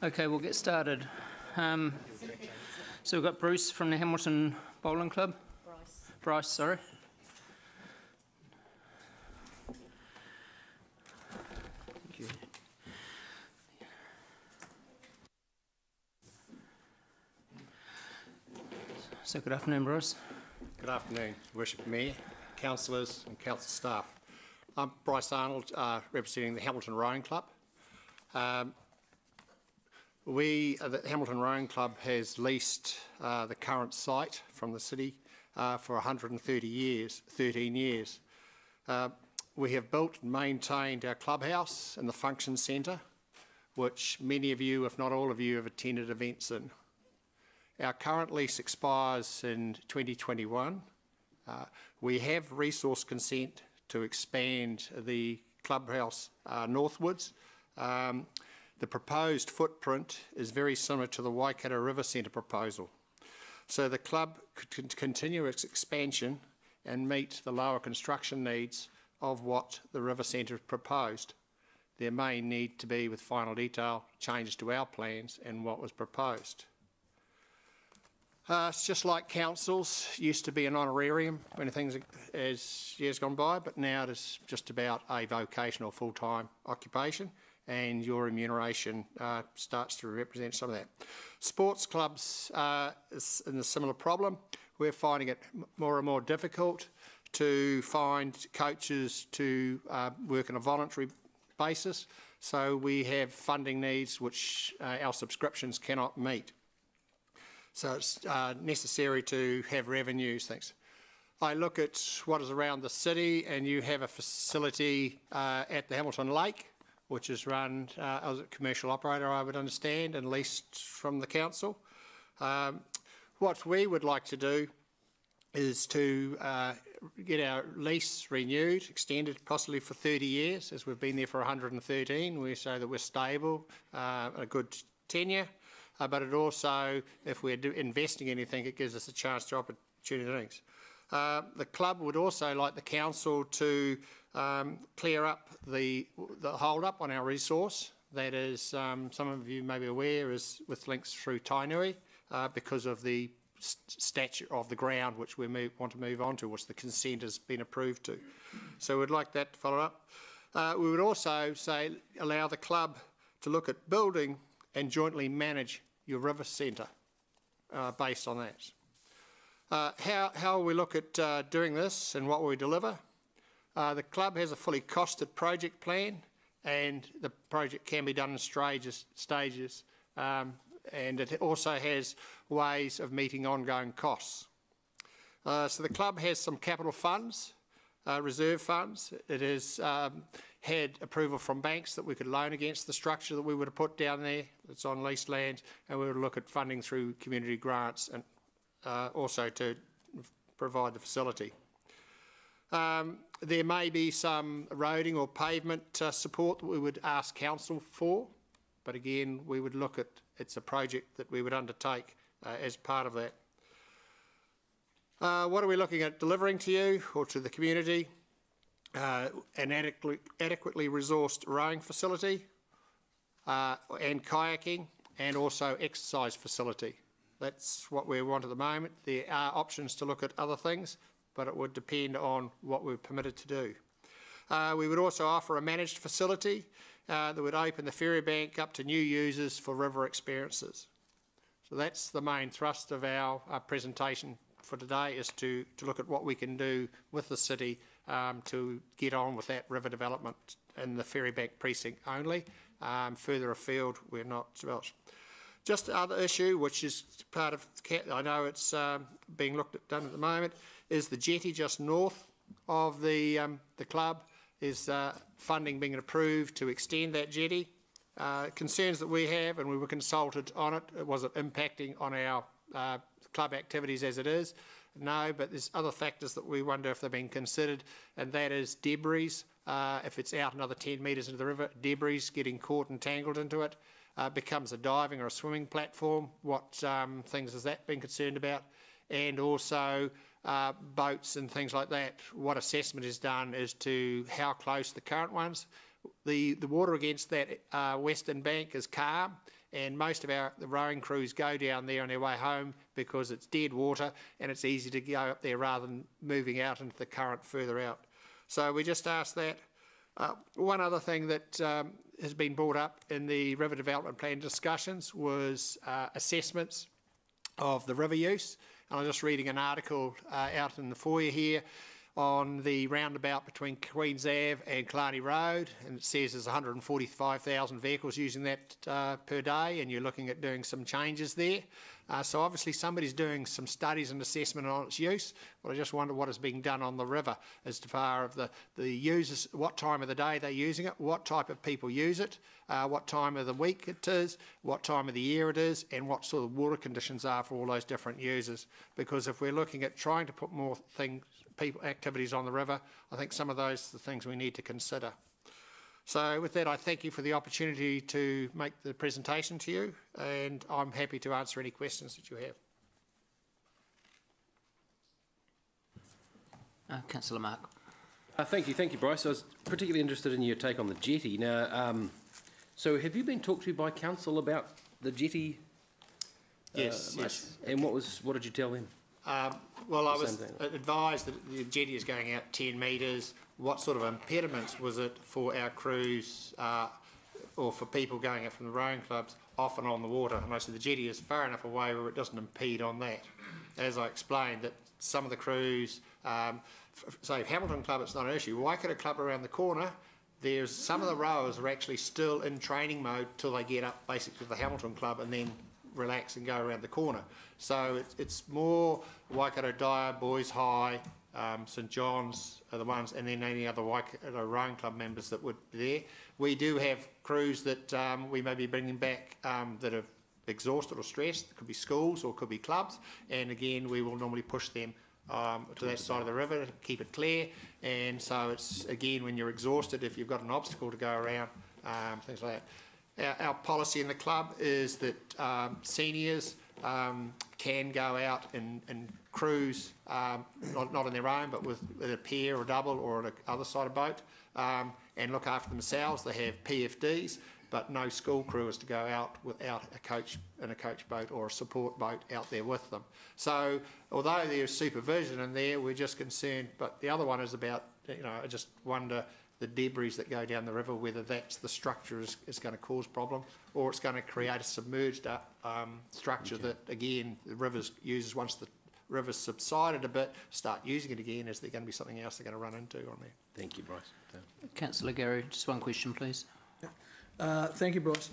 Okay, we'll get started. So we've got Bruce from the Hamilton Bowling Club. Bryce, sorry. Thank you. So good afternoon, Bryce. Good afternoon, Worship Mayor, councillors and council staff. I'm Bryce Arnold, representing the Hamilton Rowing Club. The Hamilton Rowing Club has leased the current site from the city for 113 years. We have built and maintained our clubhouse and the function centre, which many of you, if not all of you, have attended events in. Our current lease expires in 2021. We have resource consent to expand the clubhouse northwards. The proposed footprint is very similar to the Waikato River Centre proposal. So the club could continue its expansion and meet the lower construction needs of what the River Centre proposed. There may need to be, with final detail, changes to our plans and what was proposed. It's just like councils used to be an honorarium when things as years gone by, but now it is just about a vocational full-time occupation, and your remuneration starts to represent some of that. Sports clubs is in a similar problem. We're finding it more and more difficult to find coaches to work on a voluntary basis, so we have funding needs which our subscriptions cannot meet. So it's necessary to have revenues, thanks. I look at what is around the city, and you have a facility at the Hamilton Lake, which is run as a commercial operator, I would understand, and leased from the council. What we would like to do is to get our lease renewed, extended possibly for 30 years, as we've been there for 113. We say that we're stable, a good tenure. But it also, if we're investing anything, it gives us a chance to opportunities. The club would also like the council to clear up the hold-up on our resource. That is, some of you may be aware, is with links through Tainui because of the stature of the ground which we want to move on to, which the consent has been approved to. So we'd like that to follow up. We would also say allow the club to look at building and jointly manage your river centre based on that. How we look at doing this and what we deliver. The club has a fully costed project plan, and the project can be done in stages, and it also has ways of meeting ongoing costs. So the club has some capital funds, reserve funds. It has had approval from banks that we could loan against the structure that we would have put down there. It's on leased land, and we would look at funding through community grants and also to provide the facility. There may be some roading or pavement support that we would ask council for, but again, we would look at, it's a project that we would undertake as part of that. What are we looking at delivering to you or to the community? An adequately resourced rowing facility and kayaking, and also exercise facility. That's what we want at the moment. There are options to look at other things, but it would depend on what we're permitted to do. We would also offer a managed facility that would open the ferry bank up to new users for river experiences. So that's the main thrust of our presentation for today, is to look at what we can do with the city to get on with that river development in the ferry bank precinct only. Further afield, we're not. Well, just another issue, which is part of, I know it's being done at the moment, is the jetty just north of the club. Is funding being approved to extend that jetty. Concerns that we have, and we were consulted on it, was it impacting on our club activities as it is? No, but there's other factors that we wonder if they're being considered, and that is debris. If it's out another 10 metres into the river, debris getting caught and tangled into it becomes a diving or a swimming platform. What things has that been concerned about? And also boats and things like that. What assessment is done as to how close the current ones. The water against that western bank is calm, and most of the rowing crews go down there on their way home because it's dead water and it's easy to go up there rather than moving out into the current further out. So we just asked that. One other thing that has been brought up in the river development plan discussions was assessments of the river use. And I'm just reading an article out in the foyer here on the roundabout between Queen's Ave and Killarney Road, and it says there's 145,000 vehicles using that per day, and you're looking at doing some changes there. So obviously somebody's doing some studies and assessment on its use, but I just wonder what is being done on the river as far as the users, what time of the day they're using it, what type of people use it, what time of the week it is, what time of the year it is, and what sort of water conditions are for all those different users. Because if we're looking at trying to put more activities on the river, I think some of those are the things we need to consider. So with that, I thank you for the opportunity to make the presentation to you, and I'm happy to answer any questions that you have. Councillor Mark. Thank you, Bryce. I was particularly interested in your take on the jetty. Now, so have you been talked to by council about the jetty? Yes, yes. And what did you tell him? Well, I was advised that the jetty is going out 10 metres. What sort of impediments was it for our crews or for people going out from the rowing clubs off and on the water? And I said the jetty is far enough away where it doesn't impede on that. As I explained, that some of the crews, say Hamilton Club, it's not an issue. Waikato Club around the corner, there's some of the rowers are actually still in training mode till they get up basically to the Hamilton Club and then relax and go around the corner. So it's more Waikato Dyer, Boys High, St John's are the ones, and then any other Waikato rowing club members that would be there. We do have crews that we may be bringing back that are exhausted or stressed. It could be schools or it could be clubs, and again we will normally push them to that side of the river to keep it clear. And so it's again, when you're exhausted, if you've got an obstacle to go around, things like that. Our policy in the club is that seniors can go out and cruise, not on their own, but with a pair or double or on the other side of boat, and look after themselves. They have PFDs, but no school crew is to go out without a coach in a coach boat or a support boat out there with them. So although there's supervision in there, we're just concerned. But the other one is about, I just wonder the debris that go down the river, whether that's the structure is going to cause problem, or it's going to create a submerged structure that, again, the rivers uses once the river's subsided a bit, start using it again. Is there going to be something else they're going to run into on there? Thank you, Bryce. Councillor Garry, just one question, please. Thank you, Bryce.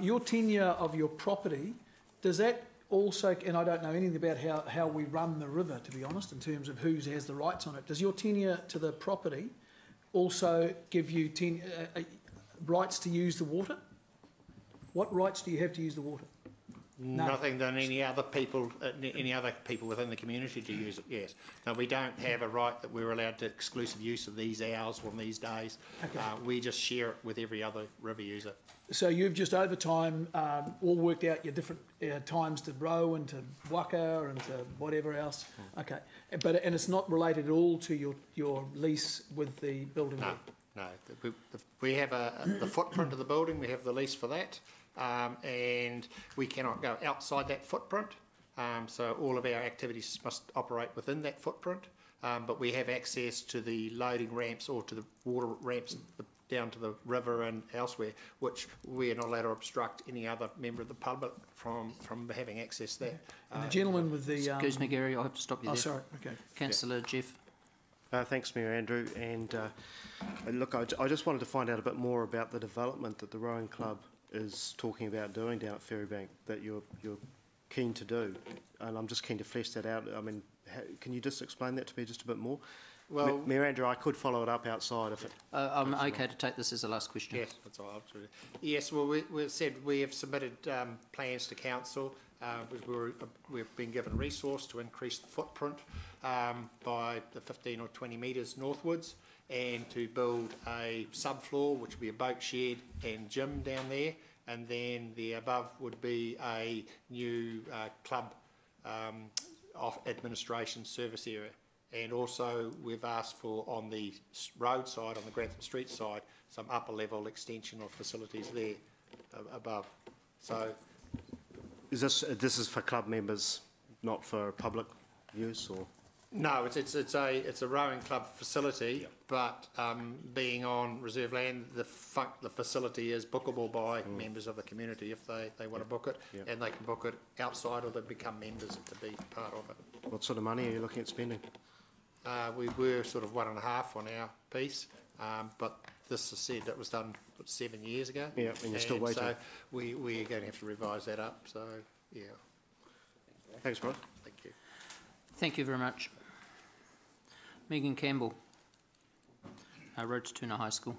Your tenure of your property, does that also, and I don't know anything about how we run the river, to be honest, in terms of who has the rights on it, does your tenure to the property also give you rights to use the water? What rights do you have to use the water? Nothing than any other people within the community to use it, yes. No, we don't have a right that we're allowed to exclusive use of these hours on these days. Okay. We just share it with every other river user. So you've just over time all worked out your different times to row and to waka and to whatever else. Okay, and it's not related at all to your lease with the building? No. We have the footprint of the building. We have the lease for that. And we cannot go outside that footprint, so all of our activities must operate within that footprint, but we have access to the loading ramps or to the water ramps down to the river and elsewhere, which we are not allowed to obstruct any other member of the public from having access there. And the gentleman with the... Excuse me, Gary, I'll have to stop you there. Oh, sorry, okay. Councillor Jeff. Thanks, Mayor Andrew. And look, I just wanted to find out a bit more about the development that the rowing club is talking about doing down at Ferrybank that you're keen to do, and I'm just keen to flesh that out. I mean, can you just explain that to me just a bit more? Well, Mayor Andrew, I could follow it up outside if it... I'm okay to take this as the last question. Yes, that's all. Absolutely. Yes, well, we've said we have submitted plans to council. We've been given resource to increase the footprint by the 15 or 20 metres northwards, and to build a subfloor, which would be a boat shed and gym down there, and then the above would be a new club administration service area. And also we've asked for, on the road side, on the Grantham Street side, some upper level extension of facilities there above. So This is for club members, not for public use, or? no, it's a rowing club facility, but being on reserve land, the facility is bookable by members of the community if they want to book it, and they can book it outside or they become members to be part of it. What sort of money are you looking at spending? We were sort of 1.5 on our piece, but this is said that was done 7 years ago. Yeah, and you're still waiting. So we're going to have to revise that up. So yeah. Thanks, Bryce. Thank you. Thank you very much. Megan Campbell, Rototuna High School.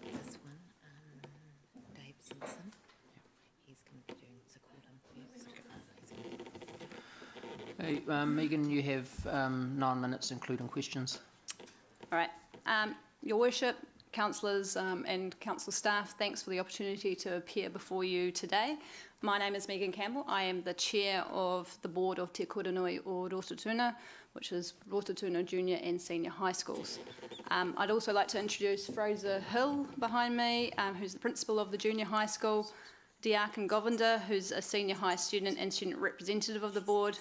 This one, Dave Simpson. He's going to be doing Secordum. Hey, Megan, you have 9 minutes, including questions. All right. Your Worship, councillors and council staff, thanks for the opportunity to appear before you today. My name is Megan Campbell. I am the chair of the board of Te Koronui o Rototuna, which is Rototuna Junior and Senior High Schools. I'd also like to introduce Fraser Hill behind me, who's the principal of the Junior High School, Diakin Govinda, who's a senior high student and student representative of the board,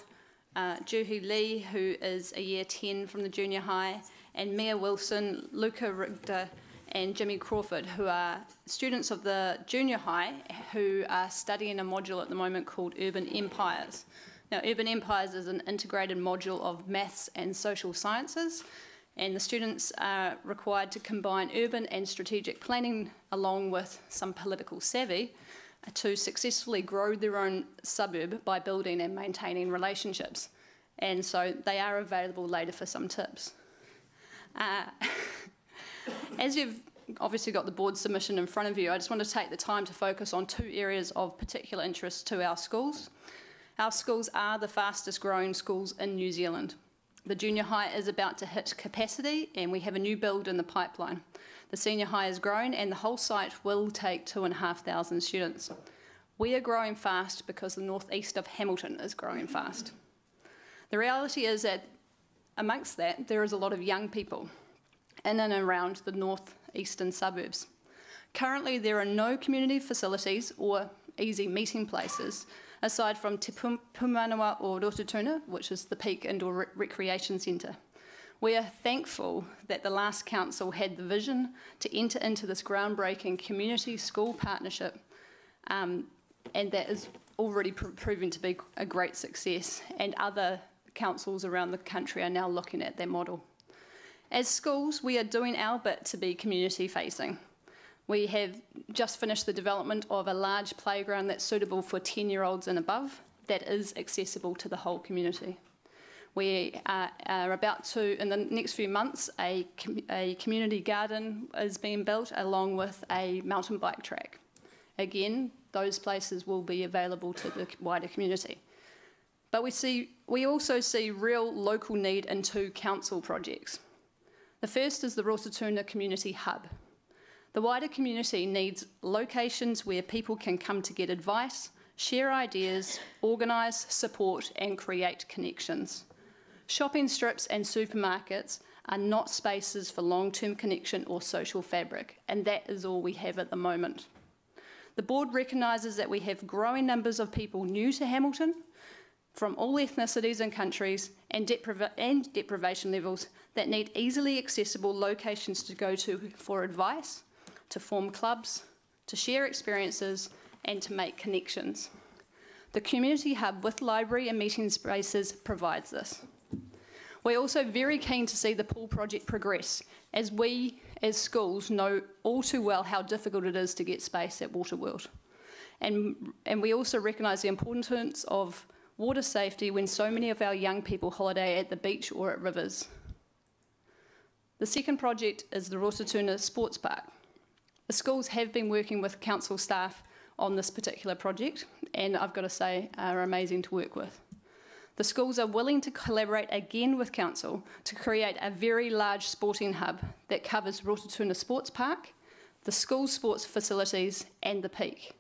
Juhi Lee, who is a year 10 from the junior high, and Mia Wilson, Luca Richter, and Jimmy Crawford, who are students of the junior high who are studying a module at the moment called Urban Empires. Now, Urban Empires is an integrated module of maths and social sciences, and the students are required to combine urban and strategic planning along with some political savvy to successfully grow their own suburb by building and maintaining relationships. And so they are available later for some tips. As you've obviously got the board submission in front of you, I just want to take the time to focus on 2 areas of particular interest to our schools. Our schools are the fastest growing schools in New Zealand. The junior high is about to hit capacity and we have a new build in the pipeline. The senior high is growing and the whole site will take 2,500 students. We are growing fast because the northeast of Hamilton is growing fast. The reality is that amongst that, there is a lot of young people in and around the northeastern suburbs. Currently, there are no community facilities or easy meeting places aside from Te Pumanawa o Rototuna, which is the Peak Indoor Recreation Centre. We are thankful that the last council had the vision to enter into this groundbreaking community school partnership, and that is already proving to be a great success, and other councils around the country are now looking at their model. As schools, we are doing our bit to be community facing. We have just finished the development of a large playground that's suitable for 10-year-olds and above, that is accessible to the whole community. We are about to, in the next few months, a community garden is being built along with a mountain bike track. Again, those places will be available to the wider community. But we also see real local need in 2 council projects. The first is the Rototuna Community Hub. The wider community needs locations where people can come to get advice, share ideas, organise, support and create connections. Shopping strips and supermarkets are not spaces for long-term connection or social fabric, and that is all we have at the moment. The board recognises that we have growing numbers of people new to Hamilton, from all ethnicities and countries and deprivation levels, that need easily accessible locations to go to for advice, to form clubs, to share experiences and to make connections. The Community Hub with library and meeting spaces provides this. We're also very keen to see the pool project progress, as we as schools know all too well how difficult it is to get space at Waterworld. And we also recognise the importance of water safety when so many of our young people holiday at the beach or at rivers. The second project is the Rototuna Sports Park. The schools have been working with council staff on this particular project, and I've got to say, are amazing to work with. The schools are willing to collaborate again with council to create a very large sporting hub that covers Rototuna Sports Park, the school sports facilities and the Peak.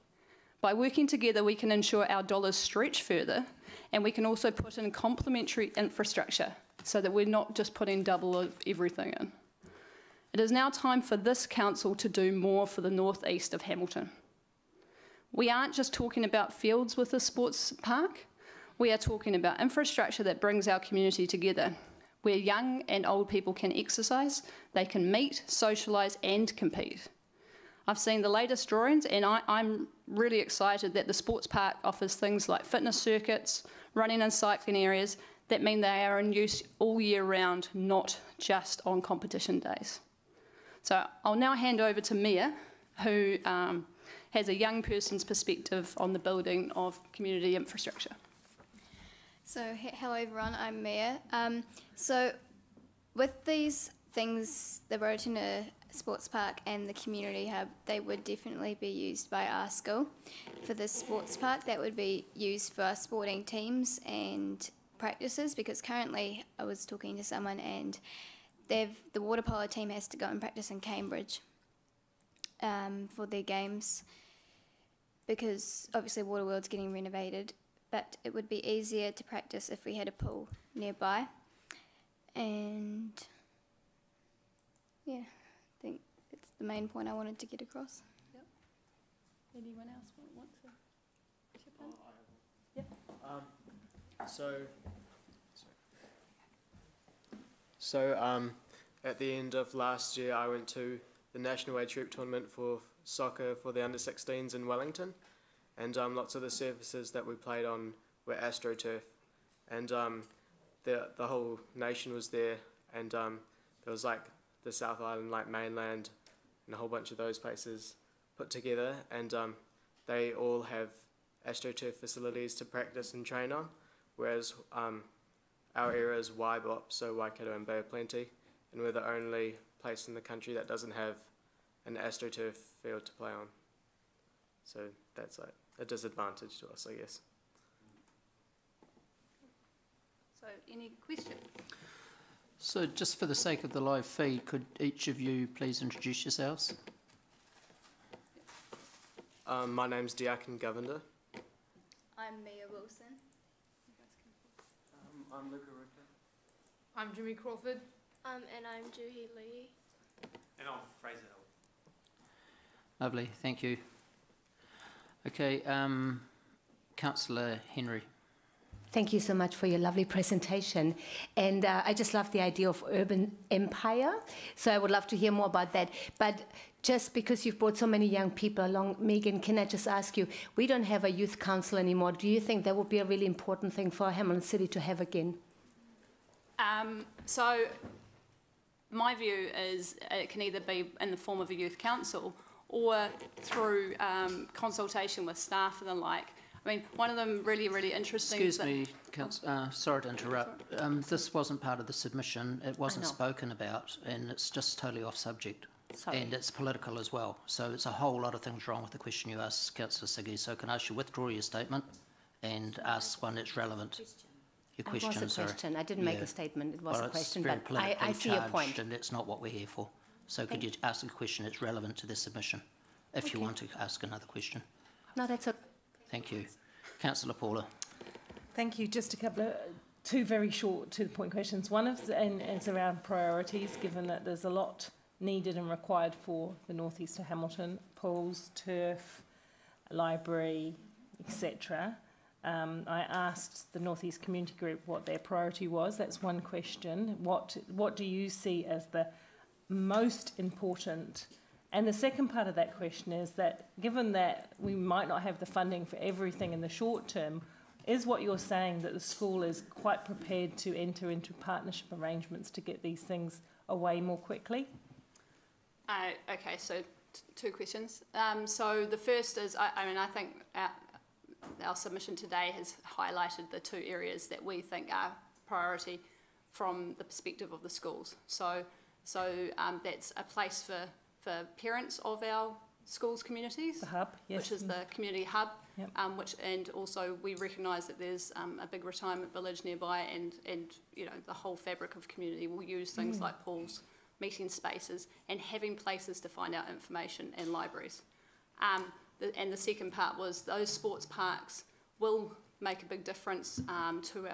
By working together, we can ensure our dollars stretch further, and we can also put in complementary infrastructure so that we're not just putting double of everything in. It is now time for this council to do more for the northeast of Hamilton. We aren't just talking about fields with a sports park. We are talking about infrastructure that brings our community together, where young and old people can exercise, they can meet, socialise and compete. I've seen the latest drawings, and I'm really excited that the sports park offers things like fitness circuits, running and cycling areas that mean they are in use all year round, not just on competition days. So I'll now hand over to Mia, who has a young person's perspective on the building of community infrastructure. So, hello everyone, I'm Mia. So, with these things, the Rotuna Sports Park and the Community Hub, they would definitely be used by our school. For the sports park, that would be used for our sporting teams and practices, because currently I was talking to someone and the water polo team has to go and practice in Cambridge for their games, because obviously Waterworld's getting renovated. But it would be easier to practice if we had a pool nearby. And yeah, I think that's the main point I wanted to get across. Yep. Anyone else want to chip in? At the end of last year, I went to the National Age Group tournament for soccer for the under-16s in Wellington. And lots of the surfaces that we played on were AstroTurf, and the whole nation was there, and there was like the South Island, like mainland, and a whole bunch of those places put together, and they all have AstroTurf facilities to practice and train on, whereas our area is YBOP, so Waikato and Bay of Plenty, and we're the only place in the country that doesn't have an AstroTurf field to play on. So that's like a disadvantage to us, I guess. So, any questions? So just for the sake of the live feed, could each of you please introduce yourselves? My name's Diakon Govender. I'm Mia Wilson. I'm Luca Richter. I'm Jimmy Crawford. And I'm Juhi Lee. And I'm Fraser Hill. Lovely, thank you. Okay, Councillor Henry. Thank you so much for your lovely presentation. And I just love the idea of urban empire. So I would love to hear more about that. But just because you've brought so many young people along, Megan, can I just ask you, we don't have a youth council anymore. Do you think that would be a really important thing for Hamilton City to have again? So my view is it can either be in the form of a youth council or through consultation with staff and the like. I mean, one of them really interesting... Excuse me, sorry to interrupt. This wasn't part of the submission. It wasn't spoken about, and it's just totally off subject. Sorry. And it's political as well. So it's a whole lot of things wrong with the question you asked, Councillor Siggy. So can I ask you withdraw your statement and ask one that's relevant? Your question, it was a question. I didn't make a statement. It was a question, but I see your point. And it's not what we're here for. So could you ask a question that's relevant to this submission, if you want to ask another question? No, that's okay. Thank you. Councillor Paula. Thank you. Just two very short to-the-point questions. One is around priorities, given that there's a lot needed and required for the northeast of Hamilton: pools, turf, library, etc. I asked the Northeast Community Group what their priority was. That's one question. What do you see as the most important? And the second part of that question is that, given that we might not have the funding for everything in the short term, is what you're saying that the school is quite prepared to enter into partnership arrangements to get these things away more quickly? Okay, so two questions. So the first is, I think our submission today has highlighted the two areas that we think are priority from the perspective of the schools. So that's a place for parents of our schools communities, the hub, yes, which is the community hub, yep. And also we recognise that there's a big retirement village nearby, and you know, the whole fabric of community will use things like pools, meeting spaces, and having places to find out information, and libraries. and the second part was those sports parks will make a big difference to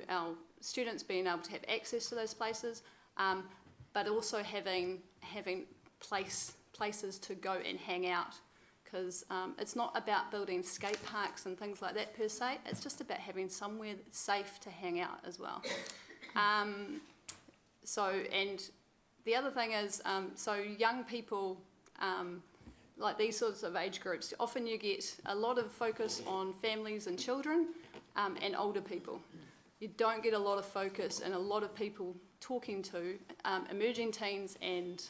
our students being able to have access to those places, but also having places to go and hang out, because it's not about building skate parks and things like that per se. It's just about having somewhere that's safe to hang out as well. And the other thing is, so young people, like these sorts of age groups, often you get a lot of focus on families and children and older people. You don't get a lot of focus and a lot of people talking to emerging teens and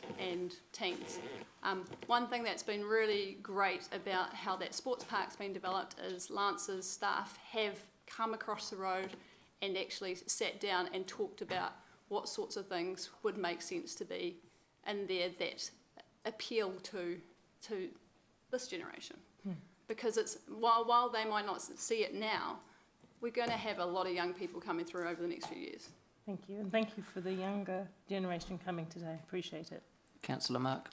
teens. One thing that's been really great about how that sports park's been developed is Lance's staff have come across the road and actually sat down and talked about what sorts of things would make sense to be in there that appeal to this generation. Because it's while they might not see it now, we're going to have a lot of young people coming through over the next few years. Thank you, and thank you for the younger generation coming today. Appreciate it. Councillor Mark.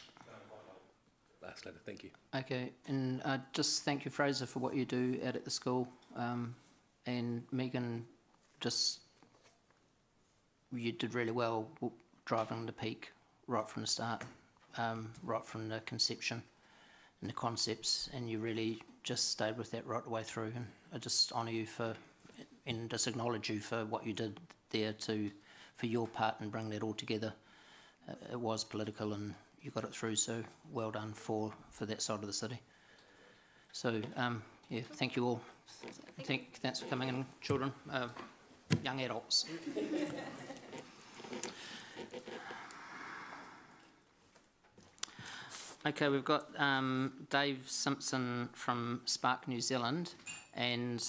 Last letter, thank you. Okay, and just thank you, Fraser, for what you do out at the school. And Megan, you did really well driving the peak right from the start, right from the conception and the concepts, and you really just stayed with that right the way through. And I just honour you and just acknowledge you for what you did there for your part and bring that all together. It was political and you got it through, so well done for that side of the city. So, yeah, thank you all. Thanks for coming in, children, young adults. Okay, we've got Dave Simpson from Spark New Zealand, and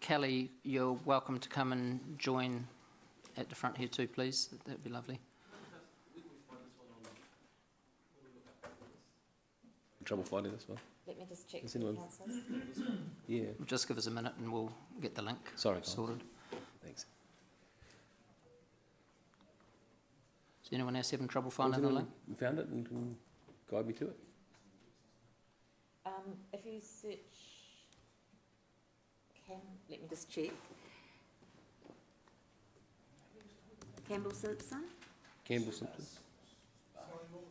Kelly, you're welcome to come and join at the front here too, please. That'd be lovely. Trouble finding this one? Let me just check. Yeah. Just give us a minute and we'll get the link sorted. Thanks. Is anyone else having trouble finding the link? You found it and can guide me to it? If you search let me just check. Campbell Simpson? Campbell Simpson?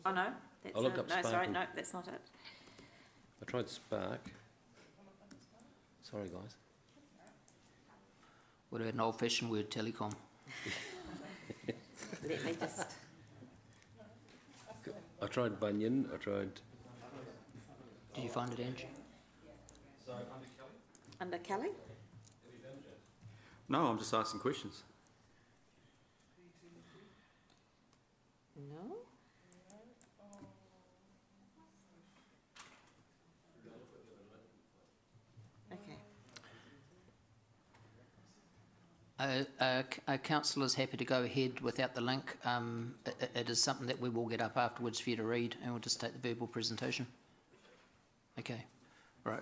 Oh no, that's I looked up no, Spark sorry, and- no, that's not it. I tried Spark. Sorry, guys. Would have had an old-fashioned word, telecom. Let me just. I tried Bunyan. I tried. Did you find it, Angie? Under Kelly? No, I'm just asking questions. No. Okay. Councillor's happy to go ahead without the link. It is something that we will get up afterwards for you to read, and we'll just take the verbal presentation. Okay, right.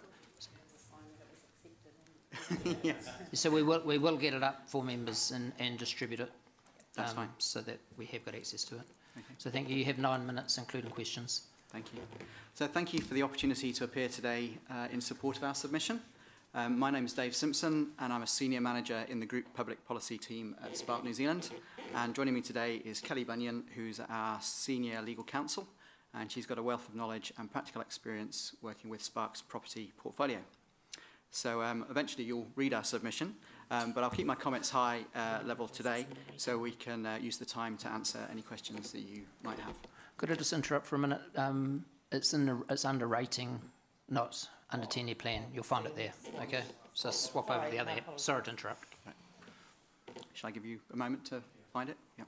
Yes. So we will get it up for members and distribute it. That's fine. So that we have got access to it. Okay. So thank you. You have 9 minutes, including questions. Thank you. So thank you for the opportunity to appear today in support of our submission. My name is Dave Simpson and I'm a Senior Manager in the Group Public Policy team at Spark New Zealand. And joining me today is Kelly Bunyan, who's our Senior Legal Counsel, and she's got a wealth of knowledge and practical experience working with Spark's property portfolio. So eventually you'll read our submission, but I'll keep my comments high level today so we can use the time to answer any questions that you might have. Could I just interrupt for a minute? It's under rating, not under 10-year plan. You'll find it there. Okay. So swap over the other. Sorry to interrupt. Right. Shall I give you a moment to find it? Yeah.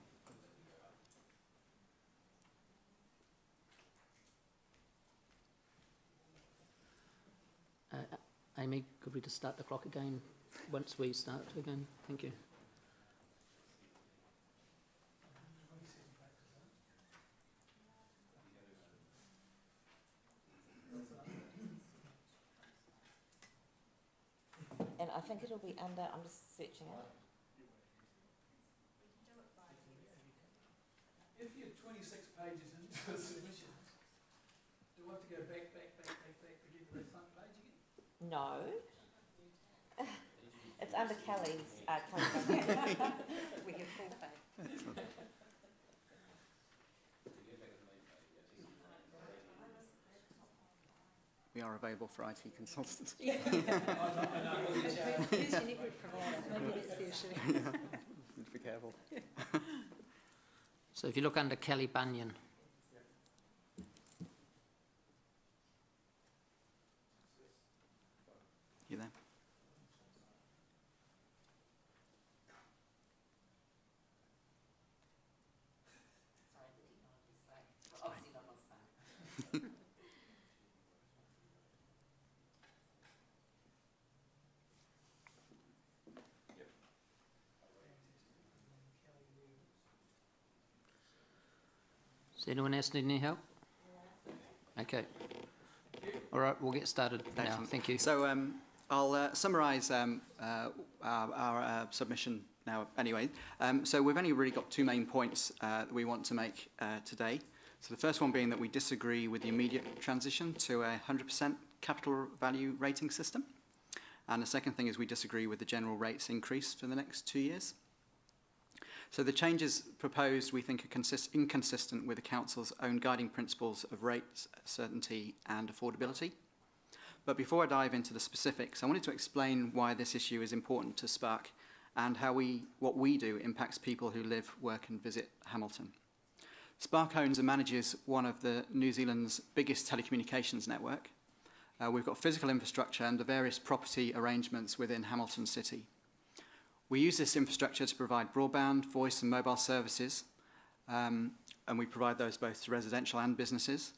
Amy, could we just start the clock again once we start again? Thank you. And I think it'll be under, I'm just searching it. If you're 26 pages into a submission, do I have to go back again No. It's under Kelly's. Kelly. We have full faith. We are available for IT consultants. Who's your network provider? Maybe that's the issue. Need to be careful. So if you look under Kelly Bunyan, You there? does anyone else need any help? Okay. All right, we'll get started now. Excellent. Thank you. So I'll summarise our submission now anyway. So we've only really got two main points that we want to make today. So the first one being that we disagree with the immediate transition to a 100% capital value rating system. And the second thing is we disagree with the general rates increase for the next 2 years. So the changes proposed, we think, are inconsistent with the Council's own guiding principles of rates, certainty and affordability. But before I dive into the specifics, I wanted to explain why this issue is important to Spark and how what we do impacts people who live, work and visit Hamilton. Spark owns and manages one of New Zealand's biggest telecommunications network. We've got physical infrastructure and the various property arrangements within Hamilton City. We use this infrastructure to provide broadband, voice and mobile services, and we provide those both to residential and businesses,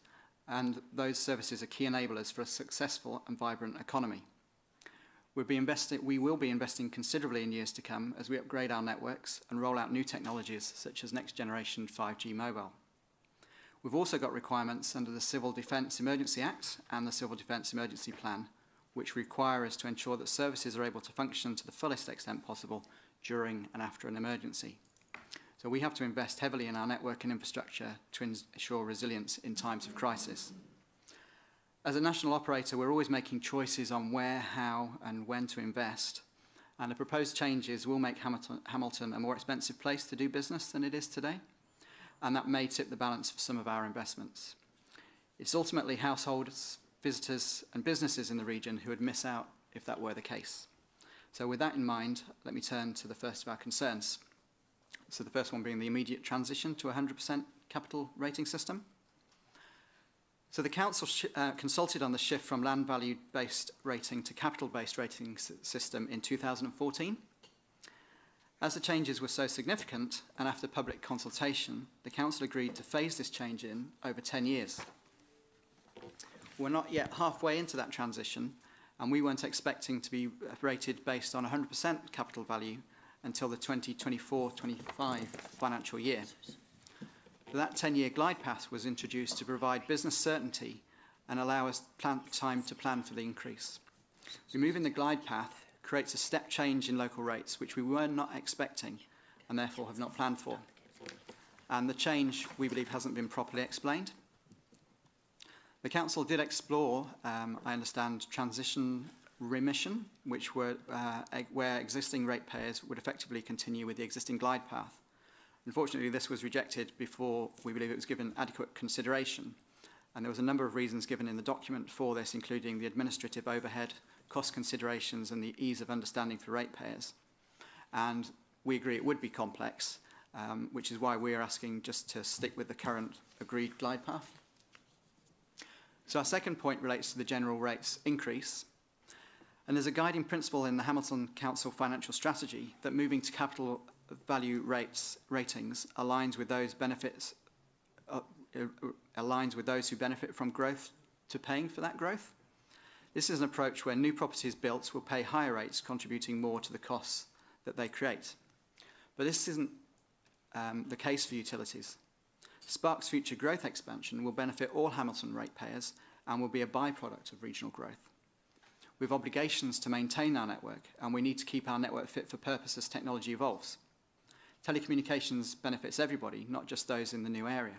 and those services are key enablers for a successful and vibrant economy. We will be investing considerably in years to come as we upgrade our networks and roll out new technologies such as next generation 5G mobile. We've also got requirements under the Civil Defence Emergency Act and the Civil Defence Emergency Plan, which require us to ensure that services are able to function to the fullest extent possible during and after an emergency. So we have to invest heavily in our network and infrastructure to ensure resilience in times of crisis. As a national operator, we're always making choices on where, how and when to invest, and the proposed changes will make Hamilton a more expensive place to do business than it is today, and that may tip the balance for some of our investments. It's ultimately households, visitors and businesses in the region who would miss out if that were the case. So with that in mind, let me turn to the first of our concerns. So the first one being the immediate transition to a 100% capital rating system. So the Council consulted on the shift from land value-based rating to capital-based rating system in 2014. As the changes were so significant, and after public consultation, the Council agreed to phase this change in over 10 years. We're not yet halfway into that transition, and we weren't expecting to be rated based on 100% capital value until the 2024-25 financial year. That 10-year glide path was introduced to provide business certainty and allow us time to plan for the increase. Removing the glide path creates a step change in local rates, which we were not expecting and therefore have not planned for. And the change, we believe, hasn't been properly explained. The Council did explore, I understand, transition remission, which were where existing ratepayers would effectively continue with the existing glide path. Unfortunately, this was rejected before we believe it was given adequate consideration. And there was a number of reasons given in the document for this, including the administrative overhead, cost considerations, and the ease of understanding for ratepayers. And we agree it would be complex, which is why we are asking just to stick with the current agreed glide path. So our second point relates to the general rates increase. And there's a guiding principle in the Hamilton Council financial strategy that moving to capital value ratings aligns with those who benefit from growth to paying for that growth. This is an approach where new properties built will pay higher rates, contributing more to the costs that they create. But this isn't the case for utilities. Spark's future growth expansion will benefit all Hamilton ratepayers and will be a byproduct of regional growth. We have obligations to maintain our network, and we need to keep our network fit for purpose as technology evolves. Telecommunications benefits everybody, not just those in the new area.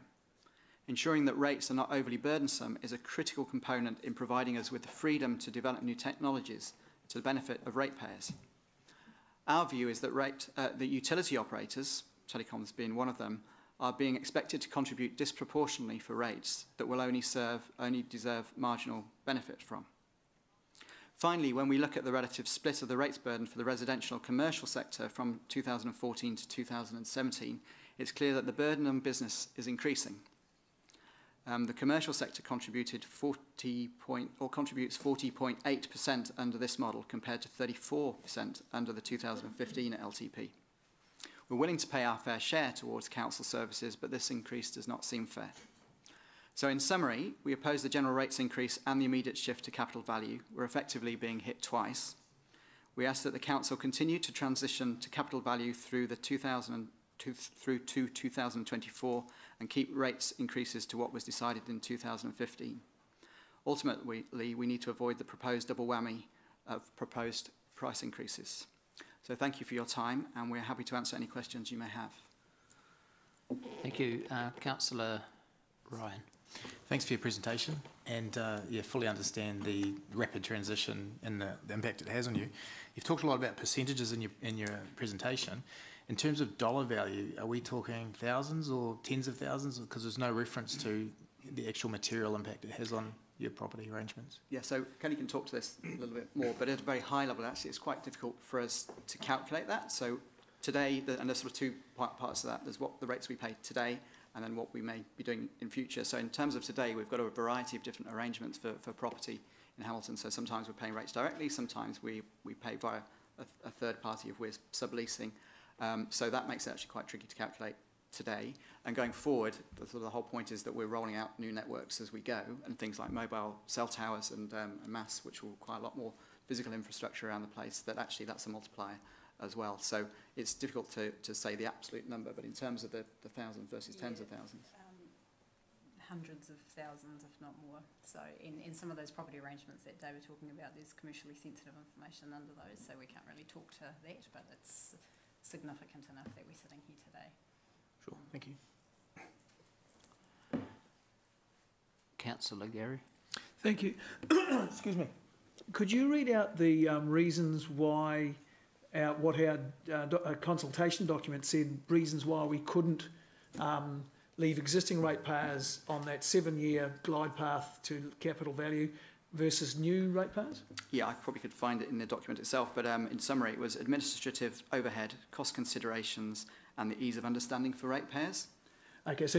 Ensuring that rates are not overly burdensome is a critical component in providing us with the freedom to develop new technologies to the benefit of ratepayers. Our view is that the utility operators, telecoms being one of them, are being expected to contribute disproportionately for rates that will only deserve marginal benefit from. Finally, when we look at the relative split of the rates burden for the residential and commercial sector from 2014 to 2017, it's clear that the burden on business is increasing. The commercial sector contributes 40.8% under this model compared to 34% under the 2015 LTP. We're willing to pay our fair share towards council services, but this increase does not seem fair. So in summary, we oppose the general rates increase and the immediate shift to capital value. We're effectively being hit twice. We ask that the council continue to transition to capital value through to 2024 and keep rates increases to what was decided in 2015. Ultimately, we need to avoid the proposed double whammy of proposed price increases. So thank you for your time, and we're happy to answer any questions you may have. Thank you. Councillor Ryan. Thanks for your presentation, and fully understand the rapid transition and the impact it has on you. You've talked a lot about percentages in your presentation. In terms of dollar value, are we talking thousands or tens of thousands? Because there's no reference to the actual material impact it has on your property arrangements. Yeah, so Kenny can talk to this a little bit more, but at a very high level, actually, it's quite difficult for us to calculate that. So today, and there's sort of two parts of that. There's what the rates we pay today, and then what we may be doing in future. So in terms of today, we've got a variety of different arrangements for property in Hamilton. So sometimes we're paying rates directly, sometimes we pay via a third party if we're subleasing. So that makes it actually quite tricky to calculate today. And going forward, the whole point is that we're rolling out new networks as we go, and things like mobile cell towers and masts, which will require a lot more physical infrastructure around the place, that's a multiplier as well. So it's difficult to say the absolute number, but in terms of the thousands versus tens of thousands. Hundreds of thousands, if not more. So in some of those property arrangements that Dave was talking about, there's commercially sensitive information under those, so we can't really talk to that, but it's significant enough that we're sitting here today. Sure, thank you. Councillor Gary. Thank you. Excuse me. Could you read out the reasons why what our consultation document said, reasons why we couldn't leave existing ratepayers on that 7-year glide path to capital value versus new ratepayers? Yeah, I probably could find it in the document itself, but in summary, it was administrative overhead, cost considerations, and the ease of understanding for ratepayers. Okay, so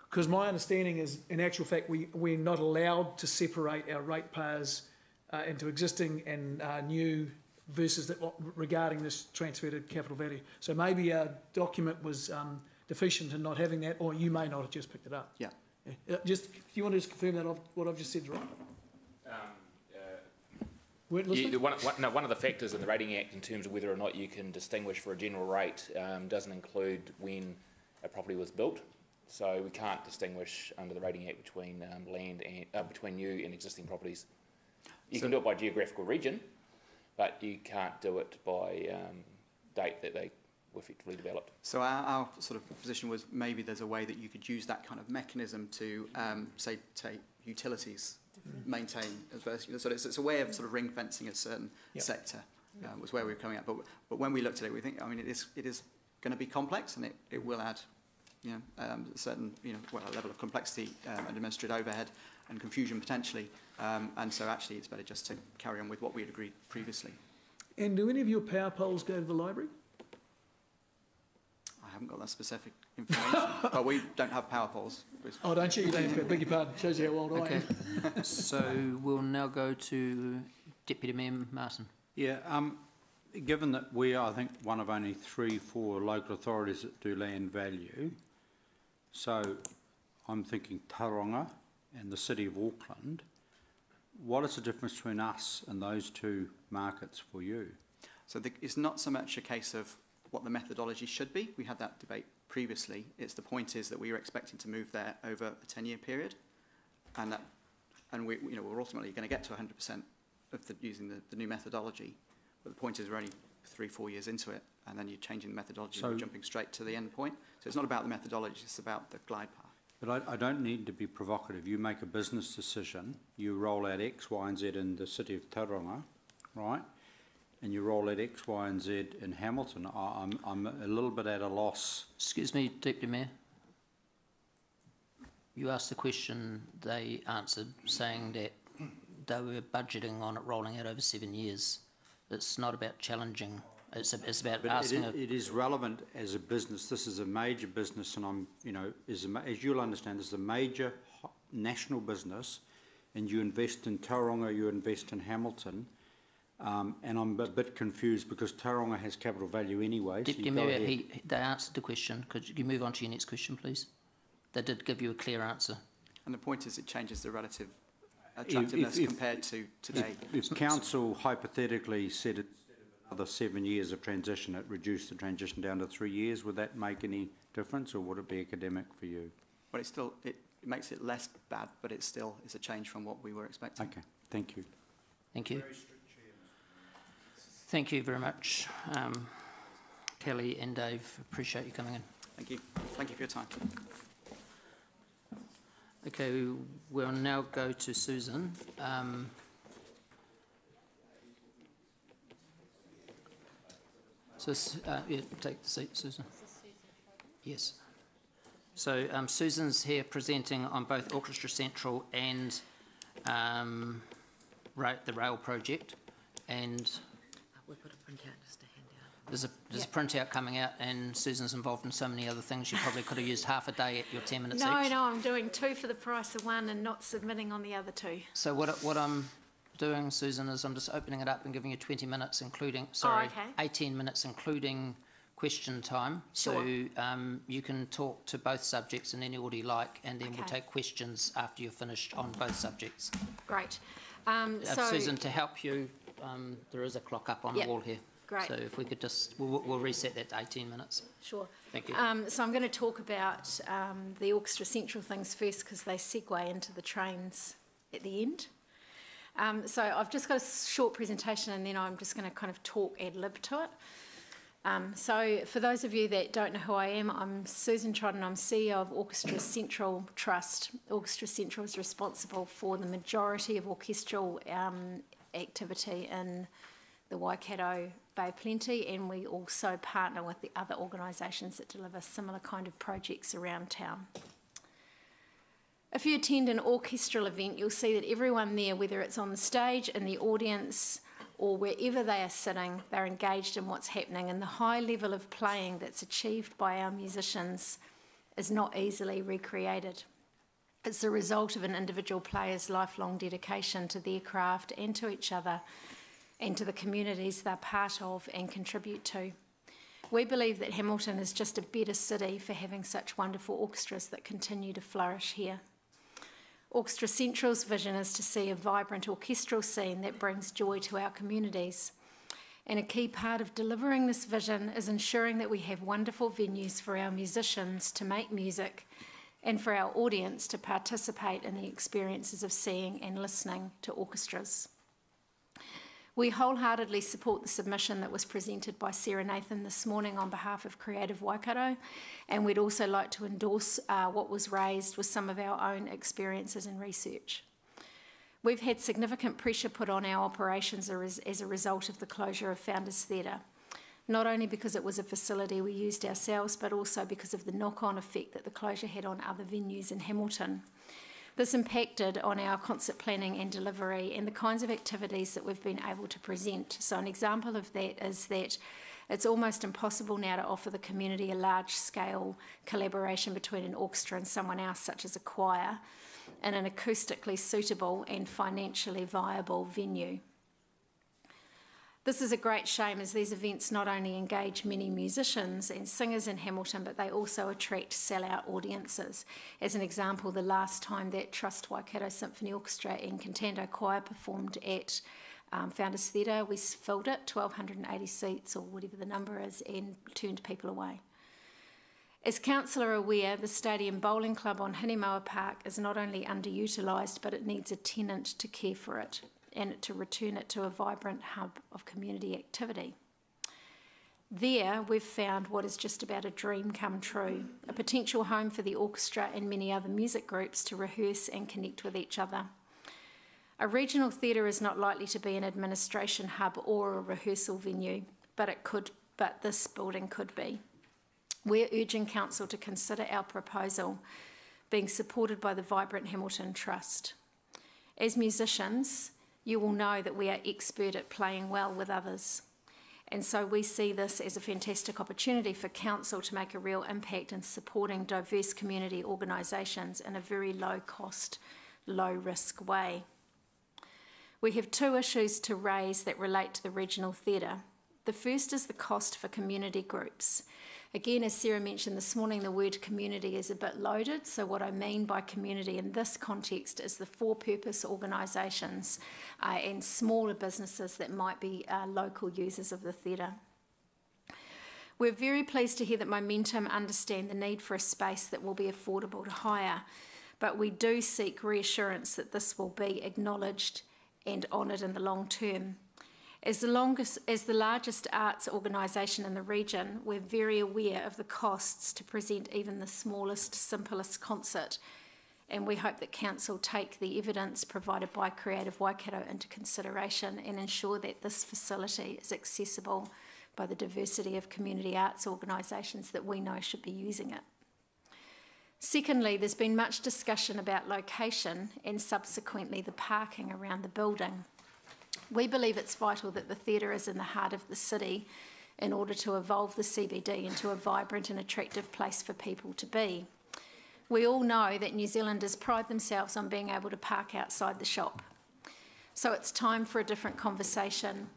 because my understanding is, in actual fact, we're not allowed to separate our ratepayers into existing and new versus regarding this transfer to capital value. So maybe our document was deficient in not having that, or you may not have just picked it up. Yeah. Do you want to just confirm that what I've just said is right? One of the factors in the Rating Act in terms of whether or not you can distinguish for a general rate doesn't include when a property was built. So we can't distinguish under the Rating Act between land and between new and existing properties. You can do it by geographical region, but you can't do it by date that they were effectively developed. So our sort of position was maybe there's a way that you could use that kind of mechanism to say utilities maintain as well. So it's a way of sort of ring fencing a certain sector. Was where we were coming at. But when we looked at it, we think it is going to be complex, and it will add a certain a level of complexity and administrative overhead and confusion potentially. And so actually it's better just to carry on with what we had agreed previously. And do any of your power poles go to the library? I haven't got that specific information, but we don't have power poles. Oh, don't you? You don't. Beg your pardon. Shows you how old I am. So we'll now go to Deputy Mayor Martin. Yeah. Given that we are, I think, one of only 3-4 local authorities that do land value, so I'm thinking Tauranga and the City of Auckland, what is the difference between us and those two markets for you? So it's not so much a case of what the methodology should be. We had that debate previously. The point is that we were expecting to move there over a 10-year period, and we're ultimately going to get to 100% of using the new methodology. But the point is we're only 3-4 years into it, and then you're changing the methodology, So- and you're jumping straight to the end point. So it's not about the methodology, it's about the glide path. But I don't need to be provocative. You make a business decision, you roll out X, Y and Z in the city of Tauranga, right? And you roll out X, Y and Z in Hamilton. I'm a little bit at a loss. Excuse me, Deputy Mayor. You asked the question, they answered, saying that they were budgeting on it rolling out over 7 years. It's not about challenging, it's about But asking... it is relevant as a business. This is a major business, and I'm, you know, as you'll understand, this is a major national business, and you invest in Tauranga, you invest in Hamilton, and I'm a bit confused because Tauranga has capital value anyway. Deputy Mayor, they answered the question. Could you move on to your next question, please? They did give you a clear answer. And the point is it changes the relative attractiveness compared to today. If council hypothetically said it's another 7 years of transition, it reduced the transition down to 3 years, would that make any difference, or would it be academic for you? But it's still, it makes it less bad, but it still is a change from what we were expecting. Okay, thank you. Thank you. Thank you very much, Kelly and Dave. Appreciate you coming in. Thank you. Thank you for your time. Okay, we'll now go to Susan. Yeah, take the seat, Susan. Yes. So Susan's here presenting on both Orchestra Central and the rail project, and we've got a printout just to hand out. There's a printout coming out, and Susan's involved in so many other things. You probably could have used half a day at your 10 minutes each. No, I'm doing 2 for the price of 1 and not submitting on the other 2. So what I'm doing, Susan, is I'm just opening it up and giving you 20 minutes, including, 18 minutes, including question time. Sure. So you can talk to both subjects in any order you like, and then we'll take questions after you're finished on both subjects. Great. Susan, to help you, there is a clock up on the wall here. Great. So if we could just, we'll reset that to 18 minutes. Sure. Thank you. So I'm going to talk about the Orchestra Central things first because they segue into the trains at the end. So I've just got a short presentation and then I'm just going to kind of talk ad lib to it. So for those of you that don't know who I am, I'm Susan Trodden. I'm CEO of Orchestra Central Trust. Orchestra Central is responsible for the majority of orchestral activity in the Waikato Bay Plenty, and we also partner with the other organisations that deliver similar kind of projects around town. If you attend an orchestral event, you'll see that everyone there, whether it's on the stage, in the audience, or wherever they are sitting, they're engaged in what's happening, and the high level of playing that's achieved by our musicians is not easily recreated. It's the result of an individual player's lifelong dedication to their craft and to each other and to the communities they're part of and contribute to. We believe that Hamilton is just a better city for having such wonderful orchestras that continue to flourish here. Orchestra Central's vision is to see a vibrant orchestral scene that brings joy to our communities. And a key part of delivering this vision is ensuring that we have wonderful venues for our musicians to make music and for our audience to participate in the experiences of seeing and listening to orchestras. We wholeheartedly support the submission that was presented by Sarah Nathan this morning on behalf of Creative Waikato, and we'd also like to endorse what was raised with some of our own experiences and research. We've had significant pressure put on our operations as a result of the closure of Founders Theatre, not only because it was a facility we used ourselves, but also because of the knock-on effect that the closure had on other venues in Hamilton. This impacted on our concert planning and delivery and the kinds of activities that we've been able to present. So an example of that is that it's almost impossible now to offer the community a large-scale collaboration between an orchestra and someone else, such as a choir, in an acoustically suitable and financially viable venue. This is a great shame, as these events not only engage many musicians and singers in Hamilton, but they also attract sellout audiences. As an example, the last time that Trust Waikato Symphony Orchestra and Cantando Choir performed at Founders Theatre, we filled it, 1,280 seats or whatever the number is, and turned people away. As council are aware, the Stadium Bowling Club on Hinimoa Park is not only underutilised, but it needs a tenant to care for it and to return it to a vibrant hub of community activity. There, we've found what is just about a dream come true, a potential home for the orchestra and many other music groups to rehearse and connect with each other. A regional theatre is not likely to be an administration hub or a rehearsal venue, but this building could be. We're urging Council to consider our proposal, being supported by the Vibrant Hamilton Trust. As musicians, you will know that we are expert at playing well with others. And so we see this as a fantastic opportunity for Council to make a real impact in supporting diverse community organisations in a very low cost, low risk way. We have two issues to raise that relate to the regional theatre. The first is the cost for community groups. Again, as Sarah mentioned this morning, the word community is a bit loaded. So what I mean by community in this context is the for-purpose organisations and smaller businesses that might be local users of the theatre. We're very pleased to hear that Momentum understand the need for a space that will be affordable to hire, but we do seek reassurance that this will be acknowledged and honoured in the long term. As the largest arts organisation in the region, we're very aware of the costs to present even the smallest, simplest concert, and we hope that Council take the evidence provided by Creative Waikato into consideration and ensure that this facility is accessible by the diversity of community arts organisations that we know should be using it. Secondly, there's been much discussion about location and subsequently the parking around the building. We believe it's vital that the theatre is in the heart of the city in order to evolve the CBD into a vibrant and attractive place for people to be. We all know that New Zealanders pride themselves on being able to park outside the shop. So it's time for a different conversation.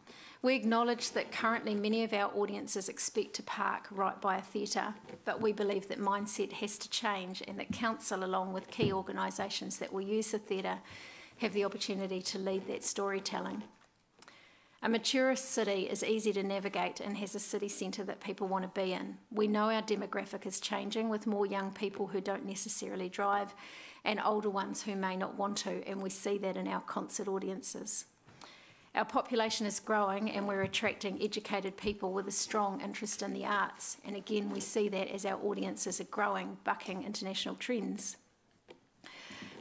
We acknowledge that currently many of our audiences expect to park right by a theatre, but we believe that mindset has to change and that Council, along with key organisations that will use the theatre, have the opportunity to lead that storytelling. A mature city is easy to navigate and has a city centre that people want to be in. We know our demographic is changing with more young people who don't necessarily drive and older ones who may not want to, and we see that in our concert audiences. Our population is growing and we're attracting educated people with a strong interest in the arts, and again we see that as our audiences are growing, bucking international trends.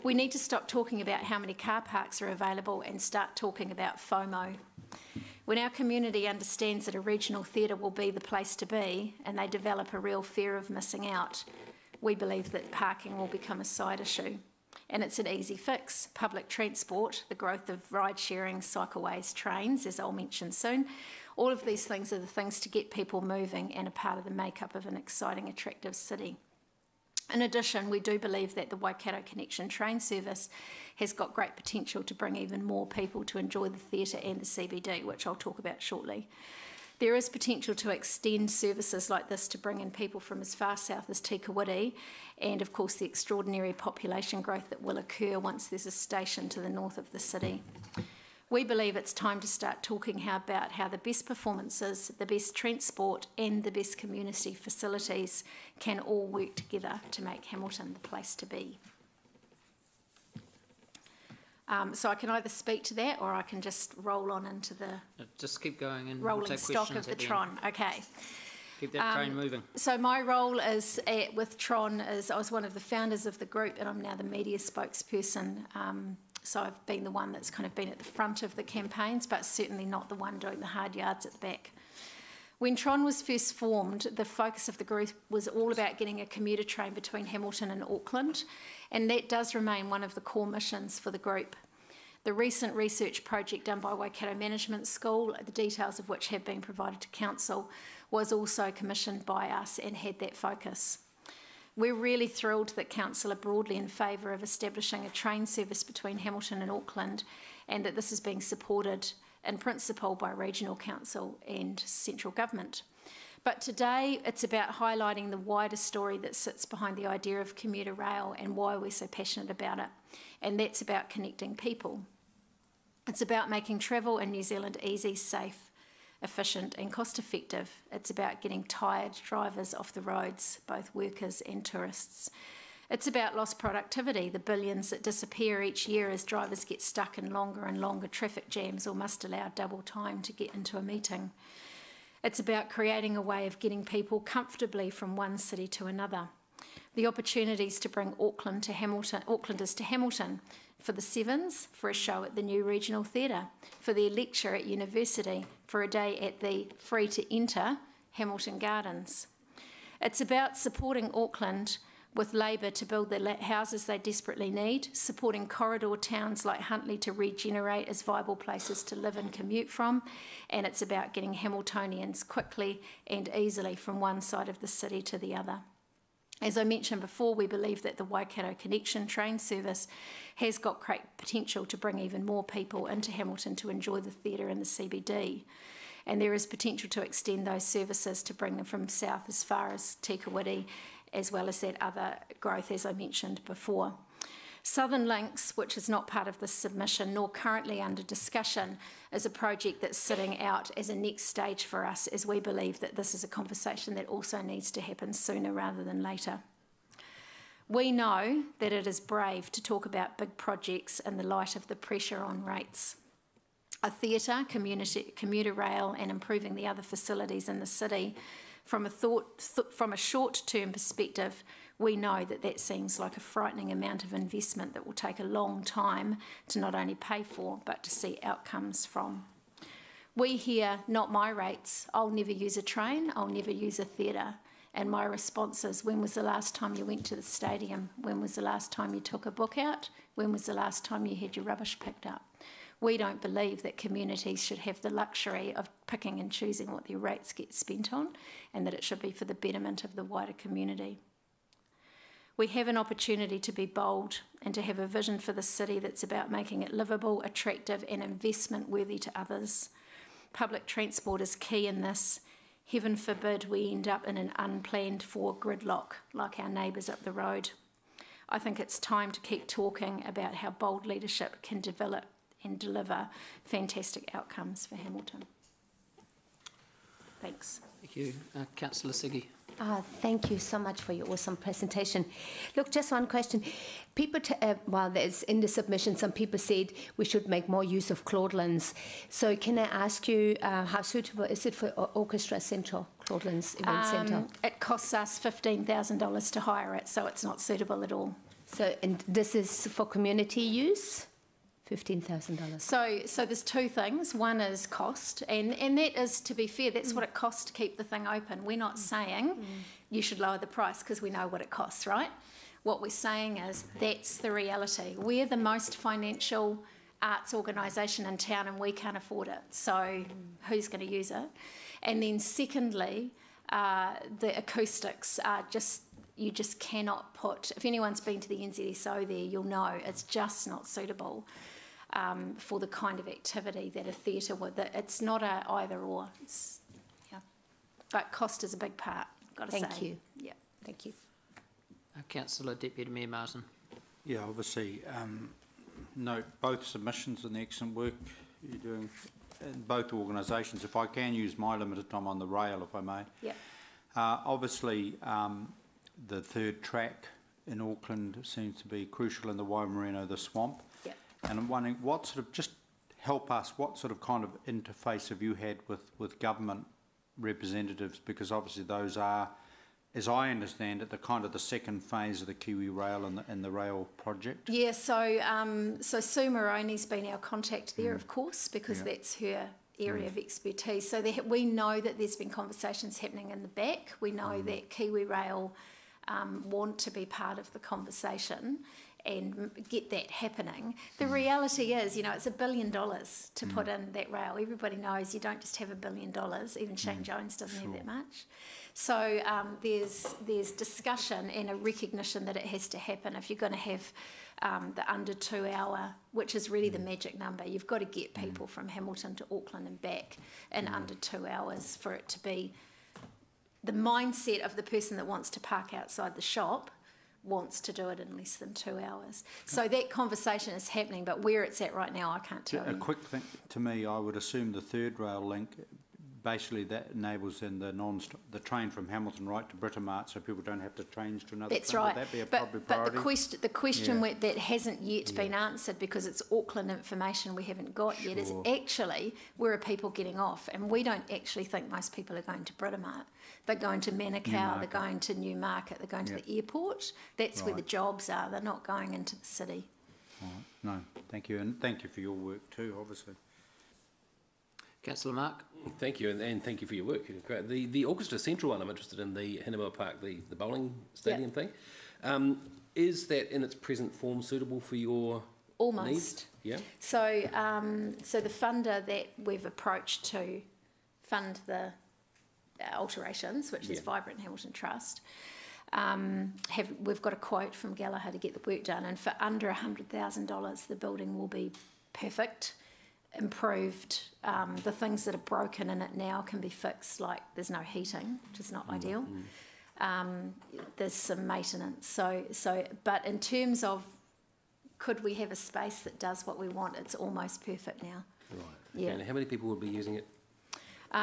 We need to stop talking about how many car parks are available and start talking about FOMO. When our community understands that a regional theatre will be the place to be and they develop a real fear of missing out, we believe that parking will become a side issue. And it's an easy fix. Public transport, the growth of ride-sharing, cycleways, trains, as I'll mention soon, all of these things are the things to get people moving and a part of the makeup of an exciting, attractive city. In addition, we do believe that the Waikato Connection train service has got great potential to bring even more people to enjoy the theatre and the CBD, which I'll talk about shortly. There is potential to extend services like this to bring in people from as far south as Tikawiti, and of course the extraordinary population growth that will occur once there's a station to the north of the city. We believe it's time to start talking about how the best performances, the best transport and the best community facilities can all work together to make Hamilton the place to be. So I can either speak to that or I can just roll on into the Just keep going and rolling take stock questions of the at the Tron. end. Okay. Keep that train moving. So my role is with Tron is I was one of the founders of the group and I'm now the media spokesperson. So I've been the one that's kind of been at the front of the campaigns, but certainly not the one doing the hard yards at the back. When Tron was first formed, the focus of the group was all about getting a commuter train between Hamilton and Auckland, and that does remain one of the core missions for the group. The recent research project done by Waikato Management School, the details of which have been provided to Council, was also commissioned by us and had that focus. We're really thrilled that Council are broadly in favour of establishing a train service between Hamilton and Auckland, and that this is being supported in principle by Regional Council and Central Government. But today it's about highlighting the wider story that sits behind the idea of commuter rail and why we're so passionate about it, and that's about connecting people. It's about making travel in New Zealand easy, safe, efficient and cost-effective. It's about getting tired drivers off the roads, both workers and tourists. It's about lost productivity, the billions that disappear each year as drivers get stuck in longer and longer traffic jams or must allow double time to get into a meeting. It's about creating a way of getting people comfortably from one city to another. The opportunities to bring Aucklanders to Hamilton for the Sevens, for a show at the new regional theatre, for their lecture at university, for a day at the free-to-enter Hamilton Gardens. It's about supporting Auckland with labour to build the houses they desperately need, supporting corridor towns like Huntly to regenerate as viable places to live and commute from, and it's about getting Hamiltonians quickly and easily from one side of the city to the other. As I mentioned before, we believe that the Waikato Connection train service has got great potential to bring even more people into Hamilton to enjoy the theatre and the CBD. And there is potential to extend those services to bring them from south as far as Tikawiti, as well as that other growth, as I mentioned before. Southern Links, which is not part of this submission nor currently under discussion, is a project that's sitting out as a next stage for us, as we believe that this is a conversation that also needs to happen sooner rather than later. We know that it is brave to talk about big projects in the light of the pressure on rates. A theatre, commuter rail, and improving the other facilities in the city, from a short-term perspective, we know that that seems like a frightening amount of investment that will take a long time to not only pay for, but to see outcomes from. We hear, not my rates, I'll never use a train, I'll never use a theatre. And my response is, when was the last time you went to the stadium? When was the last time you took a book out? When was the last time you had your rubbish picked up? We don't believe that communities should have the luxury of picking and choosing what their rates get spent on, and that it should be for the betterment of the wider community. We have an opportunity to be bold and to have a vision for the city that's about making it livable, attractive, and investment worthy to others. Public transport is key in this. Heaven forbid we end up in an unplanned for gridlock like our neighbours up the road. I think it's time to keep talking about how bold leadership can develop and deliver fantastic outcomes for Hamilton. Thanks. Thank you. Councillor Siggy. Thank you so much for your awesome presentation. Look, just one question. People, while there's in the submission, some people said we should make more use of Claudelands. So can I ask you, how suitable is it for Orchestra Central, Claudelands Event Centre? It costs us $15,000 to hire it, so it's not suitable at all. So, and this is for community use? $15,000. So there's two things. One is cost, and that is, to be fair, that's what it costs to keep the thing open. We're not saying you should lower the price because we know what it costs, right? What we're saying is that's the reality. We're the most financial arts organisation in town and we can't afford it. So who's going to use it? And then secondly, the acoustics are just, you just cannot put, if anyone's been to the NZSO there, you'll know it's just not suitable. For the kind of activity that a theatre would. That it's not a either or. It's, yeah. But cost is a big part, got to say. Thank you. Yeah. Thank you. Councillor Deputy Mayor Martin. Yeah, obviously, note both submissions and the excellent work you're doing in both organisations. If I can use my limited time on the rail, if I may. Yeah. Obviously, the third track in Auckland seems to be crucial in the Waimarino, the swamp. And I'm wondering, what sort of, just help us, what sort of kind of interface have you had with government representatives? Because obviously those are, as I understand it, the kind of the second phase of the Kiwi Rail and the rail project. Yeah, so Sue Moroney's been our contact there, of course, because that's her area of expertise. So we know that there's been conversations happening in the back. We know that Kiwi Rail want to be part of the conversation and get that happening. The reality is, you know, it's $1 billion to put in that rail. Everybody knows you don't just have $1 billion. Even Shane Jones doesn't have that much. So there's discussion and a recognition that it has to happen. If you're going to have the under 2 hour, which is really the magic number, you've got to get people from Hamilton to Auckland and back in under 2 hours for it to be the mindset of the person that wants to park outside the shop wants to do it in less than 2 hours. So that conversation is happening, but where it's at right now, I can't tell you. A quick thing to me, I would assume the third rail link, basically that enables then the train from Hamilton right to Britomart, so people don't have to change to another. That's thing. right. Would that be a but priority? the question Yeah. that hasn't yet been answered, because it's Auckland information we haven't got yet, is actually where are people getting off? And we don't actually think most people are going to Britomart. They're going to Manukau, they're going to Newmarket, they're going to the airport. That's where the jobs are. They're not going into the city. Right. No, thank you, and thank you for your work too, obviously. Councillor Mark. Thank you, and thank you for your work. Great. The Orchestra Central one, I'm interested in, the Hinamua Park, the bowling stadium thing. Is that in its present form suitable for your Almost. needs? Yeah. So, so the funder that we've approached to fund the alterations, which is Vibrant Hamilton Trust, we've got a quote from Gallagher to get the work done, and for under $100,000 the building will be perfect, improved. The things that are broken in it now can be fixed, like there's no heating, which is not ideal. There's some maintenance. So, but in terms of could we have a space that does what we want, it's almost perfect now. Right. Yeah. Okay. And how many people would be using it?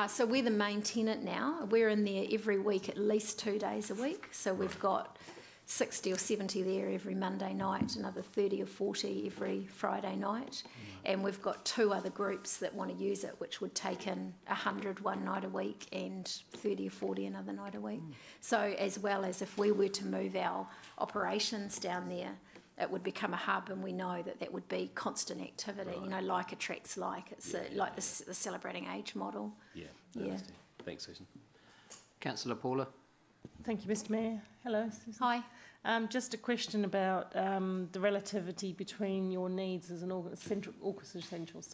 So we're the main tenant now. We're in there every week, at least 2 days a week. So we've got 60 or 70 there every Monday night, another 30 or 40 every Friday night. And we've got 2 other groups that want to use it, which would take in 100 one night a week and 30 or 40 another night a week. So as well as if we were to move our operations down there, it would become a hub, and we know that that would be constant activity, you know, like attracts like. It's like the celebrating age model. Yeah. Yeah. Thanks, Susan. Councillor Paula. Thank you, Mr Mayor. Hello, Susan. Hi. Just a question about the relativity between your needs as an Orchestra Central,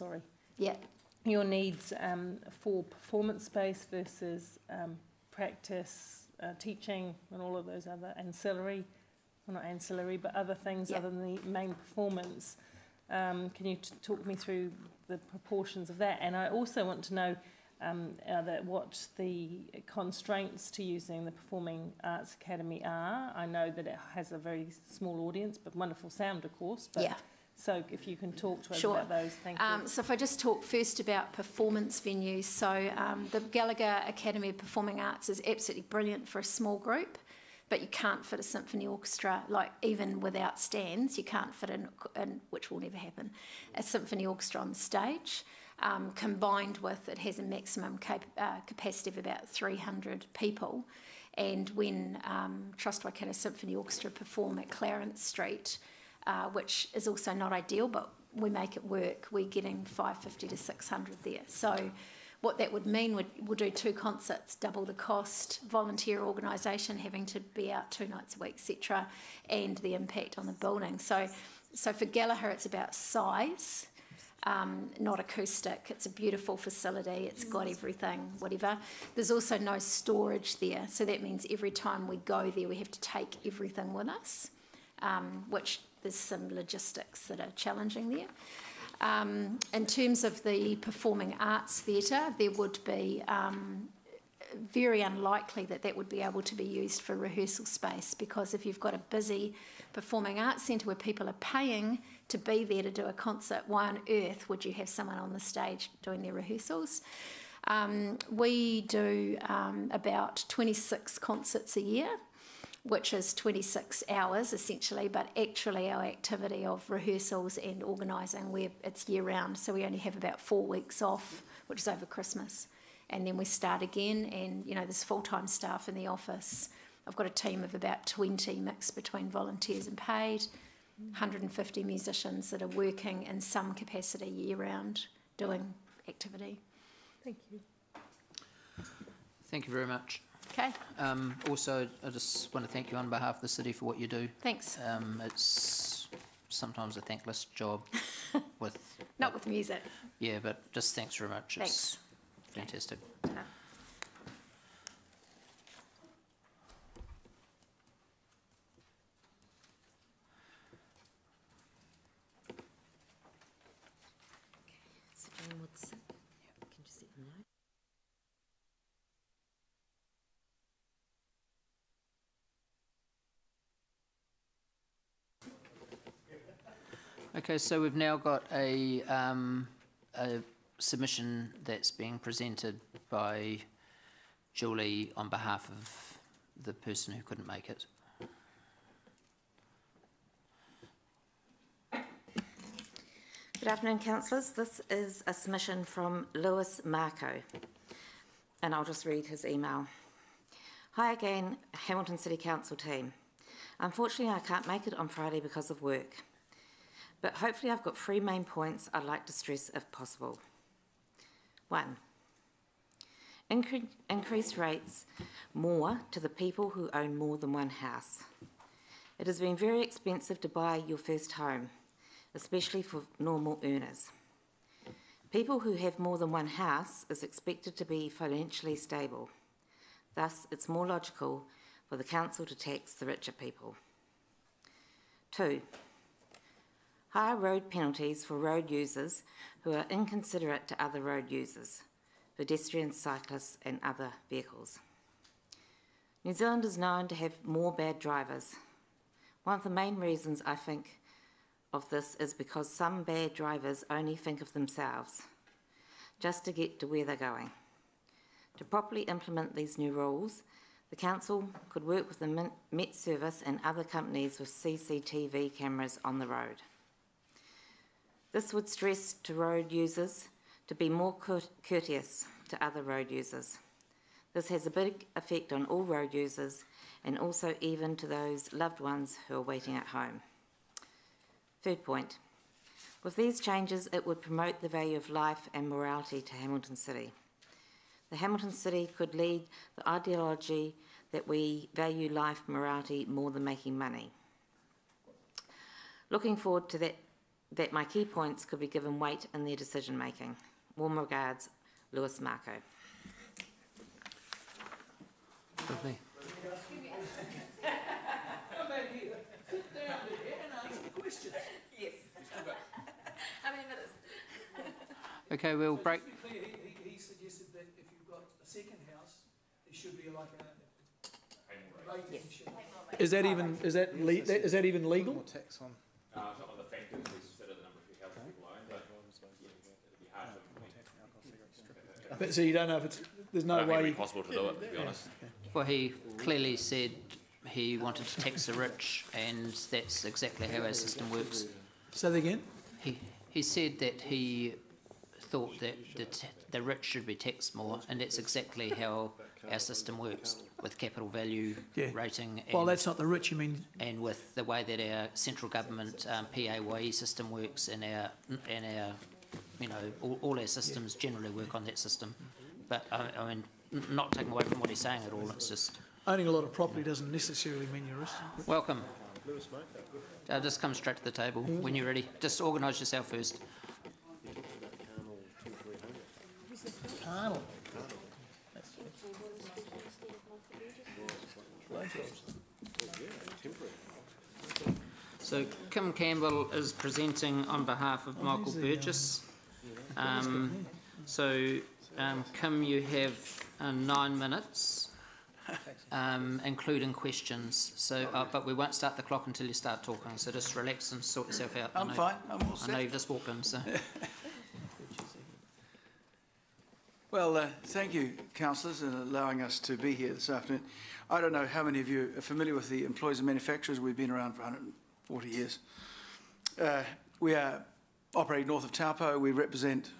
Yeah. your needs for performance space versus practice, teaching, and all of those other ancillary, well, not ancillary, but other things other than the main performance. Can you talk me through the proportions of that? And I also want to know what the constraints to using the Performing Arts Academy are. I know that it has a very small audience, but wonderful sound, of course. But so if you can talk to us about those, thank you. So if I just talk first about performance venues. So the Gallagher Academy of Performing Arts is absolutely brilliant for a small group, but you can't fit a symphony orchestra, like even without stands, you can't fit in, which will never happen, a symphony orchestra on the stage. Combined with, it has a maximum capacity of about 300 people. And when Trust Waikato Symphony Orchestra perform at Clarence Street, which is also not ideal, but we make it work, we're getting 550 to 600 there. So what that would mean, we'll do 2 concerts, double the cost, volunteer organisation having to be out 2 nights a week, etc., and the impact on the building. So for Gallagher, it's about size. Not acoustic. It's a beautiful facility. It's got everything, whatever. There's also no storage there, so that means every time we go there, we have to take everything with us, which there's some logistics that are challenging there. In terms of the Performing Arts Theatre, there would be very unlikely that would be able to be used for rehearsal space, because if you've got a busy performing arts centre where people are paying to be there to do a concert, why on earth would you have someone on the stage doing their rehearsals? We do about 26 concerts a year, which is 26 hours essentially, but actually our activity of rehearsals and organising, it's year round, so we only have about 4 weeks off, which is over Christmas. And then we start again, and you know, there's full-time staff in the office. I've got a team of about 20 mixed between volunteers and paid, 150 musicians that are working in some capacity year-round doing activity. Thank you. Thank you very much. Okay. Also, I just want to thank you on behalf of the city for what you do. Thanks. It's sometimes a thankless job with... Not with music. Yeah, but just thanks very much. Thanks. It's fantastic. Okay, so we've now got a submission that's being presented by Julie on behalf of the person who couldn't make it. Good afternoon, councillors. This is a submission from Lewis Marco, and I'll just read his email. Hi again, Hamilton City Council team. Unfortunately, I can't make it on Friday because of work, but hopefully I've got 3 main points I'd like to stress if possible. 1. Increase rates more to the people who own more than one house. It has been very expensive to buy your first home, especially for normal earners. People who have more than one house is expected to be financially stable. Thus, it's more logical for the council to tax the richer people. 2. Higher road penalties for road users who are inconsiderate to other road users, pedestrians, cyclists and other vehicles. New Zealand is known to have more bad drivers. One of the main reasons I think of this is because some bad drivers only think of themselves, just to get to where they're going. To properly implement these new rules, the council could work with the Met Service and other companies with CCTV cameras on the road. This would stress to road users to be more courteous to other road users. This has a big effect on all road users and also even to those loved ones who are waiting at home. 3rd point. With these changes, it would promote the value of life and morality to Hamilton City. The Hamilton City could lead the ideology that we value life, morality more than making money. Looking forward to that my key points could be given weight in their decision making. Warm regards, Lewis Marco. Lovely. Yes. How many minutes? Okay, we'll break. He suggested that if you've got a second house, there should be like a rating. Is that even legal? Tax on. It's not one of the factors we consider the number of houses people own, but it'd be hard to. But so you don't know if there's no way. It's possible to do it, to be honest. Well, he clearly said he wanted to tax the rich, and that's exactly how our system works. Say that again? He said that he thought that the rich should be taxed more, and that's exactly how our system works with capital value rating. And, well, that's not the rich, you mean? And with the way that our central government PAYE system works, and our you know, all our systems generally work on that system. But I mean, not taking away from what he's saying at all. It's just owning a lot of property doesn't necessarily mean you're rich. Welcome. Just come straight to the table when you're ready. Just organise yourself first. Carnal. So Kim Campbell is presenting on behalf of Michael Burgess. Kim, you have 9 minutes, including questions. So, but we won't start the clock until you start talking. So just relax and sort yourself out. I'm fine. I'm all set. I know you've just walked in. So. Well, thank you, councillors, in allowing us to be here this afternoon. I don't know how many of you are familiar with the Employers and Manufacturers. We've been around for 140 years. We are operating north of Taupo. We represent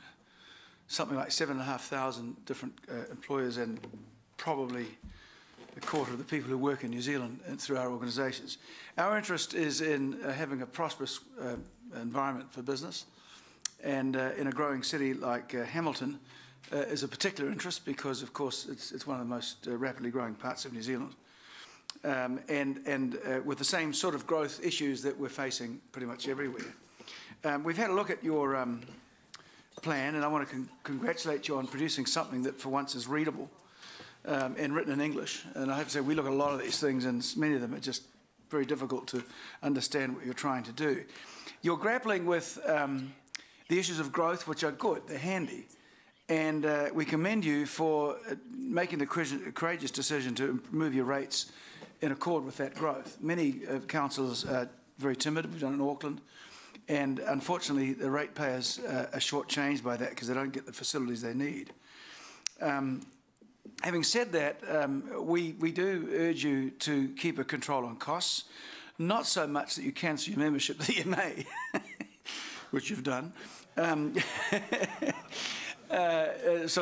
something like 7,500 different employers and probably a quarter of the people who work in New Zealand through our organisations. Our interest is in having a prosperous environment for business, and in a growing city like Hamilton, is a particular interest because, of course, it's one of the most rapidly growing parts of New Zealand. And with the same sort of growth issues that we're facing pretty much everywhere. We've had a look at your plan, and I want to congratulate you on producing something that for once is readable and written in English. And I have to say, we look at a lot of these things, and many of them are just very difficult to understand what you're trying to do. You're grappling with the issues of growth, which are good, they're handy. And we commend you for making the courageous decision to move your rates in accord with that growth. Many councils are very timid. We've done it in Auckland. And unfortunately, the ratepayers are shortchanged by that because they don't get the facilities they need. Having said that, we do urge you to keep a control on costs, not so much that you cancel your membership to the EMA, which you've done. So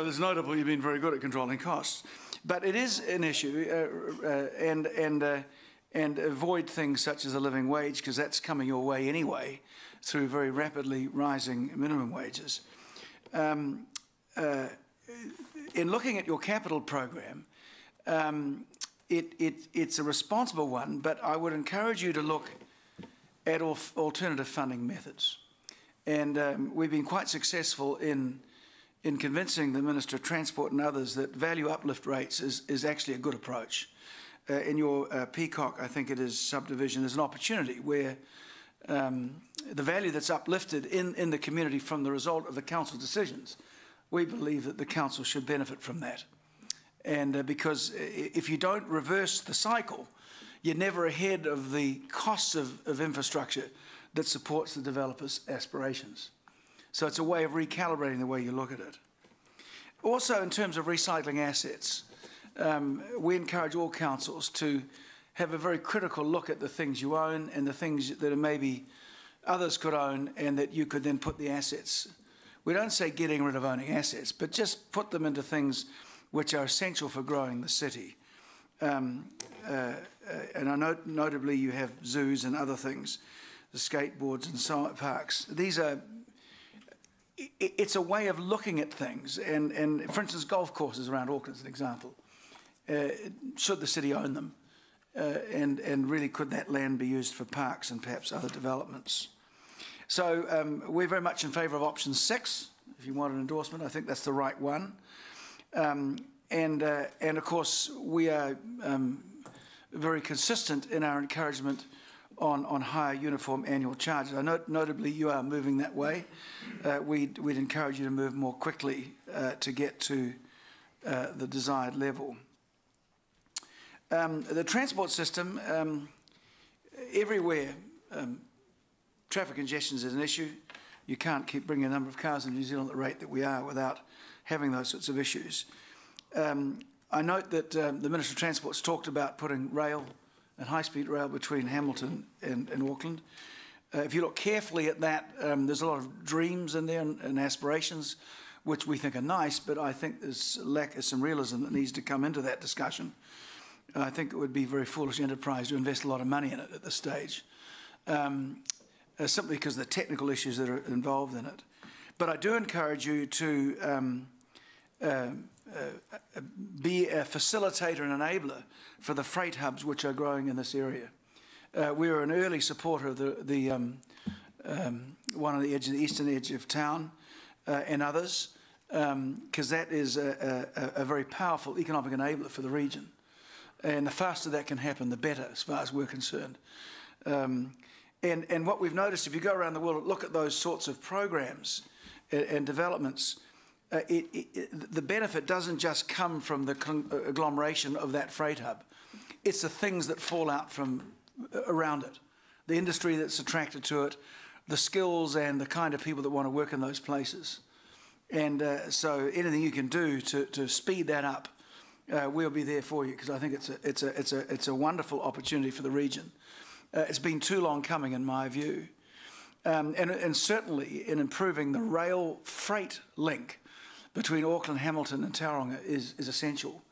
it's notable you've been very good at controlling costs. But it is an issue, and avoid things such as a living wage, because that's coming your way anyway through very rapidly rising minimum wages. In looking at your capital program, it's a responsible one, but I would encourage you to look at alternative funding methods. And we've been quite successful in convincing the Minister of Transport and others that value uplift rates is actually a good approach. In your Peacock, I think it is, subdivision, there's an opportunity where the value that's uplifted in the community from the result of the council's decisions, we believe that the council should benefit from that. And because if you don't reverse the cycle, you're never ahead of the costs of infrastructure that supports the developer's aspirations. So it's a way of recalibrating the way you look at it. Also, in terms of recycling assets, we encourage all councils to have a very critical look at the things you own and the things that maybe others could own and that you could then put the assets. We don't say getting rid of owning assets, but just put them into things which are essential for growing the city. And I notably you have zoos and other things, the skateboards and so on, parks. These are, it's a way of looking at things. And for instance, golf courses around Auckland is an example. Should the city own them? And really could that land be used for parks and perhaps other developments? So we're very much in favour of option 6. If you want an endorsement, I think that's the right one. And of course, we are very consistent in our encouragement on higher uniform annual charges. I notably, you are moving that way. We'd encourage you to move more quickly to get to the desired level. The transport system, everywhere, traffic congestion is an issue. You can't keep bringing a number of cars in New Zealand at the rate that we are without having those sorts of issues. I note that the Minister of Transport's talked about putting rail and high-speed rail between Hamilton and Auckland. If you look carefully at that, there's a lot of dreams in there and aspirations, which we think are nice, but I think there's lack of some realism that needs to come into that discussion. I think it would be very foolish enterprise to invest a lot of money in it at this stage, simply because of the technical issues that are involved in it. But I do encourage you to be a facilitator and enabler for the freight hubs which are growing in this area. We are an early supporter of one on the edge of the eastern edge of town and others, because that is a very powerful economic enabler for the region. And the faster that can happen, the better, as far as we're concerned. And what we've noticed, if you go around the world and look at those sorts of programs and developments, the benefit doesn't just come from the agglomeration of that freight hub. It's the things that fall out from around it, the industry that's attracted to it, the skills and the kind of people that want to work in those places. And so anything you can do to speed that up, we'll be there for you, because I think it's a wonderful opportunity for the region. It's been too long coming, in my view. And certainly in improving the rail freight link between Auckland, Hamilton and Tauranga is essential.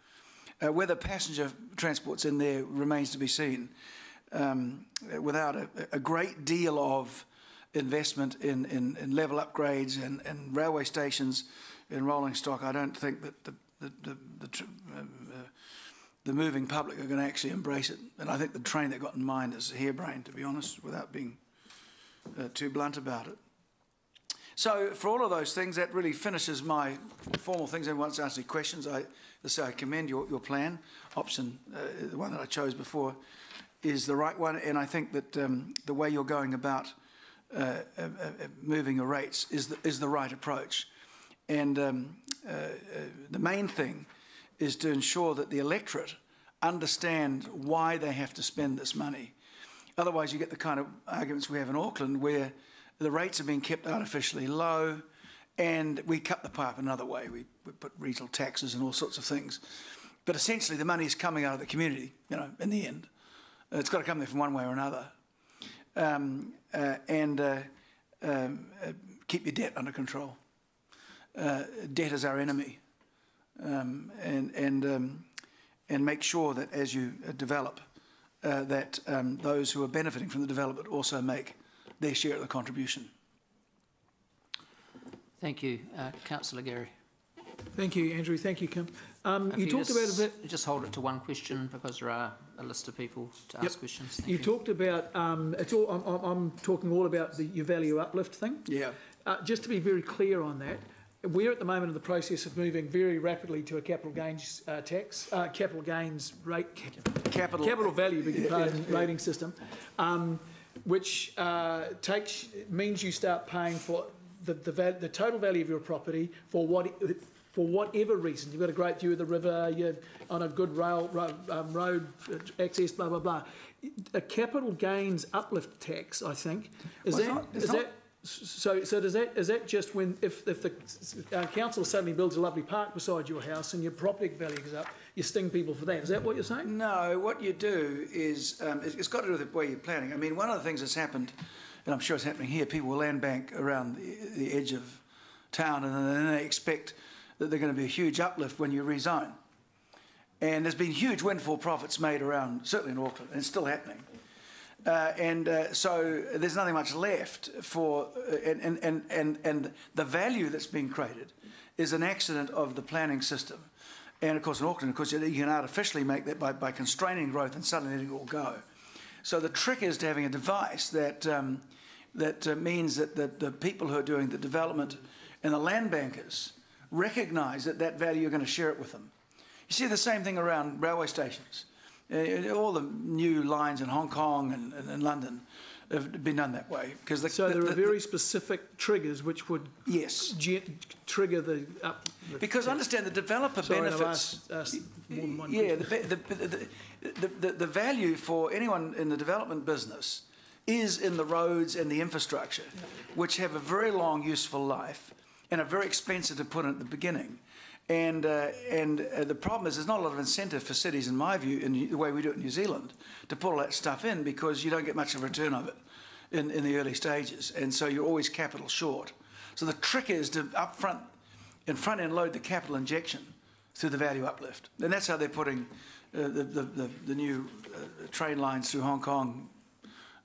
Whether passenger transport's in there remains to be seen. Without a great deal of investment in level upgrades and railway stations and rolling stock, I don't think that the moving public are going to actually embrace it. And I think the train they've got in mind is harebrained, to be honest, without being too blunt about it. So for all of those things, that really finishes my formal things. Anyone wants to ask any questions, I commend your plan. Option, the one that I chose before, is the right one. And I think that the way you're going about moving your rates is the right approach. And the main thing is to ensure that the electorate understand why they have to spend this money. Otherwise, you get the kind of arguments we have in Auckland where the rates have been kept artificially low, and we cut the pipe another way. We put regional taxes and all sorts of things. But essentially, the money is coming out of the community, you know, in the end. It's got to come there from one way or another. Keep your debt under control. Debt is our enemy. And make sure that as you develop, that those who are benefiting from the development also make their share of the contribution. Thank you. Councillor Gary. Thank you, Andrew. Thank you, Kim. You talked about a bit... Just hold it to one question because there are a list of people to ask questions. Thank you talked about... I'm talking all about your value uplift thing. Yeah. Just to be very clear on that, we're at the moment in the process of moving very rapidly to a capital gains tax, capital gains rate, capital value, beg your pardon, rating system, which means you start paying for the total value of your property for whatever reason. You've got a great view of the river, you're on a good road access, blah blah blah. A capital gains uplift tax, I think, is that just when if the council suddenly builds a lovely park beside your house and your property value goes up, you sting people for that? Is that what you're saying? No, what you do is it's got to do with the way you're planning. I mean, one of the things that's happened, and I'm sure it's happening here, people will land bank around the edge of town, and then they expect that there's going to be a huge uplift when you rezone. And there's been huge windfall profits made around, certainly in Auckland, and it's still happening. So there's nothing much left for, and the value that's being created is an accident of the planning system. And of course in Auckland, of course, you can artificially make that by constraining growth and suddenly letting it all go. So the trick is to having a device that means that the people who are doing the development and the land bankers recognise that value, you're going to share it with them. You see the same thing around railway stations. All the new lines in Hong Kong and London have been done that way. So there are very specific triggers which would trigger the up. Because understand the developer benefits. More than one the value for anyone in the development business is in the roads and the infrastructure, which have a very long useful life and are very expensive to put in at the beginning. And the problem is there's not a lot of incentive for cities, in my view, in the way we do it in New Zealand, to put all that stuff in because you don't get much of a return of it in the early stages. And so you're always capital short. So the trick is to front-end load the capital injection through the value uplift. And that's how they're putting the new train lines through Hong Kong,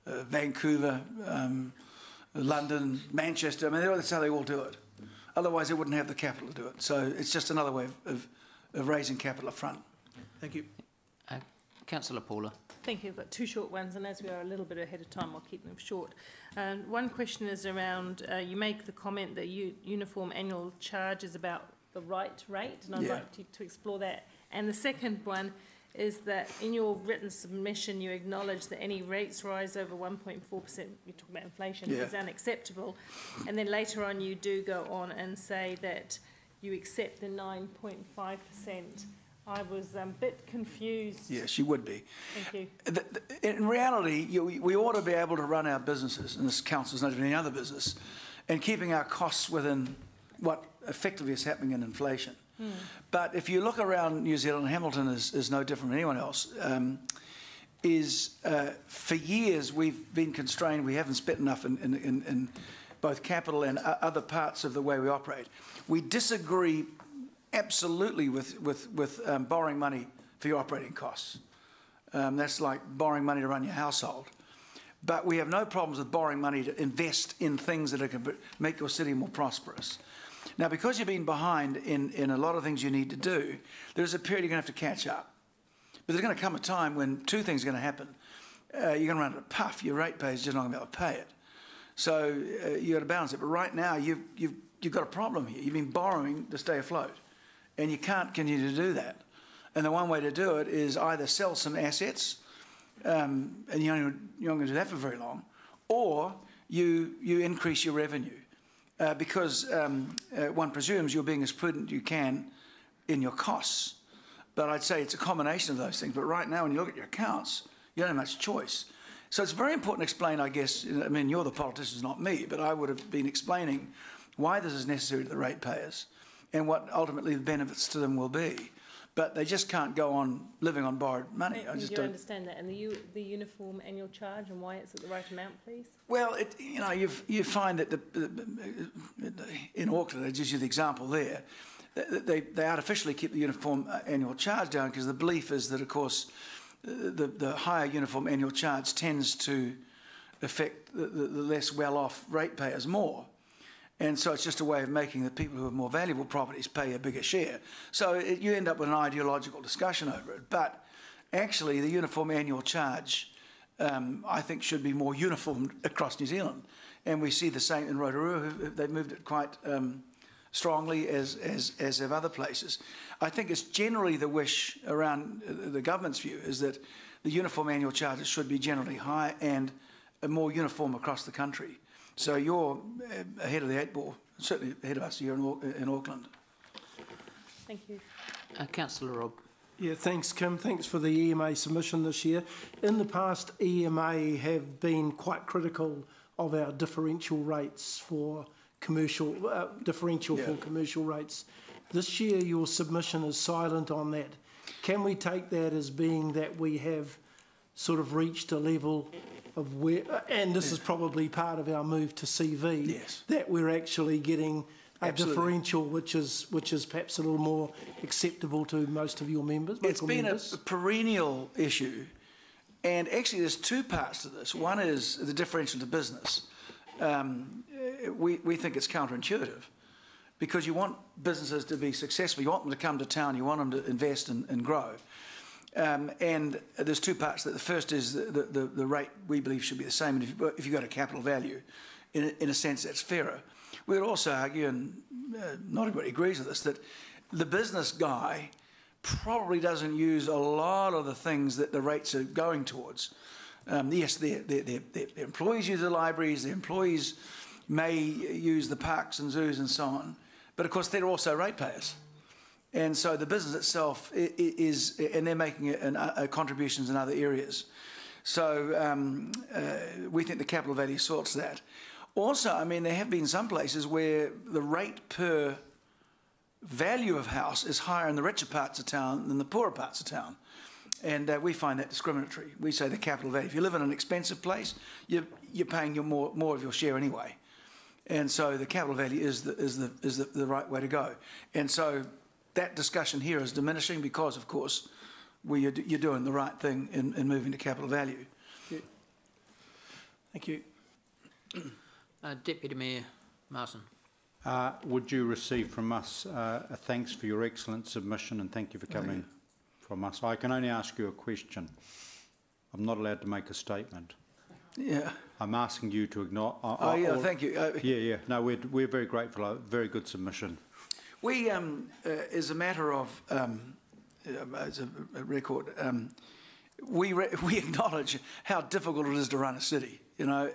Vancouver, London, Manchester. I mean, that's how they all do it. Otherwise, they wouldn't have the capital to do it. So it's just another way of raising capital up front. Thank you. Councillor Paula. Thank you. I've got two short ones, and as we are a little bit ahead of time, I'll keep them short. One question is around, you make the comment that uniform annual charge is about the right rate, and I'd like to explore that. And the second one is that in your written submission, you acknowledge that any rates rise over 1.4%, you talk about inflation, is unacceptable. And then later on, you do go on and say that you accept the 9.5%. I was a bit confused. Yes, you would be. Thank you. In reality, we ought to be able to run our businesses, and this council is not doing any other business, and keeping our costs within what effectively is happening in inflation. But if you look around New Zealand, Hamilton is no different from anyone else. For years we've been constrained. We haven't spent enough in both capital and other parts of the way we operate. We disagree absolutely with borrowing money for your operating costs. That's like borrowing money to run your household. But we have no problems with borrowing money to invest in things that can make your city more prosperous. Now, because you've been behind in a lot of things you need to do, there's a period you're going to have to catch up. But there's going to come a time when two things are going to happen. You're going to run out of puff. Your ratepayers are just not going to be able to pay it. So you've got to balance it. But right now, you've got a problem here. You've been borrowing to stay afloat. And you can't continue to do that. And the one way to do it is either sell some assets, and you're not going to do that for very long, or you increase your revenue. Because one presumes you're being as prudent you can in your costs. But I'd say it's a combination of those things. But right now, when you look at your accounts, you don't have much choice. So it's very important to explain, I guess, I mean, you're the politicians, not me, but I would have been explaining why this is necessary to the ratepayers and what ultimately the benefits to them will be. But they just can't go on living on borrowed money. I just you don't understand that, and the uniform annual charge and why it's at the right amount, please? Well, you find that in Auckland, I just use the example there, they artificially keep the uniform annual charge down because the belief is that, of course, the higher uniform annual charge tends to affect the less well-off ratepayers more. And so it's just a way of making the people who have more valuable properties pay a bigger share. So you end up with an ideological discussion over it. But actually, the uniform annual charge, I think, should be more uniform across New Zealand. And we see the same in Rotorua. They've moved it quite strongly, as have other places. I think it's generally the wish around the government's view is that the uniform annual charges should be generally high and more uniform across the country. So you're ahead of the 8 ball, certainly ahead of us here in Auckland. Thank you. Councillor Rob. Yeah, thanks, Kim. Thanks for the EMA submission this year. In the past, EMA have been quite critical of our differential rates for commercial, for commercial rates. This year, your submission is silent on that. Can we take that as being that we have sort of reached a level of where, and this is probably part of our move to CV, that we're actually getting a differential which is perhaps a little more acceptable to most of your members? It's been a perennial issue, and actually there's two parts to this. One is the differential to business. We think it's counterintuitive because you want businesses to be successful, you want them to come to town, you want them to invest and grow. And there's two parts to that. The first is the rate we believe should be the same. And if you've got a capital value, in a sense, that's fairer. We would also argue, and not everybody agrees with this, that the business guy probably doesn't use a lot of the things that the rates are going towards. Yes, their employees use the libraries, their employees may use the parks and zoos and so on, but of course they're also ratepayers. And so the business itself is, and they're making contributions in other areas. So we think the capital value sorts that. Also, I mean, there have been some places where the rate per value of house is higher in the richer parts of town than the poorer parts of town. And we find that discriminatory. We say the capital value. If you live in an expensive place, you're paying more of your share anyway. And so the capital value is the right way to go. And so that discussion here is diminishing because, of course, you're doing the right thing in moving to capital value. Thank you. Deputy Mayor Martin. Would you receive from us a thanks for your excellent submission, and thank you for coming from us. I can only ask you a question. I'm not allowed to make a statement. Yeah. I'm asking you to ignore. Thank you. No, we're very grateful. A very good submission. We, as a matter of, as a record, we acknowledge how difficult it is to run a city, you know,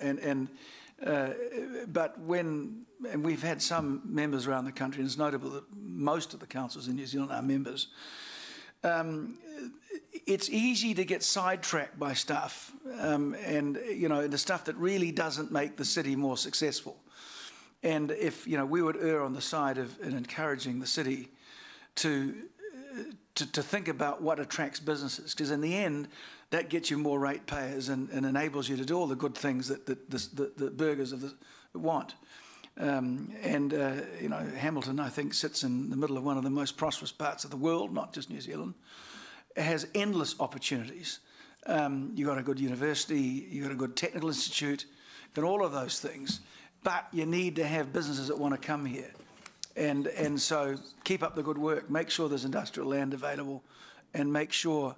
but we've had some members around the country, and it's notable that most of the councils in New Zealand are members. It's easy to get sidetracked by stuff, and you know, the stuff that really doesn't make the city more successful. And if we would err on the side of encouraging the city to think about what attracts businesses, because in the end, that gets you more ratepayers and enables you to do all the good things that the burghers want. Hamilton, I think, sits in the middle of one of the most prosperous parts of the world, not just New Zealand. It has endless opportunities. You've got a good university, you've got a good technical institute, and all of those things. But you need to have businesses that want to come here. And so keep up the good work. Make sure there's industrial land available and make sure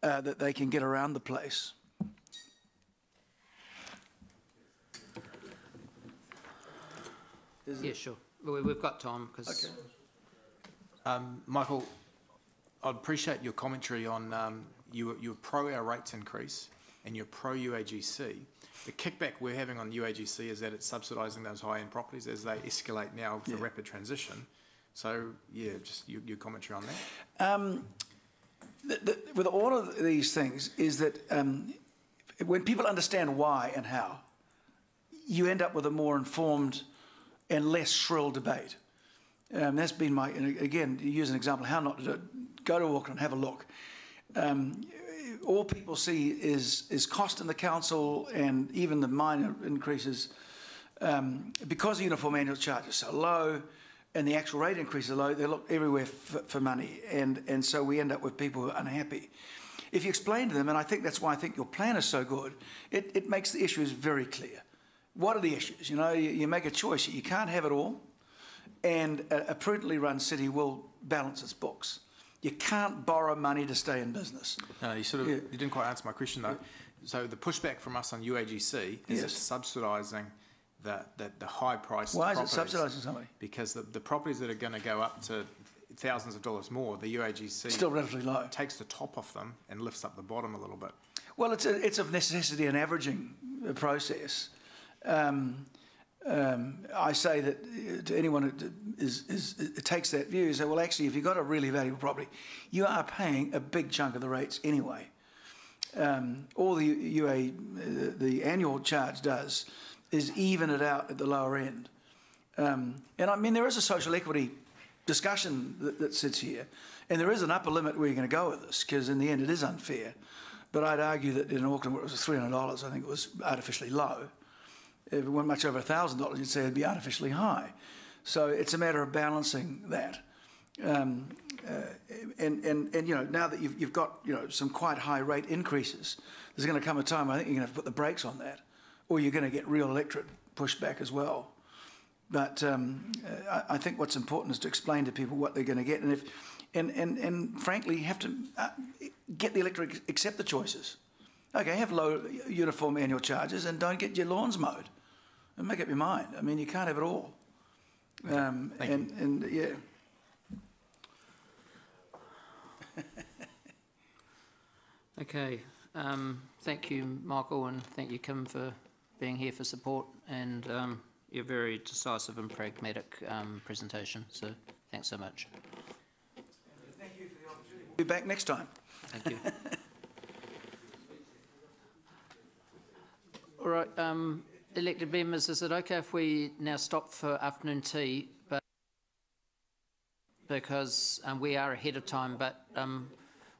that they can get around the place. Yeah, sure. We've got time. Cause Michael, I'd appreciate your commentary on you're pro our rates increase and you're pro UAGC. The kickback we're having on UAGC is that it's subsidising those high-end properties as they escalate now for rapid transition. So, yeah, just your commentary on that. With all of these things is that when people understand why and how, you end up with a more informed and less shrill debate. That's been my, and again, to use an example, how not to do it. Go to Auckland, have a look. All people see is cost in the council and even the minor increases because the uniform annual charge is so low and the actual rate increases are low, they look everywhere for money. And so we end up with people who are unhappy. If you explain to them, and I think that's why I think your plan is so good, it makes the issues very clear. What are the issues? You know, you make a choice. You can't have it all. And a prudently run city will balance its books. You can't borrow money to stay in business. No, you you didn't quite answer my question though. So the pushback from us on UAGC is it's subsidising the high price. Why is it subsidising somebody? Because the properties that are going to go up to thousands of dollars more, the UAGC still relatively low takes the top off them and lifts up the bottom a little bit. Well, it's of necessity an averaging process. I say that to anyone who takes that view, you say, well, actually, if you've got a really valuable property, you are paying a big chunk of the rates anyway. All the annual charge does is even it out at the lower end. And I mean, there is a social equity discussion that sits here, and there is an upper limit where you're going to go with this, because in the end it is unfair. But I'd argue that in Auckland, where it was $300, I think it was artificially low. If it went much over $1,000, you'd say it'd be artificially high. So it's a matter of balancing that. And you know, now that you've got some quite high rate increases, there's going to come a time I think you're going to have to put the brakes on that, or you're going to get real electorate pushback as well. But I think what's important is to explain to people what they're going to get, and frankly, you have to get the electorate to accept the choices. Okay, have low uniform annual charges and don't get your lawns mowed. And make up your mind. I mean, you can't have it all. And yeah. Okay. Thank you, Michael, and thank you, Kim, for being here for support and your very decisive and pragmatic presentation. So thanks so much. Thank you for the opportunity. We'll be back next time. Thank you. All right, elected members, is it okay if we now stop for afternoon tea? But because we are ahead of time, but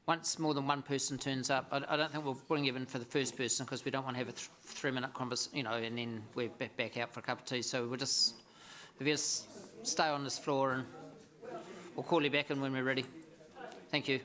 once more than one person turns up, I don't think we'll bring you in for the first person because we don't want to have a 3-minute conversation, and then we're back out for a cup of tea. So we'll just, if you just stay on this floor, and we'll call you back in when we're ready. Thank you.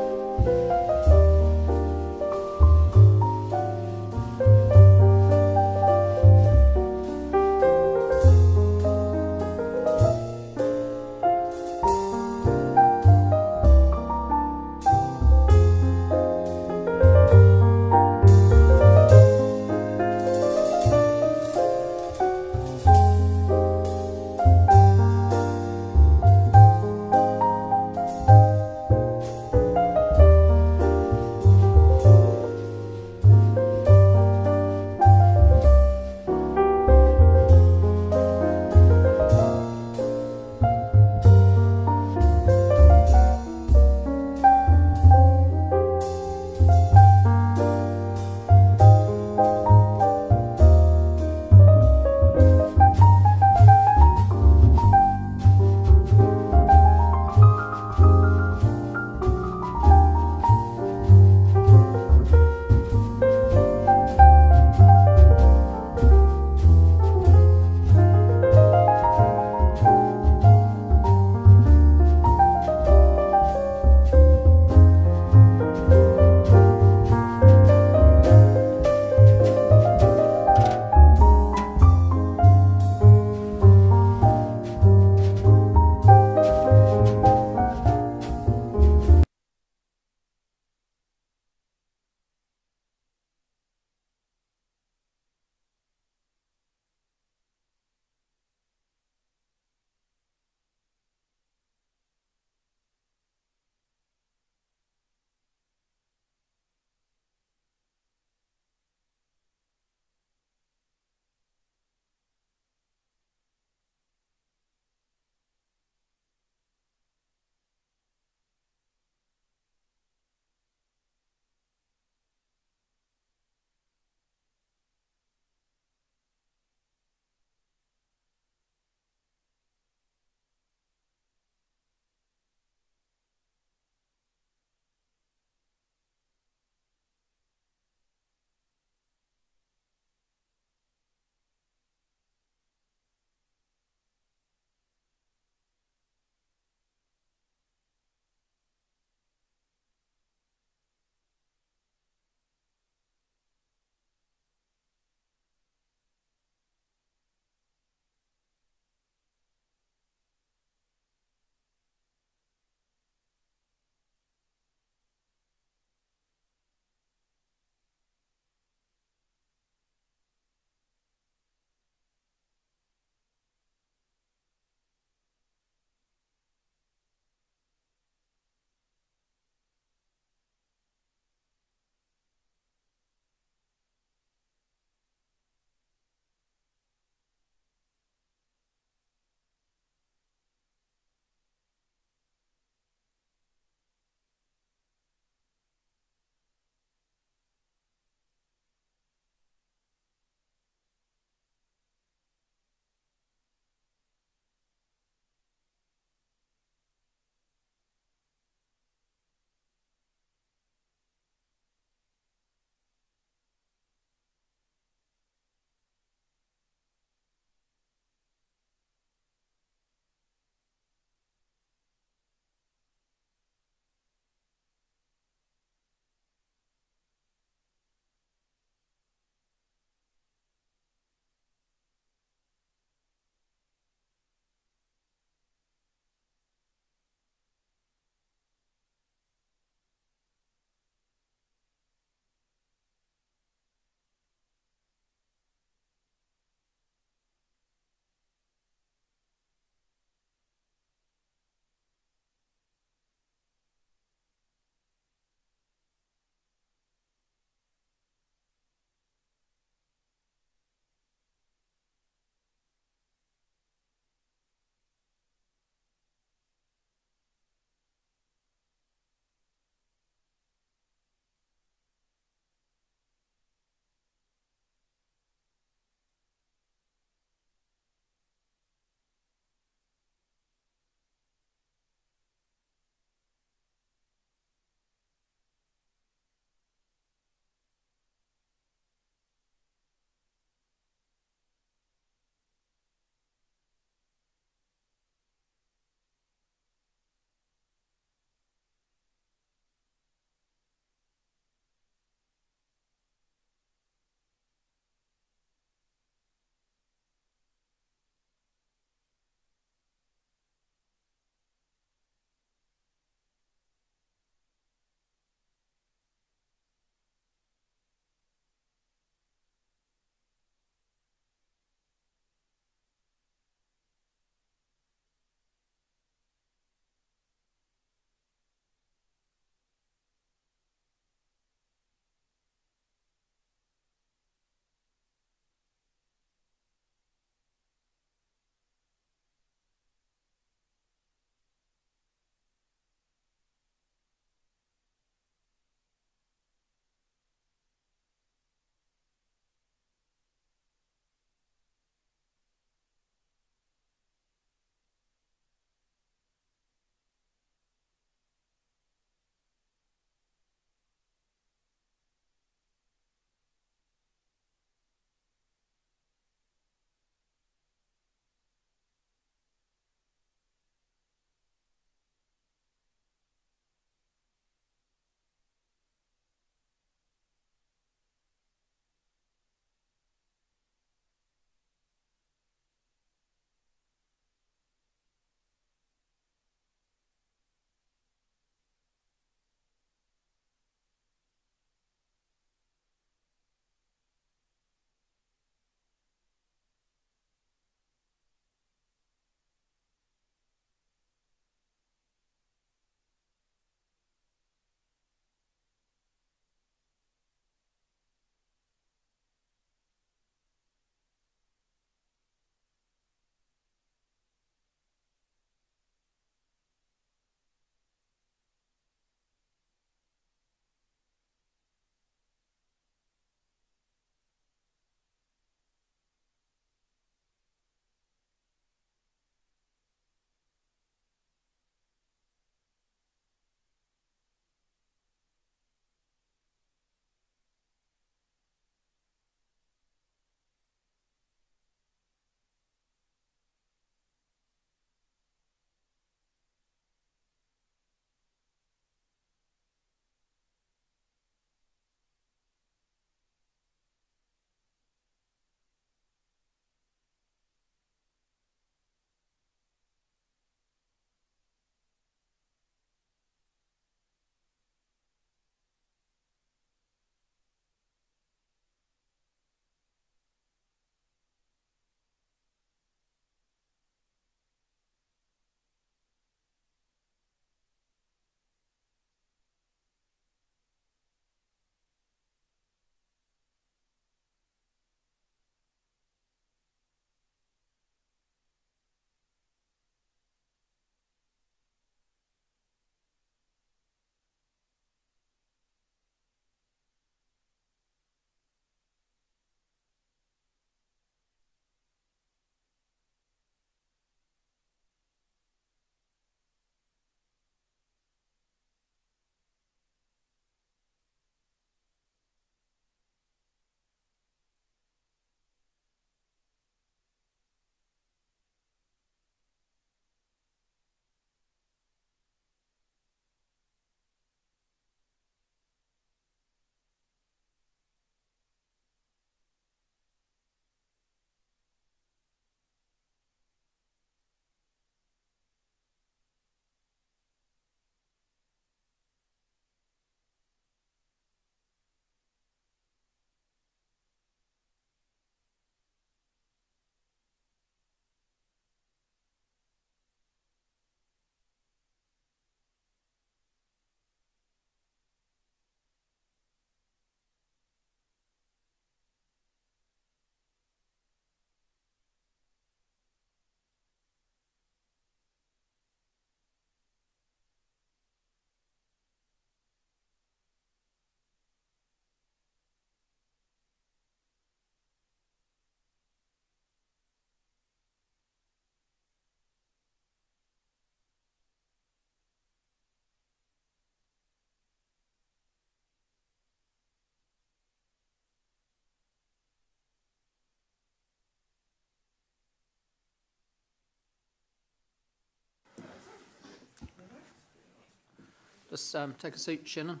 Just take a seat, Shannon.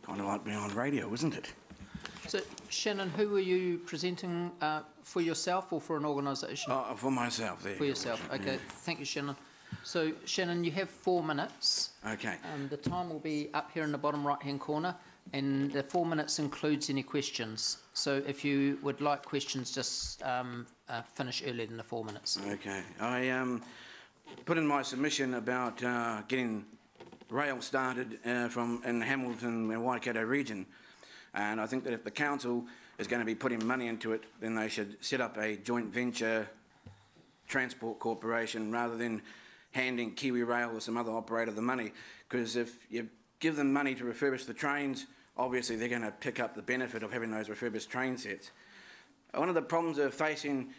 Kind of like being on radio, isn't it? So, Shannon, who were you presenting for yourself or for an organisation? For myself, there. For yourself, okay. Yeah. Thank you, Shannon. So, Shannon, you have 4 minutes. Okay. The time will be up here in the bottom right-hand corner, and the 4 minutes includes any questions. So, if you would like questions, just finish earlier than the 4 minutes. Okay. I put in my submission about getting rail started in Hamilton and Waikato region, and I think that if the council is going to be putting money into it, then they should set up a joint venture transport corporation rather than handing Kiwi Rail or some other operator the money, because if you give them money to refurbish the trains, obviously they're going to pick up the benefit of having those refurbished train sets. One of the problems of facing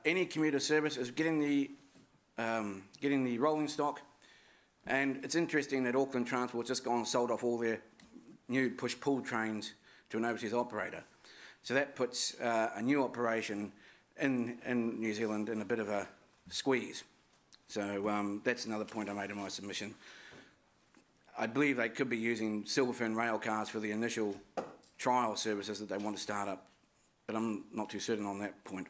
any commuter service is getting the rolling stock, and it's interesting that Auckland Transport's just gone and sold off all their new push-pull trains to an overseas operator. So that puts a new operation in New Zealand in a bit of a squeeze. So that's another point I made in my submission. I believe they could be using Silverfern rail cars for the initial trial services that they want to start up, but I'm not too certain on that point.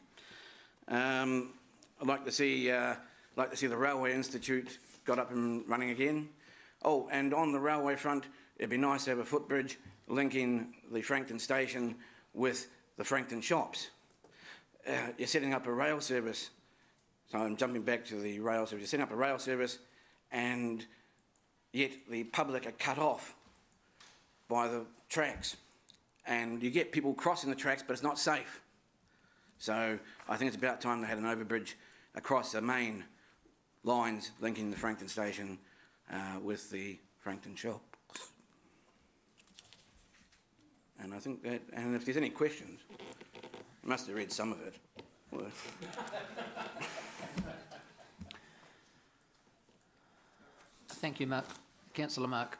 I'd like to see the Railway Institute got up and running again. Oh, and on the railway front, it'd be nice to have a footbridge linking the Frankton station with the Frankton shops. You're setting up a rail service. So I'm jumping back to the rail service. You're setting up a rail service, and yet the public are cut off by the tracks. And you get people crossing the tracks, but it's not safe. So I think it's about time they had an overbridge across the main lines linking the Frankton station with the Frankton shops. And I think that, and if there's any questions, I must have read some of it. Well, Thank you, Mark. Councillor Mark.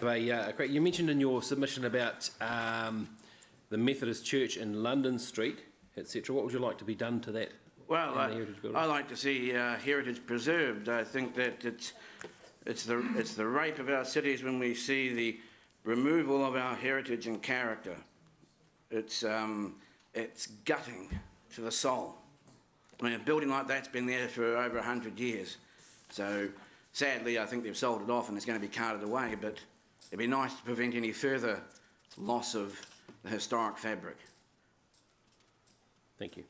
You mentioned in your submission about the Methodist Church in London Street, etc. What would you like to be done to that? Well, I like to see heritage preserved. I think that it's the rape of our cities when we see the removal of our heritage and character. It's gutting to the soul. I mean, a building like that's been there for over 100 years. So sadly, I think they've sold it off and it's going to be carted away, but it'd be nice to prevent any further loss of the historic fabric. Thank you.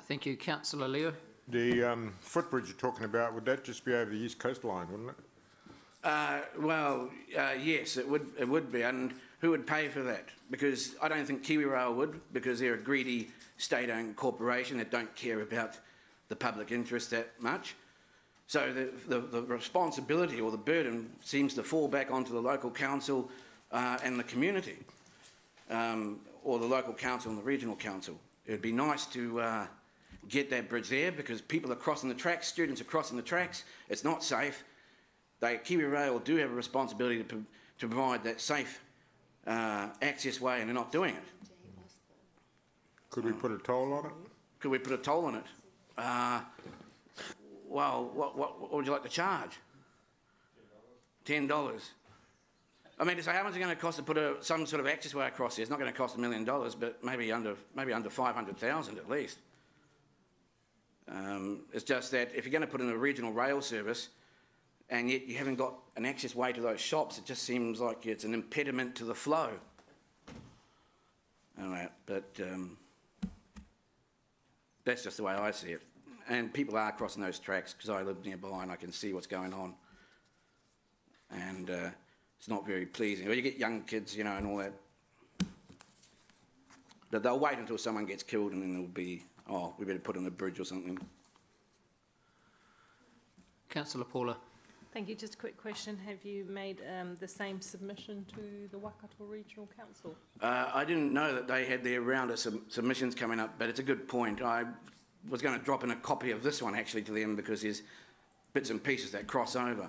Thank you. Councillor Leo. The footbridge you're talking about, would that just be over the east coast line, wouldn't it? Yes, it would be. And who would pay for that? Because I don't think Kiwi Rail would, because they're a greedy state-owned corporation that don't care about the public interest that much. So the responsibility or the burden seems to fall back onto the local council and the community, or the local council and the regional council. It would be nice to get that bridge there, because people are crossing the tracks, students are crossing the tracks, it's not safe. Kiwi Rail do have a responsibility to provide that safe access way, and they're not doing it. Could we put a toll on it? Could we put a toll on it? Well, what would you like to charge? $10. I mean, so how much is it going to cost to put some sort of access way across there? It's not going to cost $1 million, but maybe under 500,000 at least. It's just that if you're going to put in a regional rail service, and yet you haven't got an access way to those shops, it just seems like it's an impediment to the flow. All right, but that's just the way I see it. And people are crossing those tracks, because I live nearby and I can see what's going on. And it's not very pleasing. Well, you get young kids, you know, and all that. But they'll wait until someone gets killed, and then there'll be, oh, we better put in a bridge or something. Councillor Paula. Thank you. Just a quick question. Have you made the same submission to the Waikato Regional Council? I didn't know that they had their round of submissions coming up, but it's a good point. I was going to drop in a copy of this one actually to them, because there's bits and pieces that cross over.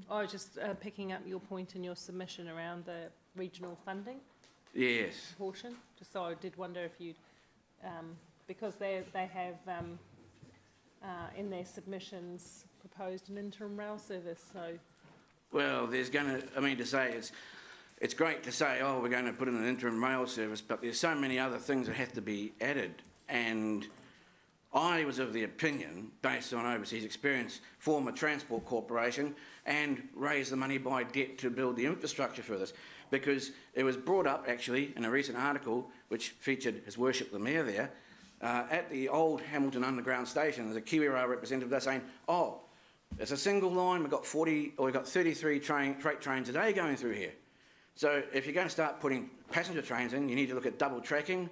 I was just picking up your point in your submission around the regional funding. Yes. Portion. Just so I did wonder if you'd because they have in their submissions proposed an interim rail service. So, well, there's going to, I mean, to say it's great to say, oh, we're going to put in an interim rail service, but there's so many other things that have to be added. And I was of the opinion, based on overseas experience, form a transport corporation and raise the money by debt to build the infrastructure for this. Because it was brought up, actually, in a recent article, which featured His Worship the Mayor there, at the old Hamilton Underground Station. There's a Kiwi Rail representative there saying, oh, it's a single line, we've got 33 freight trains a day going through here. So if you're going to start putting passenger trains in, you need to look at double tracking,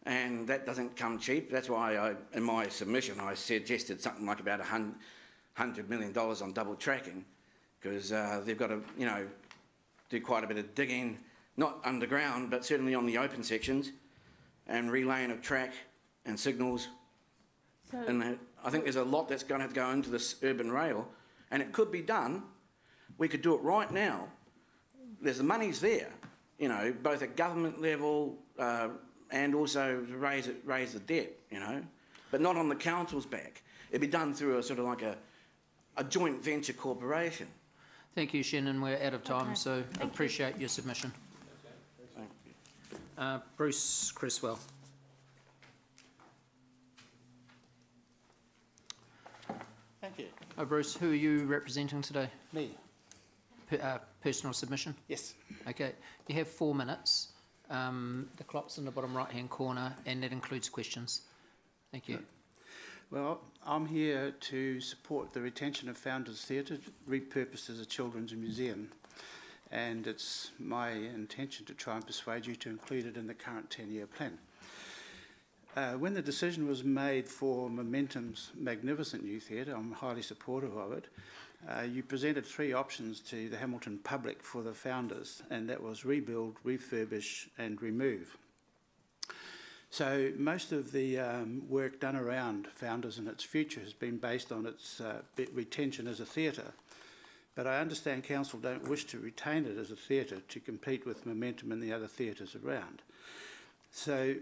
and that doesn't come cheap. That's why in my submission I suggested something like about $100 million on double tracking, because they've got to, you know, do quite a bit of digging, not underground, but certainly on the open sections, and relaying of track and signals. so And I think there's a lot that's going to have to go into this urban rail, and it could be done. We could do it right now. There's the money's there, you know, both at government level and also to raise the debt, you know, but not on the council's back. It'd be done through a sort of like a joint venture corporation. Thank you, Shannon. We're out of time, Okay. so Thank appreciate your submission. Thank you. Bruce Creswell. Thank you. Hi, Bruce. Who are you representing today? Me. Personal submission? Yes. Okay. You have 4 minutes. The clock's in the bottom right-hand corner, and that includes questions. Thank you. Well, I'm here to support the retention of Founders Theatre, repurposed as a children's museum. And it's my intention to try and persuade you to include it in the current 10-year plan. When the decision was made for Momentum's magnificent new theatre, I'm highly supportive of it, you presented 3 options to the Hamilton public for the founders, and that was rebuild, refurbish and remove. So most of the work done around Founders and its future has been based on its retention as a theatre. But I understand Council don't wish to retain it as a theatre to compete with Momentum and the other theatres around. So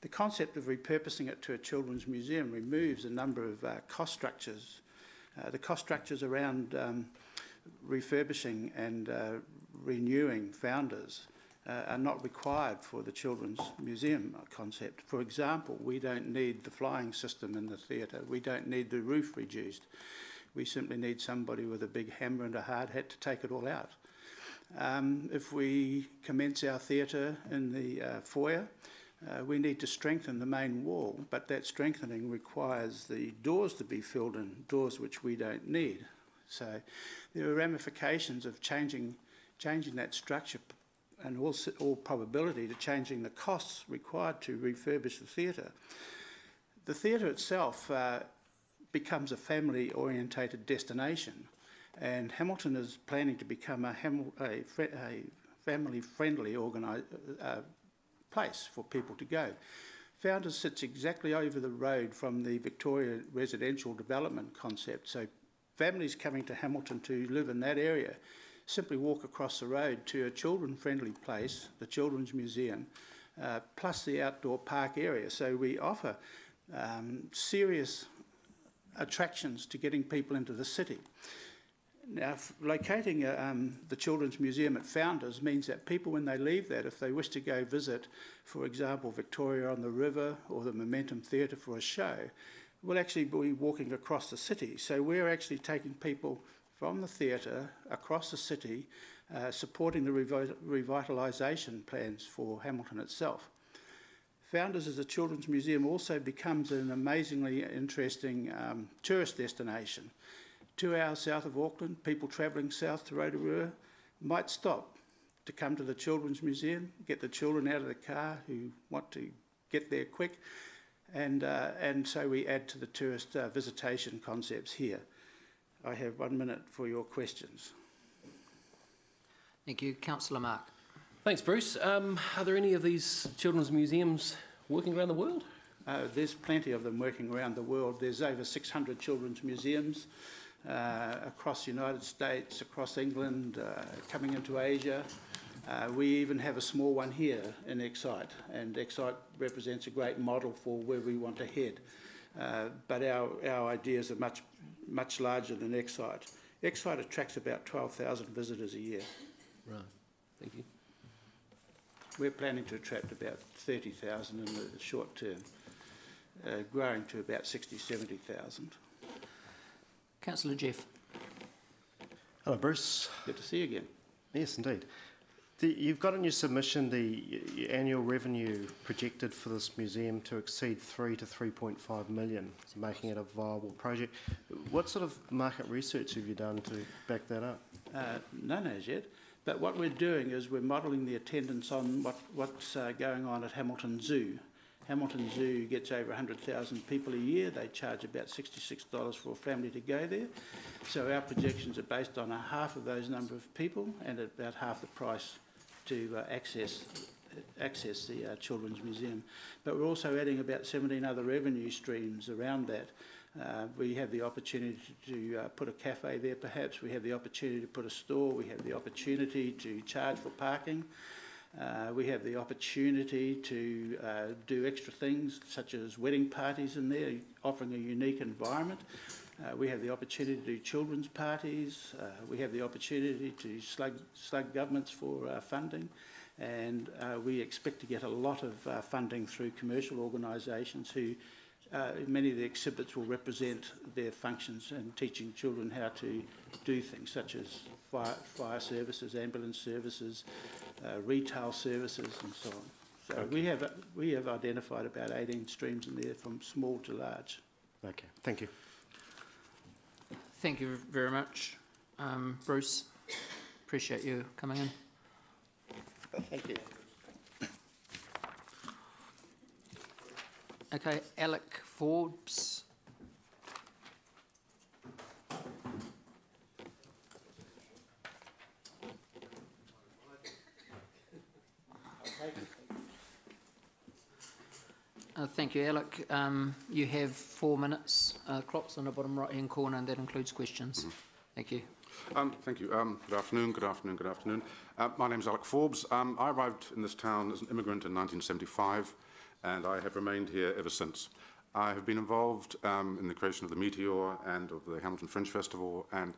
the concept of repurposing it to a children's museum removes a number of cost structures. The cost structures around refurbishing and renewing Founders are not required for the children's museum concept. For example, we don't need the flying system in the theatre. We don't need the roof reduced. We simply need somebody with a big hammer and a hard hat to take it all out. If we commence our theatre in the foyer, we need to strengthen the main wall, but that strengthening requires the doors to be filled in, doors which we don't need. So there are ramifications of changing that structure, and also all probability to changing the costs required to refurbish the theatre. The theatre itself becomes a family-orientated destination, and Hamilton is planning to become a family-friendly place for people to go. Founders sits exactly over the road from the Victoria residential development concept, so families coming to Hamilton to live in that area simply walk across the road to a children-friendly place, the Children's Museum, plus the outdoor park area. So we offer serious attractions to getting people into the city. Now, locating the Children's Museum at Founders means that people, when they leave that, if they wish to go visit, for example, Victoria on the River or the Momentum Theatre for a show, will actually be walking across the city. So we're actually taking people from the theatre across the city, supporting the revitalisation plans for Hamilton itself. Founders as a children's museum also becomes an amazingly interesting tourist destination. 2 hours south of Auckland, people travelling south to Rotorua might stop to come to the Children's Museum, get the children out of the car who want to get there quick, and so we add to the tourist visitation concepts here. I have 1 minute for your questions. Thank you. Councillor Mark. Thanks, Bruce. Are there any of these children's museums working around the world? There's plenty of them working around the world. There's over 600 children's museums across the United States, across England, coming into Asia. We even have a small one here in Excite, and Excite represents a great model for where we want to head. But our ideas are much larger than Excite. Excite attracts about 12,000 visitors a year. Right, thank you. We're planning to attract about 30,000 in the short term, growing to about 60,000, 70,000. Councillor Jeff. Hello, Bruce. Good to see you again. Yes, indeed. You've got in your submission the annual revenue projected for this museum to exceed 3 to 3.5 million, so making it a viable project. What sort of market research have you done to back that up? None as yet. But what we're doing is we're modelling the attendance on what's going on at Hamilton Zoo. Hamilton Zoo gets over 100,000 people a year. They charge about $66 for a family to go there. So our projections are based on half of those number of people and at about half the price to access the Children's Museum. But we're also adding about 17 other revenue streams around that. We have the opportunity to put a cafe there perhaps, we have the opportunity to put a store, we have the opportunity to charge for parking, we have the opportunity to do extra things such as wedding parties in there, offering a unique environment. We have the opportunity to do children's parties, we have the opportunity to slug governments for funding, and we expect to get a lot of funding through commercial organisations who many of the exhibits will represent their functions in teaching children how to do things such as fire services, ambulance services, retail services and so on. So okay. we have identified about 18 streams in there from small to large. Okay, thank you. Thank you very much, Bruce. Appreciate you coming in. Thank you. Okay, Alec Forbes. Thank you, Alec. You have 4 minutes. Clock's on the bottom right-hand corner, and that includes questions. Thank you. Thank you. Good afternoon, good afternoon, good afternoon. My name is Alec Forbes. I arrived in this town as an immigrant in 1975, and I have remained here ever since. I have been involved in the creation of the Meteor and of the Hamilton Fringe Festival and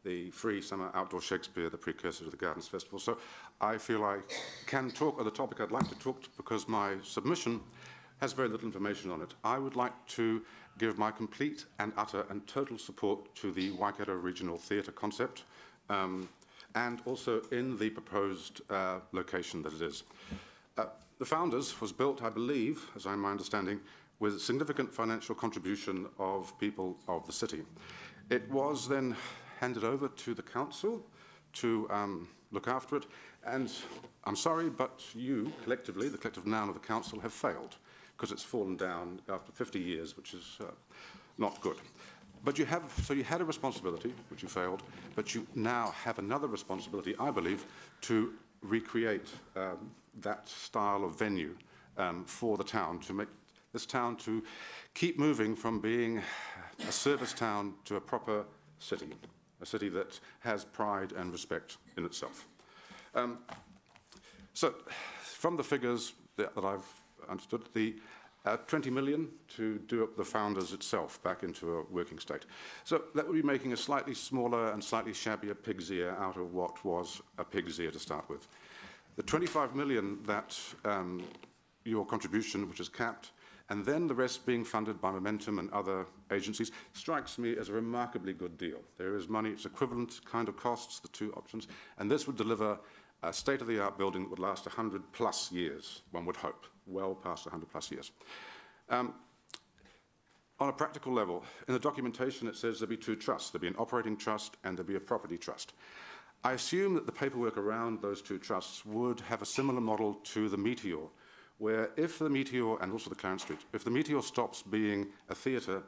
the free summer outdoor Shakespeare, the precursor to the Gardens Festival. So I feel I can talk on the topic I'd like to talk to because my submission has very little information on it. I would like to give my complete and utter and total support to the Waikato Regional Theatre concept and also in the proposed location that it is. The Founders was built, I believe, as I'm my understanding, with significant financial contribution of people of the city. It was then handed over to the council to look after it, and I'm sorry, but you, collectively, the collective noun of the council, have failed, because it's fallen down after 50 years, which is not good. But you had a responsibility, which you failed, but you now have another responsibility, I believe, to recreate that style of venue for the town, to make this town to keep moving from being a service town to a proper city, a city that has pride and respect in itself. So, from the figures that I've understood, the 20 million to do up the Founders itself back into a working state. So that would be making a slightly smaller and slightly shabbier pig's ear out of what was a pig's ear to start with. The 25 million that your contribution, which is capped, and then the rest being funded by Momentum and other agencies, strikes me as a remarkably good deal. There is money, it's equivalent kind of costs, the two options, and this would deliver a state-of-the-art building that would last 100 plus years, one would hope, well past 100 plus years. On a practical level, in the documentation it says there'll be 2 trusts. There'll be an operating trust and there'll be a property trust. I assume that the paperwork around those 2 trusts would have a similar model to the Meteor, where if the Meteor, and also the Clarence Street, if the Meteor stops being a theatre,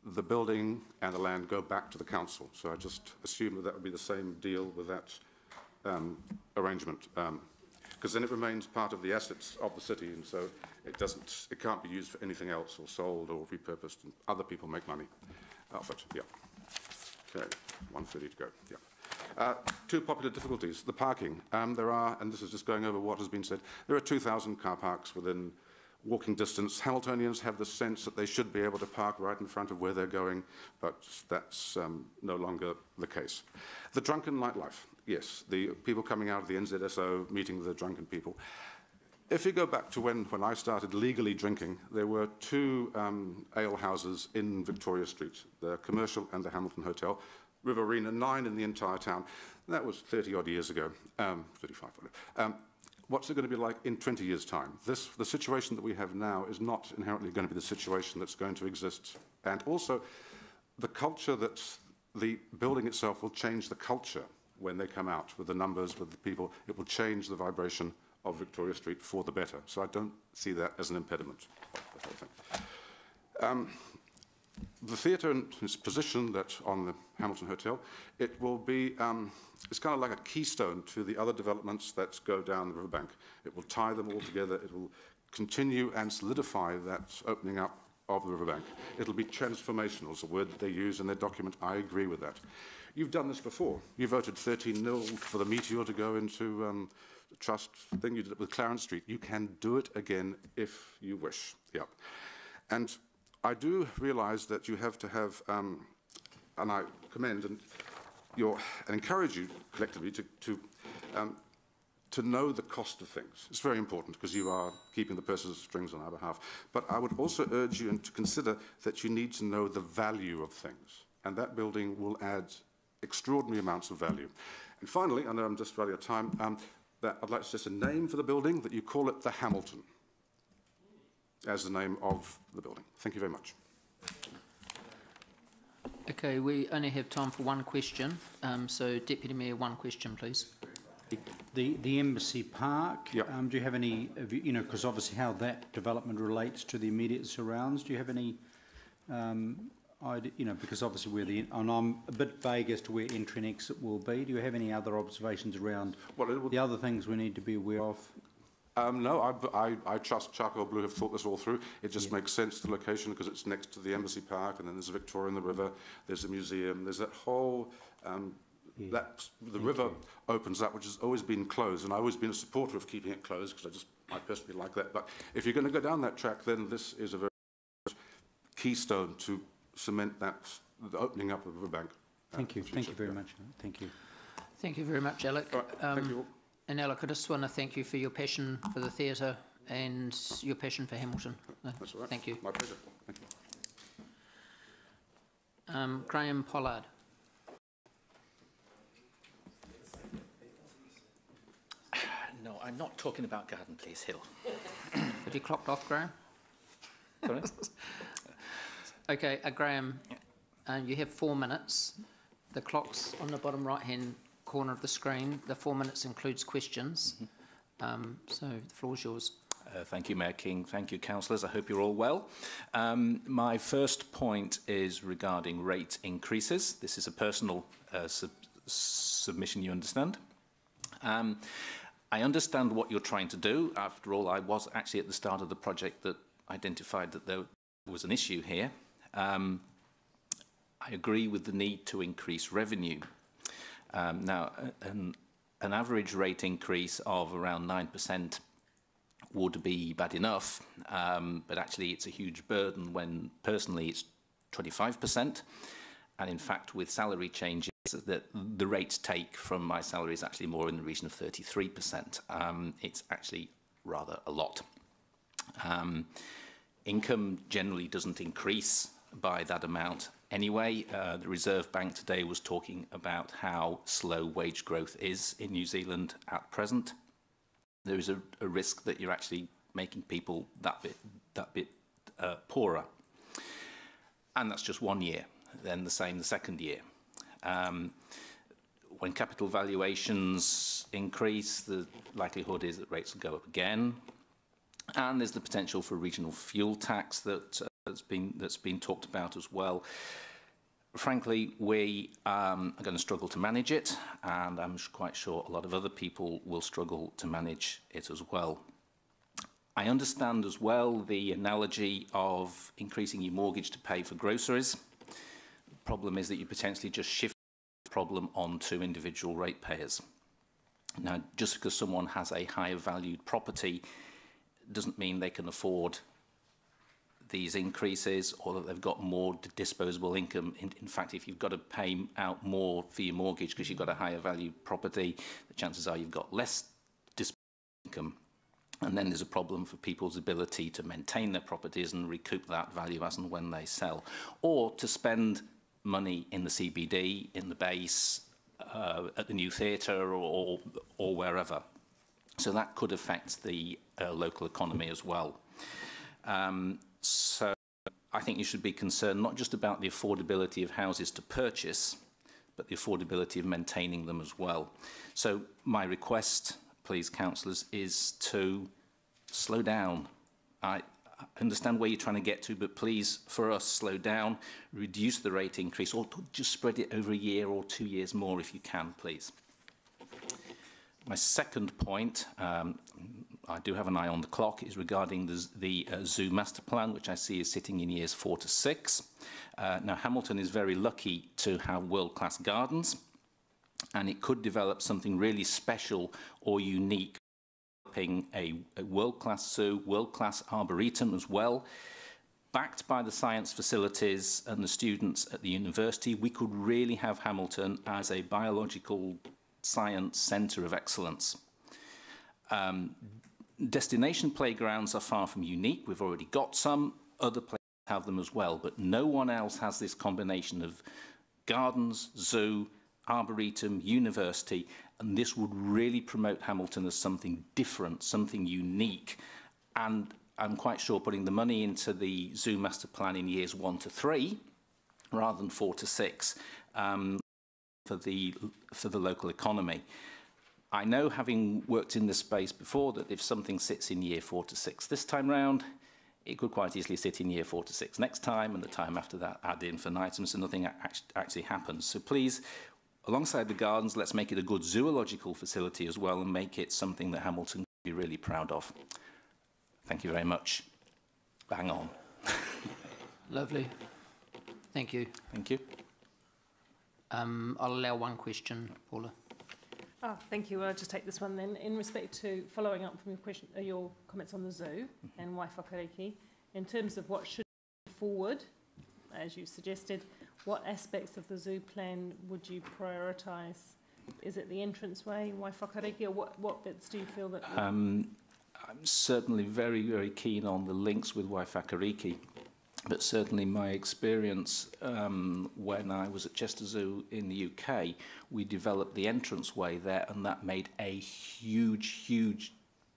the building and the land go back to the council. So I just assume that that would be the same deal with that arrangement, because then it remains part of the assets of the city, and so it can't be used for anything else or sold or repurposed, and other people make money off it. Yeah. Okay, 1:30 to go. Yeah. Two popular difficulties. The parking. There are, and this is just going over what has been said, there are 2,000 car parks within walking distance. Hamiltonians have the sense that they should be able to park right in front of where they're going, but that's no longer the case. The drunken nightlife. Yes, the people coming out of the NZSO, meeting the drunken people. If you go back to when I started legally drinking, there were two ale houses in Victoria Street, the Commercial and the Hamilton Hotel, Riverina, 9 in the entire town. That was 30-odd years ago, 35, whatever. What's it going to be like in 20 years' time? The situation that we have now is not inherently going to be the situation that's going to exist. And also, the culture that the building itself will change the culture when they come out with the numbers, with the people. It will change the vibration of Victoria Street for the better. So I don't see that as an impediment of the whole thing. The theatre in its position that on the Hamilton Hotel, it will be, it's kind of like a keystone to the other developments that go down the riverbank. It will tie them all together. It will continue and solidify that opening up of the riverbank. It'll be transformational, is a word that they use in their document. I agree with that. You've done this before. You voted 13-0 for the Meteor to go into the trust thing. You did it with Clarence Street. You can do it again if you wish. Yep. And I do realise that you have to have, and I commend and encourage you collectively to know the cost of things. It's very important because you are keeping the purses strings on our behalf. But I would also urge you to consider that you need to know the value of things. And that building will add extraordinary amounts of value. And finally, I know I'm just running out of time, that I'd like to suggest a name for the building, that you call it the Hamilton as the name of the building. Thank you very much. Okay, we only have time for one question. So, Deputy Mayor, one question, please. The Embassy Park, yep. Do you have any, because obviously how that development relates to the immediate surrounds, do you have any idea, because obviously and I'm a bit vague as to where entry and exit will be. Do you have any other observations around the other things we need to be aware of? No, I trust Charcoal Blue have thought this all through. It just makes sense, the location, because it's next to the Embassy Park, and then there's Victoria and the river, there's a museum, there's that whole, the river opens up, which has always been closed, and I've always been a supporter of keeping it closed, because I personally like that. But if you're going to go down that track, then this is a very keystone to cement the opening up of the riverbank. Thank you. Thank you very much. Thank you. Thank you very much, Alec. Right, thank you all. And Alec, I just want to thank you for your passion for the theatre and your passion for Hamilton. That's all right. Thank you. My pleasure. Thank you. Graham Pollard. No, I'm not talking about Garden Place Hill. Have you clocked off, Graham? Sorry? Okay, Graham, you have 4 minutes. The clock's on the bottom right-hand corner of the screen. The 4 minutes includes questions. So the floor's yours. Thank you, Mayor King. Thank you, councillors. I hope you're all well. My first point is regarding rate increases. This is a personal submission, you understand. I understand what you're trying to do. After all, I was actually at the start of the project that identified that there was an issue here. I agree with the need to increase revenue. Now, an average rate increase of around 9% would be bad enough, but actually it's a huge burden when personally it's 25%. And in fact, with salary changes, the rate take from my salary is actually more in the region of 33%. It's actually rather a lot. Income generally doesn't increase by that amount anyway. The Reserve Bank today was talking about how slow wage growth is in New Zealand at present. There is a risk that you're actually making people that bit poorer. And that's just 1 year. Then the same the second year. When capital valuations increase, the likelihood is that rates will go up again. And there's the potential for a regional fuel tax that's been talked about as well. Frankly, we are going to struggle to manage it, and I'm quite sure a lot of other people will struggle to manage it as well. I understand as well the analogy of increasing your mortgage to pay for groceries. The problem is that you potentially just shift problem onto individual ratepayers. Now, just because someone has a higher valued property doesn't mean they can afford these increases or that they've got more disposable income. In fact, if you've got to pay out more for your mortgage because you've got a higher valued property, the chances are you've got less disposable income. And then there's a problem for people's ability to maintain their properties and recoup that value as and when they sell, or to spend money in the CBD, in the base, at the new theatre or wherever. So that could affect the local economy as well. So I think you should be concerned not just about the affordability of houses to purchase, but the affordability of maintaining them as well. So my request, please, councillors, is to slow down. I understand where you're trying to get to, but please, for us, slow down, reduce the rate increase, or just spread it over a year or 2 years more if you can, please. My second point, I do have an eye on the clock, is regarding the zoo master plan, which I see is sitting in years 4 to 6. Now, Hamilton is very lucky to have world-class gardens, and it could develop something really special or unique, developing a world-class zoo, world-class arboretum as well. Backed by the science facilities and the students at the university, we could really have Hamilton as a biological science centre of excellence. Destination playgrounds are far from unique. We've already got some. Other places have them as well, but no one else has this combination of gardens, zoo, arboretum, university, and this would really promote Hamilton as something different, something unique. And I'm quite sure putting the money into the zoo master plan in years 1 to 3, rather than 4 to 6, for the local economy. I know, having worked in this space before, that if something sits in year 4 to 6 this time round, it could quite easily sit in year 4 to 6 next time, and the time after that ad infinitum, so nothing actually happens. So please, alongside the gardens, let's make it a good zoological facility as well, and make it something that Hamilton can be really proud of. Thank you very much. Bang on. Lovely. Thank you. Thank you. I'll allow one question, Paula. Oh, thank you. Well, I'll just take this one then. In respect to following up from your question, your comments on the zoo and Waiwhakariki, in terms of what should be forward, as you suggested, what aspects of the zoo plan would you prioritise? Is it the entranceway, Waiwhakariki, or what bits do you feel that... I'm certainly very, very keen on the links with Waiwhakariki. But certainly my experience when I was at Chester Zoo in the UK, we developed the entranceway there, and that made a huge, huge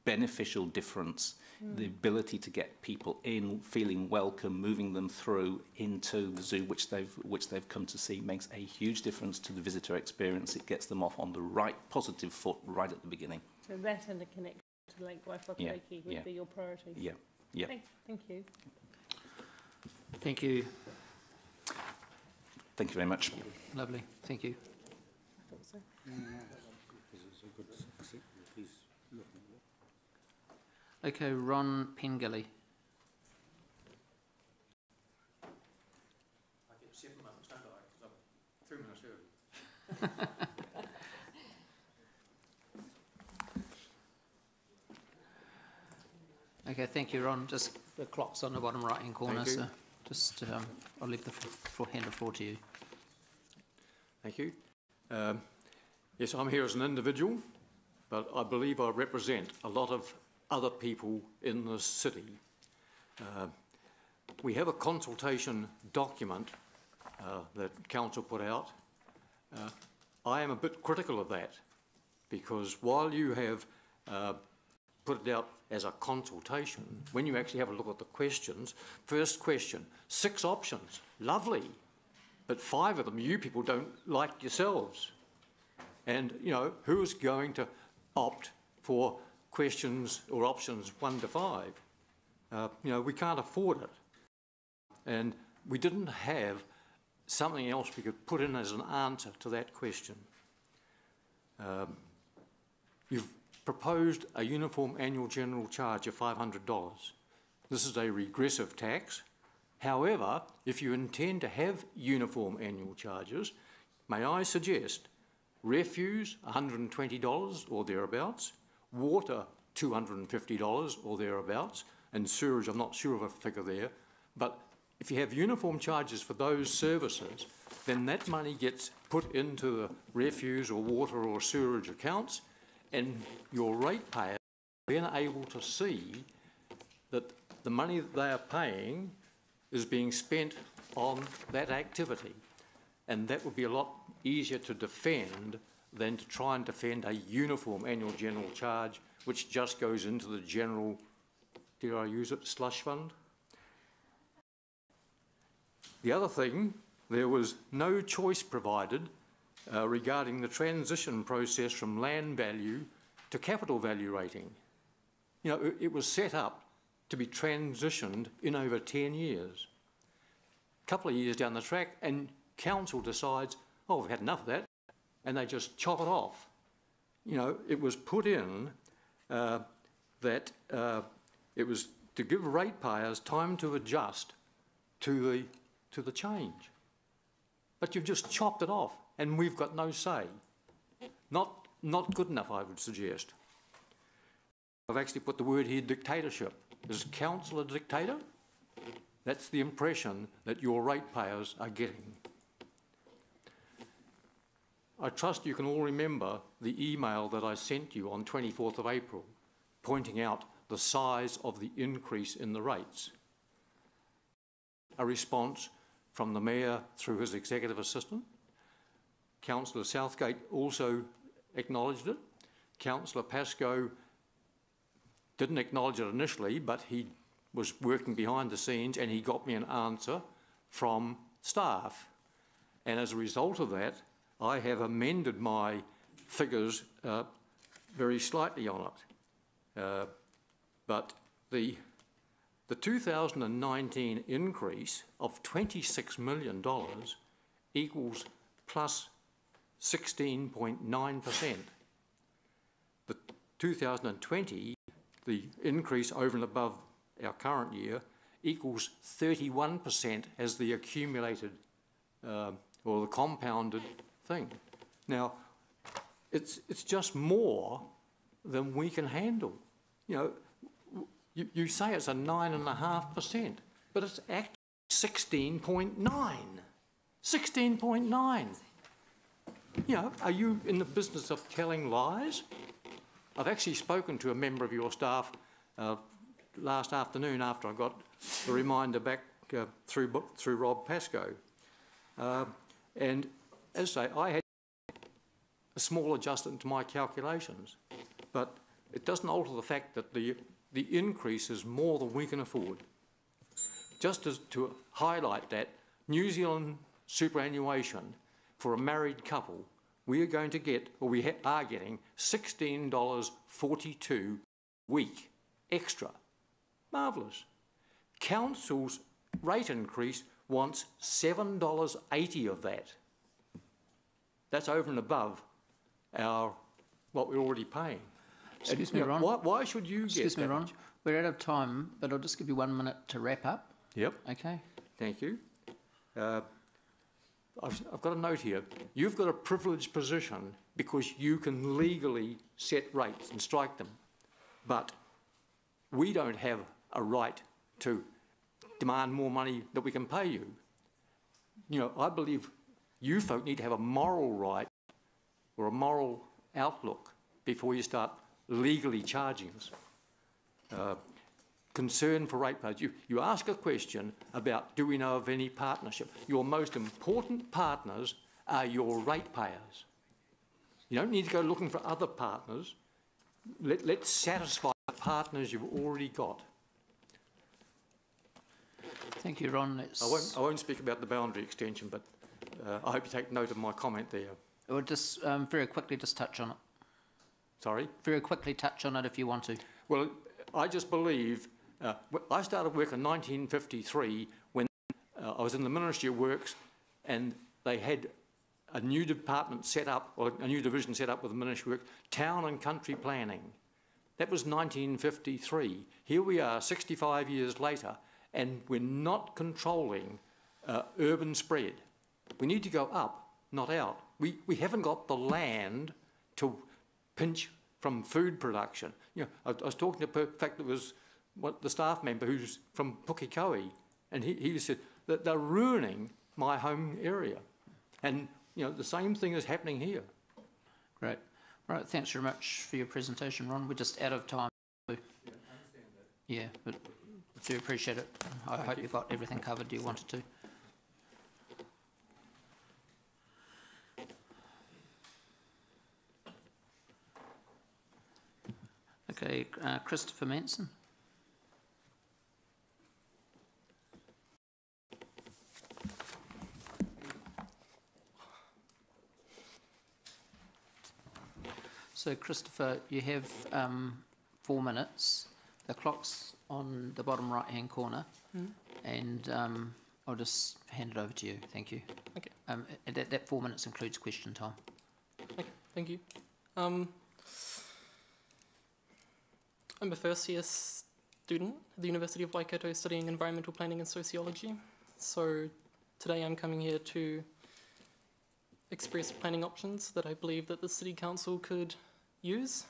beneficial difference. The ability to get people in, feeling welcome, moving them through into the zoo, which they've come to see, makes a huge difference to the visitor experience. It gets them off on the right positive foot right at the beginning. So that and the connection to Lake Waiwhakariki would be your priorities? Yeah, yeah. Thank you. Thank you. Thank you very much. Lovely. Thank you. I thought so. Okay, Ron Pengelly. I get 7 months, don't I? Because I'm 3 minutes early. Okay, thank you, Ron. Just the clock's on the bottom right-hand corner, so just I'll leave the hand the floor to you. Thank you. Yes, I'm here as an individual, but I believe I represent a lot of other people in the city. We have a consultation document that Council put out. I am a bit critical of that, because while you have put it out as a consultation, when you actually have a look at the questions, first question, 6 options, lovely, but 5 of them you people don't like yourselves. And, you know, who's going to opt for questions or options 1 to 5? You know, we can't afford it. And we didn't have something else we could put in as an answer to that question. You've proposed a uniform annual general charge of $500. This is a regressive tax. However, if you intend to have uniform annual charges, may I suggest, refuse $120 or thereabouts, water $250 or thereabouts, and sewerage, I'm not sure of a figure there, but if you have uniform charges for those services, then that money gets put into the refuse or water or sewerage accounts, and your ratepayer is then able to see that the money that they are paying is being spent on that activity. And that would be a lot easier to defend than to try and defend a uniform annual general charge, which just goes into the general, dare I use it, slush fund. The other thing, there was no choice provided regarding the transition process from land value to capital value rating. You know, it was set up to be transitioned in over 10 years. A couple of years down the track, and council decides, oh, we've had enough of that, and they just chop it off. You know, it was put in that it was to give ratepayers time to adjust to the change. But you've just chopped it off, and we've got no say. Not good enough, I would suggest. I've actually put the word here, dictatorship. Is council a dictator? That's the impression that your ratepayers are getting. I trust you can all remember the email that I sent you on 24th of April, pointing out the size of the increase in the rates. A response from the Mayor through his executive assistant. Councillor Southgate also acknowledged it. Councillor Pascoe didn't acknowledge it initially, but he was working behind the scenes and he got me an answer from staff. And as a result of that, I have amended my figures very slightly on it. But the 2019 increase of $26 million equals plus 16.9%. The 2020, the increase over and above our current year, equals 31% as the accumulated or the compounded thing. Now, it's just more than we can handle. You know, you say it's a 9.5%, but it's actually 16.9. 16.9. You know, are you in the business of telling lies? I've actually spoken to a member of your staff last afternoon after I got the reminder back through Rob Pascoe. And as I say, I had a small adjustment to my calculations, but it doesn't alter the fact that the increase is more than we can afford. Just to highlight that, New Zealand superannuation for a married couple, we are going to get, or we are getting, $16.42 a week extra. Marvellous. Council's rate increase wants $7.80 of that. That's over and above what we're already paying. Excuse me, Ron. Why should you get Excuse me, that Ron. much? We're out of time, but I'll just give you 1 minute to wrap up. Yep. Okay. Thank you. I've got a note here. You've got a privileged position because you can legally set rates and strike them. But we don't have a right to demand more money that we can pay you. You know, I believe you folk need to have a moral right or a moral outlook before you start legally charging us. Concern for ratepayers. You ask a question about do we know of any partnership. Your most important partners are your ratepayers. You don't need to go looking for other partners. Let's satisfy the partners you've already got. Thank you, Ron. I won't speak about the boundary extension, but I hope you take note of my comment there. We'll just very quickly just touch on it. Sorry? Very quickly touch on it if you want to. Well, I just believe, I started work in 1953 when I was in the Ministry of Works and they had a new department set up, or a new division set up with the Ministry of Works, Town and Country Planning. That was 1953. Here we are 65 years later and we're not controlling urban spread. We need to go up, not out. We haven't got the land to pinch from food production. You know, I was talking to, in fact, it was the staff member who's from Pukekohe, and he said that they're ruining my home area. And, you know, the same thing is happening here. Great. Right, thanks very much for your presentation, Ron. We're just out of time. Yeah, but do appreciate it. I hope you got everything covered you wanted to. Okay, Christopher Manson. So, Christopher, you have 4 minutes. The clock's on the bottom right-hand corner, and I'll just hand it over to you. Thank you. Okay. That 4 minutes includes question time. Okay, thank you. I'm a first-year student at the University of Waikato studying environmental planning and sociology. So today I'm coming here to express planning options that I believe that the City Council could use.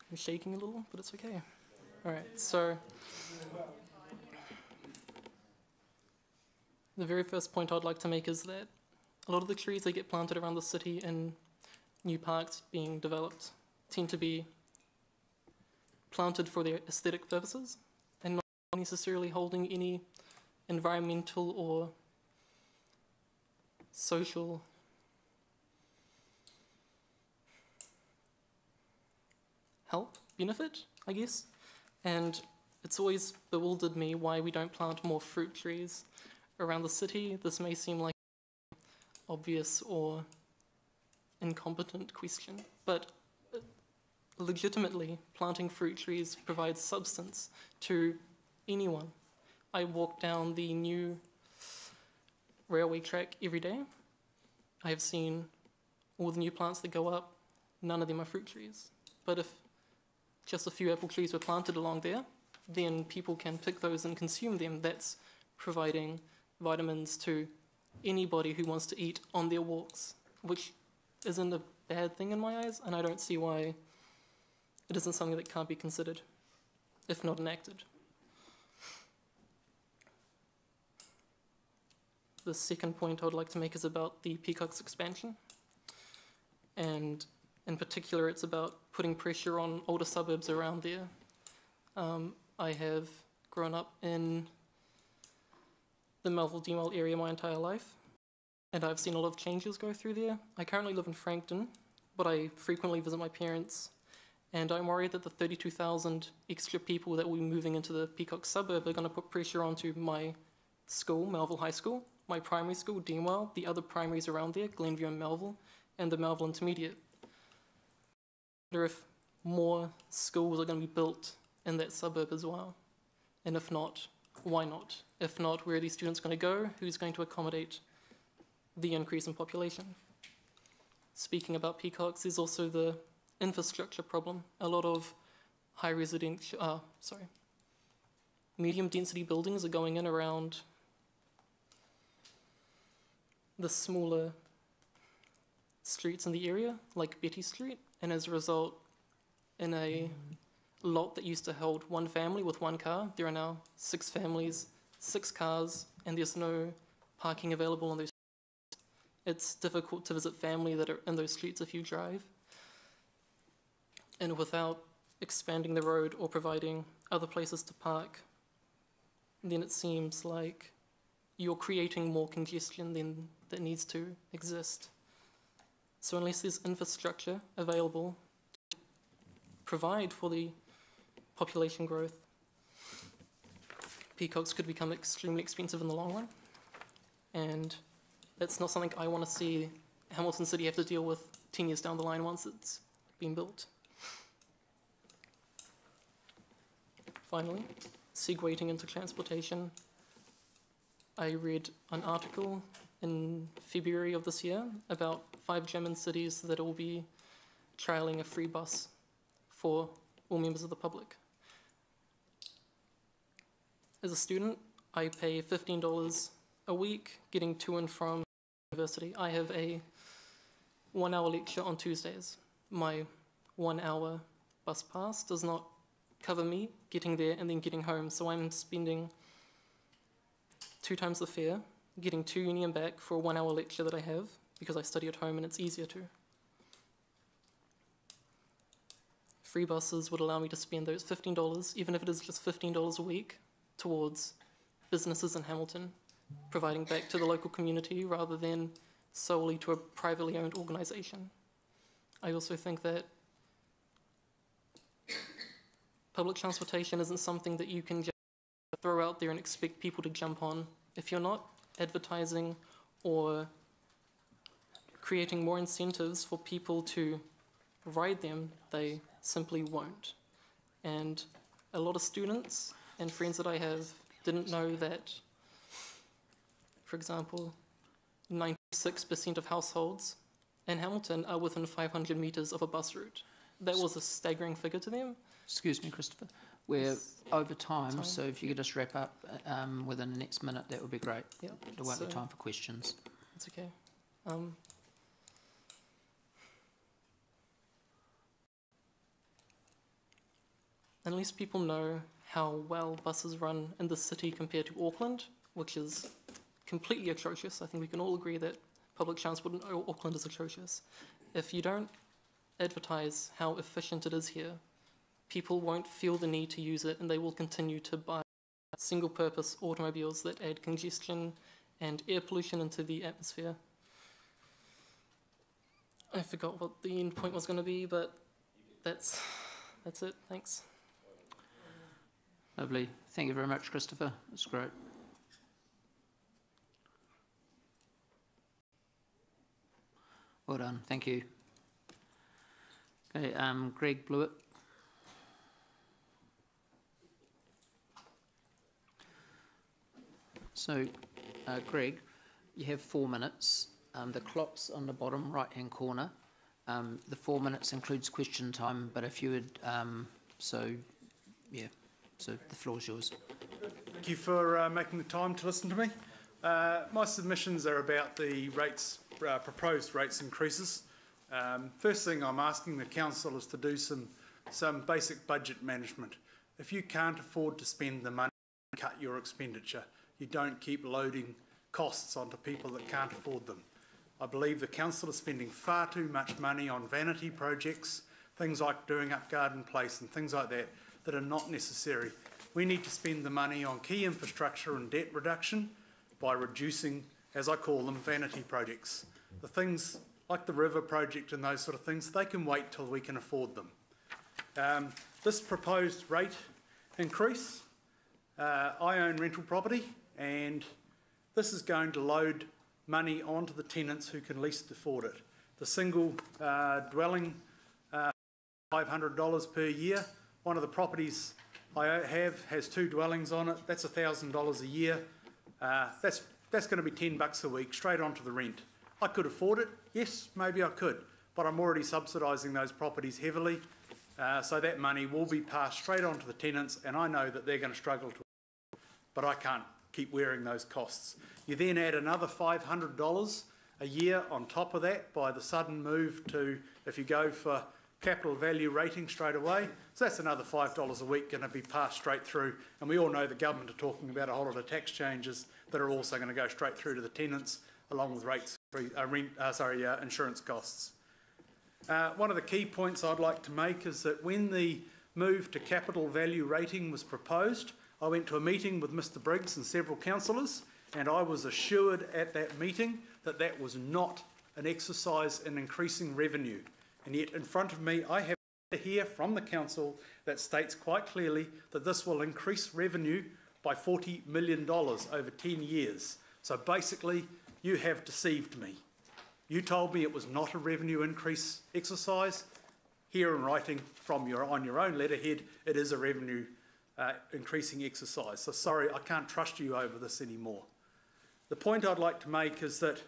I'm shaking a little, but it's okay. All right, so the very first point I'd like to make is that a lot of the trees that get planted around the city and new parks being developed tend to be planted for their aesthetic purposes and not necessarily holding any environmental or social benefit, I guess. And it's always bewildered me why we don't plant more fruit trees around the city. This may seem like an obvious or incompetent question, but legitimately planting fruit trees provides substance to anyone. I walk down the new railway track every day. I have seen all the new plants that go up. None of them are fruit trees. But if just a few apple trees were planted along there, then people can pick those and consume them. That's providing vitamins to anybody who wants to eat on their walks, which isn't a bad thing in my eyes, and I don't see why it isn't something that can't be considered, if not enacted. The second point I would like to make is about the Peacock's expansion. And in particular, it's about putting pressure on older suburbs around there. I have grown up in the Melville-Deemwell area my entire life, and I've seen a lot of changes go through there. I currently live in Frankton, but I frequently visit my parents, and I'm worried that the 32,000 extra people that will be moving into the Peacock suburb are going to put pressure onto my school, Melville High School, my primary school, Deemwell, the other primaries around there, Glenview and Melville, and the Melville Intermediate. I wonder if more schools are going to be built in that suburb as well, and if not, why not? If not, where are these students going to go? Who's going to accommodate the increase in population? Speaking about peacocks, there's also the infrastructure problem. A lot of medium density buildings are going in around the smaller streets in the area, like Betty Street, and as a result, in a lot that used to hold one family with one car, there are now 6 families, 6 cars, and there's no parking available on those streets. It's difficult to visit family that are in those streets if you drive. And without expanding the road or providing other places to park, then it seems like you're creating more congestion than that needs to exist. So unless there's infrastructure available to provide for the population growth, peacocks could become extremely expensive in the long run. And that's not something I want to see Hamilton City have to deal with 10 years down the line once it's been built. Finally, segueing into transportation, I read an article in February of this year about 5 German cities that will be trialling a free bus for all members of the public. As a student, I pay $15 a week getting to and from university. I have a 1 hour lecture on Tuesdays. My 1 hour bus pass does not cover me getting there and then getting home, so I'm spending 2 times the fare getting to uni and back for a 1 hour lecture that I have because I study at home and it's easier to. Free buses would allow me to spend those $15, even if it is just $15 a week, towards businesses in Hamilton, providing back to the local community rather than solely to a privately owned organisation. I also think that public transportation isn't something that you can just throw out there and expect people to jump on. If you're not advertising or creating more incentives for people to ride them, they simply won't. And a lot of students and friends that I have didn't know that, for example, 96% of households in Hamilton are within 500 metres of a bus route. That was a staggering figure to them. Excuse me, Christopher. We're over time, so if you could just wrap up within the next minute, that would be great. Yeah. There won't be time for questions. It's okay. Unless people know how well buses run in the city compared to Auckland, which is completely atrocious. I think we can all agree that public transport in Auckland is atrocious. If you don't advertise how efficient it is here, people won't feel the need to use it and they will continue to buy single-purpose automobiles that add congestion and air pollution into the atmosphere. I forgot what the end point was going to be, but that's it. Thanks. Lovely. Thank you very much, Christopher. That's great. Well done. Thank you. Okay, Greg Blewett. So, Greg, you have 4 minutes. The clock's on the bottom right-hand corner. The 4 minutes includes question time, but if you would, so the floor's yours. Thank you for making the time to listen to me. My submissions are about the rates, proposed rates increases. First thing I'm asking the council is to do some basic budget management. If you can't afford to spend the money, cut your expenditure. You don't keep loading costs onto people that can't afford them. I believe the council is spending far too much money on vanity projects, things like doing up Garden Place and things like that, that are not necessary. We need to spend the money on key infrastructure and debt reduction by reducing, as I call them, vanity projects. The things like the river project and those sort of things, they can wait till we can afford them. This proposed rate increase, I own rental property, and this is going to load money onto the tenants who can least afford it. The single dwelling, $500 per year. One of the properties I have has 2 dwellings on it. That's $1,000 a year. That's going to be $10 a week straight onto the rent. I could afford it. Yes, maybe I could, but I'm already subsidising those properties heavily. So that money will be passed straight on to the tenants, and I know that they're going to struggle to, but I can't keep wearing those costs. You then add another $500 a year on top of that by the sudden move to, if you go for capital value rating straight away, so that's another $5 a week going to be passed straight through, and we all know the government are talking about a whole lot of tax changes that are also going to go straight through to the tenants, along with insurance costs. One of the key points I'd like to make is that when the move to capital value rating was proposed, I went to a meeting with Mr Briggs and several councillors, and I was assured at that meeting that that was not an exercise in increasing revenue. And yet in front of me I have to hear from the council that states quite clearly that this will increase revenue by $40 million over 10 years. So basically you have deceived me. You told me it was not a revenue increase exercise. Here in writing from on your own letterhead, it is a revenue increasing exercise. So sorry, I can't trust you over this anymore. The point I'd like to make is that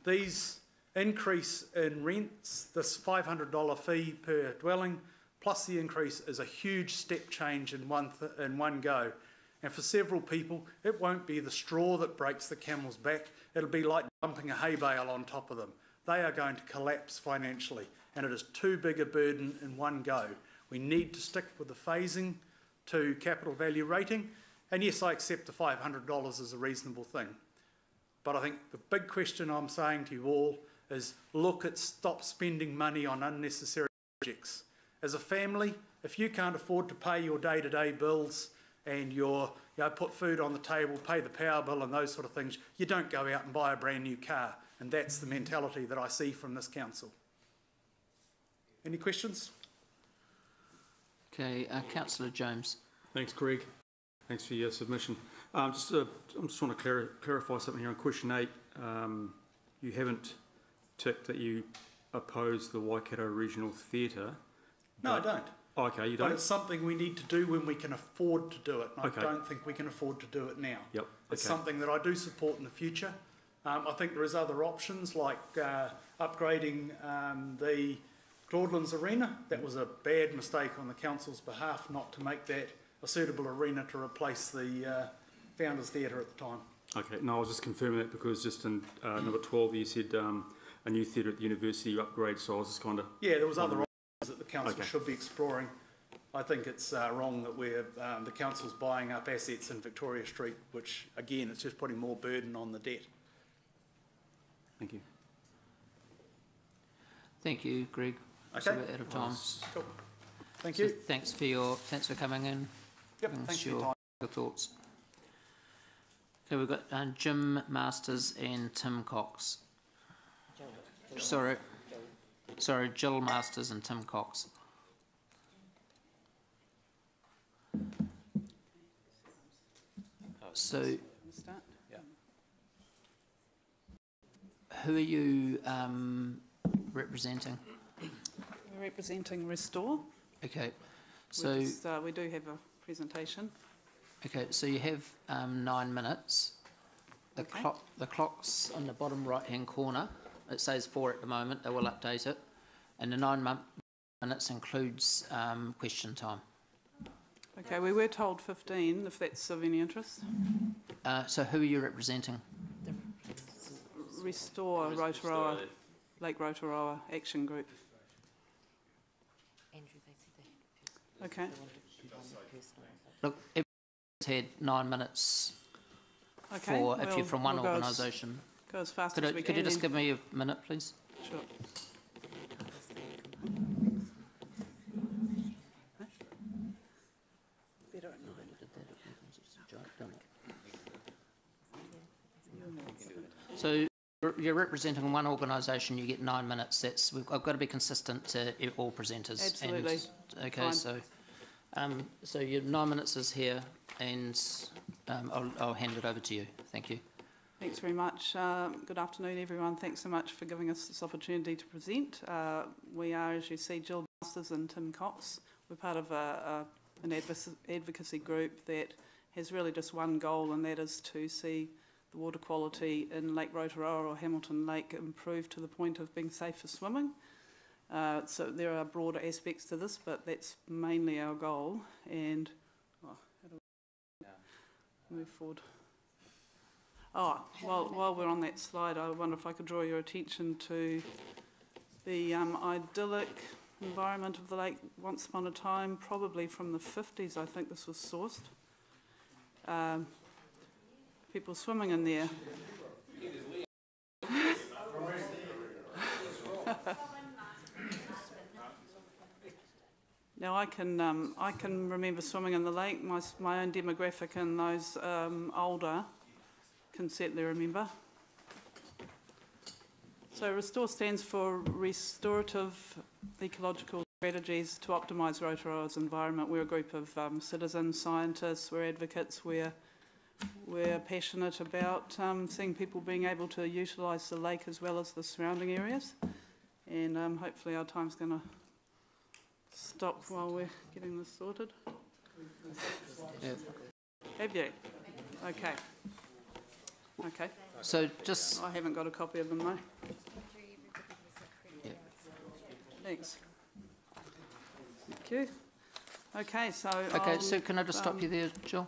these increase in rents, this $500 fee per dwelling, plus the increase is a huge step change in one go. And for several people, it won't be the straw that breaks the camel's back. It'll be like dumping a hay bale on top of them. They are going to collapse financially, and it is too big a burden in one go. We need to stick with the phasing to capital value rating. And yes, I accept the $500 as a reasonable thing. But I think the big question I'm saying to you all is stop spending money on unnecessary projects. As a family, if you can't afford to pay your day-to-day bills and put food on the table, pay the power bill and those sort of things, you don't go out and buy a brand new car. And that's the mentality that I see from this council. Any questions? Okay, Councillor Jones. Thanks, Greg. Thanks for your submission. I just want to clarify something here on question 8. You haven't ticked that you oppose the Waikato Regional Theatre. No, I don't. Oh, okay, you don't? But it's something we need to do when we can afford to do it. And Okay. I don't think we can afford to do it now. Yep. It's okay. something that I do support in the future. I think there is other options like upgrading the Claudelands Arena. That was a bad mistake on the council's behalf not to make that a suitable arena to replace the Founders Theatre at the time. Okay, no, I was just confirming that because just in number 12 you said a new theatre at the university upgrade, so I was just kind of... Yeah, there was other options that the council Okay. should be exploring. I think it's wrong that the council's buying up assets in Victoria Street, which again, it's just putting more burden on the debt. Thank you. Thank you, Greg. Okay. So we're out of time. Cool. Thank So you. thanks for coming in. Yep, and thanks for your time. your thoughts. Okay, we've got Jim Masters and Tim Cox. Sorry, Jill Masters and Tim Cox. So, who are you representing? We're representing Restore. Okay, so we do have a presentation. okay, so you have 9 minutes. The Okay. clock's on the bottom right-hand corner. It says 4 at the moment. They will update it, and the 9 minutes includes question time. Okay, we were told 15, if that's of any interest. So who are you representing? Restore Rotorua, Lake Rotorua Action Group. Okay. Look, everyone's had 9 minutes Okay, for if you're from one we'll go as- organisation. Go as fast Could as we you can. just then. give me a minute, please? Sure. So you're representing one organisation, you get 9 minutes. I've got to be consistent to all presenters. Absolutely. And, okay, Fine. so your 9 minutes is here, and I'll hand it over to you. Thank you. Thanks very much. Good afternoon, everyone. Thanks so much for giving us this opportunity to present. We are, as you see, Jill Masters and Tim Cox. We're part of an advocacy group that has really just one goal, and that is to see the water quality in Lake Rotorua or Hamilton Lake improve to the point of being safe for swimming. So there are broader aspects to this, but that's mainly our goal. And how do we move forward? Oh, while we're on that slide, I wonder if I could draw your attention to the idyllic environment of the lake once upon a time, probably from the 50s, I think this was sourced. People swimming in there. Now I can remember swimming in the lake. My own demographic and those older can certainly remember. So Restore stands for Restorative Ecological Strategies to Optimise Rotorua's Environment. We're a group of citizens, scientists, we're advocates, we're passionate about seeing people being able to utilise the lake as well as the surrounding areas. And hopefully our time's going to stop while we're getting this sorted. Yeah. Have you? Okay. Okay. So just... I haven't got a copy of them though. Yeah. Thanks. Thank you. Okay, so Okay, so can I just stop you there, Jill?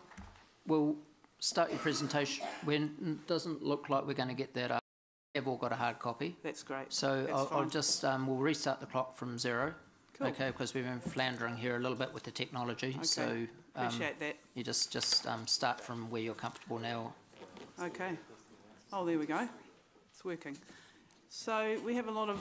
we'll start your presentation when it doesn't look like we're going to get that up. We've all got a hard copy. That's great. So That's I'll just, we'll restart the clock from 0. Cool. Okay, because we've been floundering here a little bit with the technology. Okay. So Appreciate that. you just start from where you're comfortable now. Okay. Oh, there we go. It's working. So we have a lot of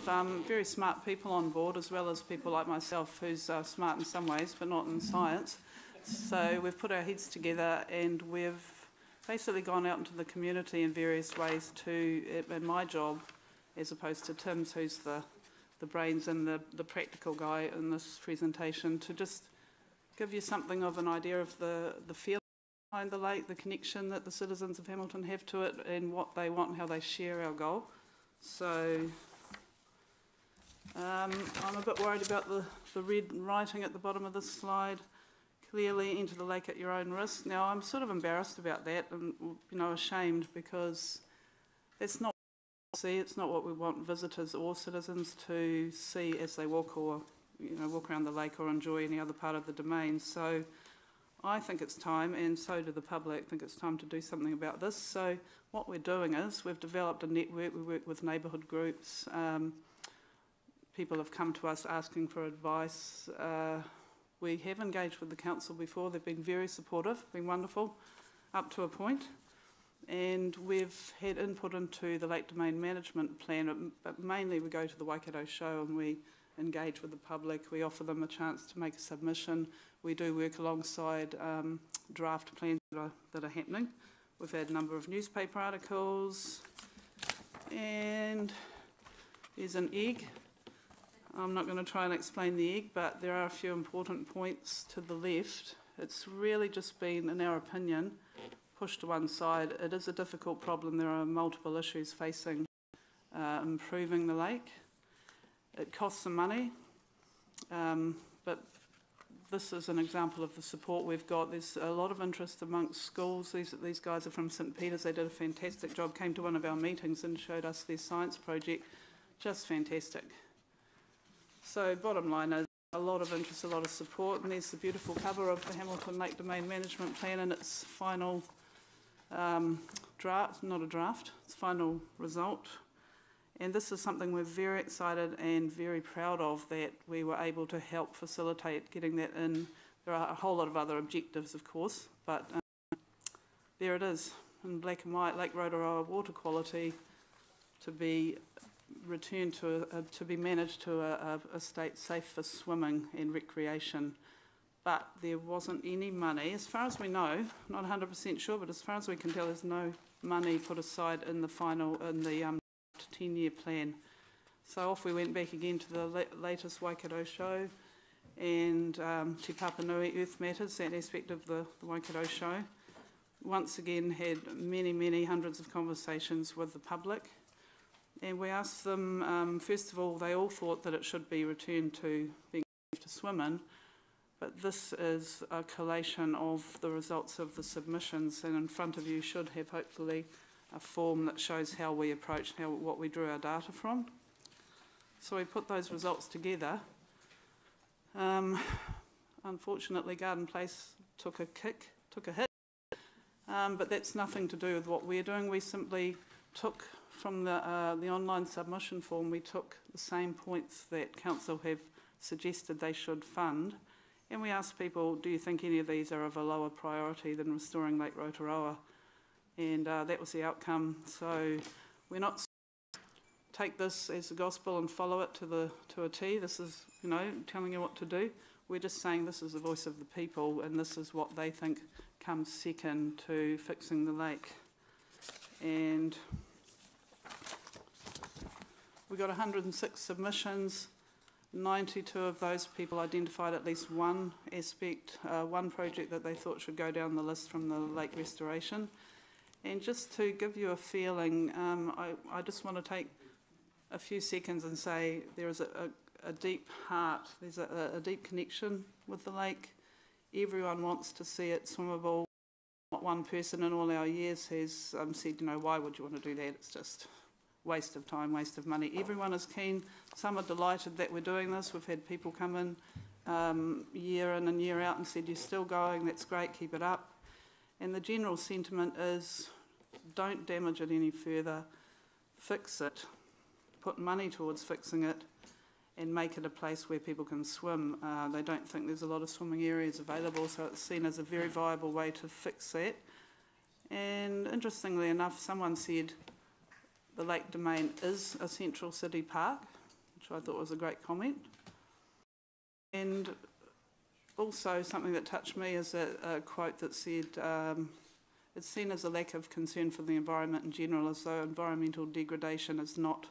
very smart people on board, as well as people like myself who's smart in some ways, but not in science. So we've put our heads together and we've basically gone out into the community in various ways to, in my job, as opposed to Tim's, who's the brains and the practical guy in this presentation, to just give you something of an idea of the feel behind the lake, the connection that the citizens of Hamilton have to it, and what they want and how they share our goal. So I'm a bit worried about the red writing at the bottom of this slide. Clearly enter the lake at your own risk. Now I'm sort of embarrassed about that and ashamed, because it's not what we see, it's not what we want visitors or citizens to see as they walk or walk around the lake or enjoy any other part of the domain. So I think it's time, and so do the public, think it's time to do something about this. So what we're doing is we've developed a network. We work with neighbourhood groups. People have come to us asking for advice. We have engaged with the council before. They've been very supportive, been wonderful, up to a point. And we've had input into the Lake Domain Management Plan, but mainly we go to the Waikato show and we engage with the public. We offer them a chance to make a submission. We do work alongside draft plans that are happening. We've had a number of newspaper articles, and there's an egg. I'm not going to try and explain the egg, but there are a few important points to the left. It's really just been, in our opinion, pushed to one side. It is a difficult problem. There are multiple issues facing improving the lake. It costs some money, but this is an example of the support we've got. There's a lot of interest amongst schools. These guys are from St Peter's. They did a fantastic job, came to one of our meetings and showed us their science project. Just fantastic. So bottom line is a lot of interest, a lot of support, and there's the beautiful cover of the Hamilton Lake Domain Management Plan and its final draft, not a draft, its final result. And this is something we're very excited and very proud of, that we were able to help facilitate getting that in. There are a whole lot of other objectives, of course, but there it is in black and white. Lake Rotorua water quality to be returned to be managed to a state safe for swimming and recreation. But there wasn't any money, as far as we know, not 100% sure, but as far as we can tell, there's no money put aside in the final, in the 10-year plan. So off we went back again to the latest Waikato show and Te Papanui Earth Matters, that aspect of the Waikato show. Once again had many hundreds of conversations with the public, and we asked them, first of all, they all thought that it should be returned to being safe to swim in, but this is a collation of the results of the submissions, and in front of you should have hopefully a form that shows how we approached, what we drew our data from. So we put those results together. Unfortunately, Garden Place took a hit, but that's nothing to do with what we're doing. We simply took from the online submission form, we took the same points that council have suggested they should fund, and we asked people, do you think any of these are of a lower priority than restoring Lake Rotorua? And that was the outcome. So we're not take this as the gospel and follow it to a T. This is, telling you what to do. We're just saying this is the voice of the people, and this is what they think comes second to fixing the lake. And we got 106 submissions. 92 of those people identified at least one aspect, one project that they thought should go down the list from the lake restoration. And just to give you a feeling, I just want to take a few seconds and say there is a deep heart, there's a deep connection with the lake. Everyone wants to see it swimmable. Not one person in all our years has said, why would you want to do that? It's just waste of time, waste of money. Everyone is keen. Some are delighted that we're doing this. We've had people come in year in and year out and said, you're still going, that's great, keep it up. And the general sentiment is don't damage it any further, fix it, put money towards fixing it, and make it a place where people can swim. They don't think there's a lot of swimming areas available, so it's seen as a very viable way to fix that. And interestingly enough, someone said the Lake Domain is a central city park, which I thought was a great comment. And also something that touched me is a quote that said, it's seen as a lack of concern for the environment in general, as though environmental degradation is not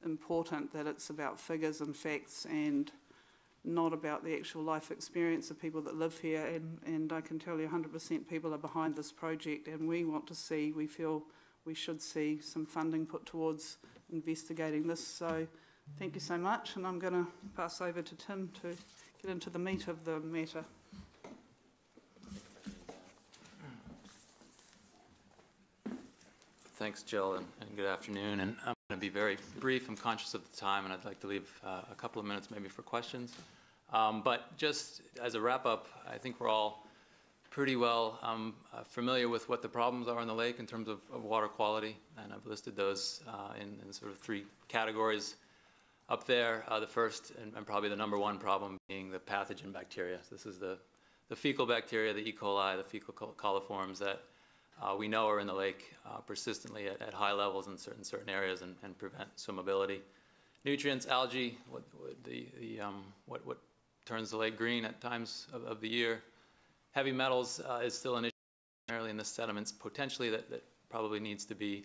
important, that it's about figures and facts and not about the actual life experience of people that live here. And I can tell you 100% people are behind this project, and we want to see, we feel we should see some funding put towards investigating this. So thank you so much, and I'm going to pass over to Tim to get into the meat of the matter. Thanks, Jill, and good afternoon. And I'm going to be very brief. I'm conscious of the time, and I'd like to leave a couple of minutes maybe for questions. But just as a wrap-up, I think we're all pretty well familiar with what the problems are in the lake in terms of water quality, and I've listed those in sort of 3 categories up there. The first and probably the #1 problem being the pathogen bacteria. So this is the fecal bacteria, the E. coli, the fecal coliforms that we know are in the lake persistently at high levels in certain areas and prevent swimmability. Nutrients, algae, what turns the lake green at times of the year. Heavy metals is still an issue primarily in the sediments, potentially that probably needs to be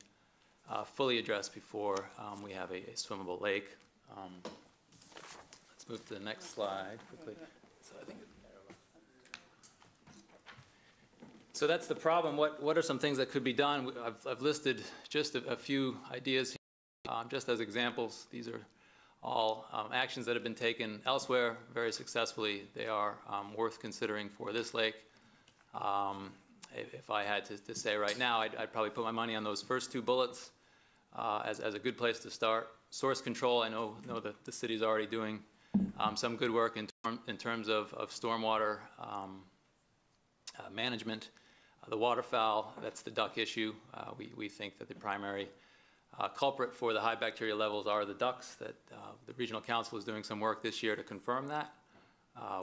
fully addressed before we have a swimmable lake. Let's move to the next slide quickly. So that's the problem. What are some things that could be done? I've listed just a few ideas here, just as examples. These are all actions that have been taken elsewhere very successfully. They are worth considering for this lake. If I had to say right now, I'd probably put my money on those first 2 bullets as a good place to start. Source control, I know that the city's already doing some good work in terms of stormwater management. The waterfowl, that's the duck issue. We think that the primary culprit for the high bacteria levels are the ducks, that the regional council is doing some work this year to confirm that.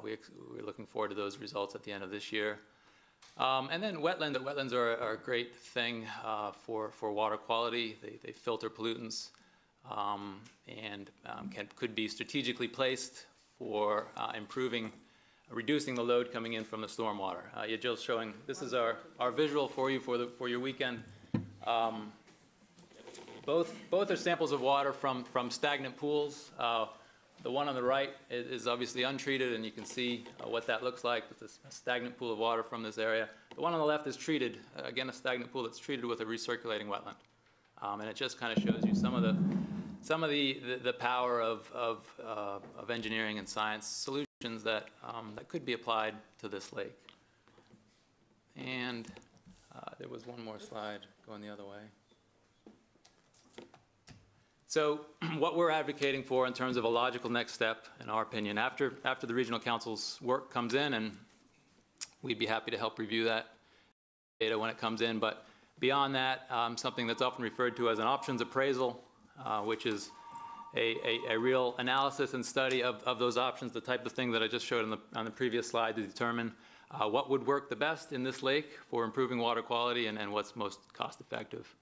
We're looking forward to those results at the end of this year. And then wetlands are a great thing for water quality. They filter pollutants and could be strategically placed for reducing the load coming in from the stormwater. Jill's showing, this is our visual for you for your weekend. Both are samples of water from stagnant pools. The one on the right is obviously untreated, and you can see what that looks like. It's a stagnant pool of water from this area. The one on the left is treated, again, a stagnant pool that's treated with a recirculating wetland. And it just kind of shows you some of the power of engineering and science solutions that could be applied to this lake. And there was one more slide going the other way. So what we're advocating for in terms of a logical next step, in our opinion, after the regional council's work comes in, and we'd be happy to help review that data when it comes in, but beyond that, something that's often referred to as an options appraisal, which is a real analysis and study of those options, the type of thing that I just showed on the previous slide, to determine what would work the best in this lake for improving water quality and what's most cost effective.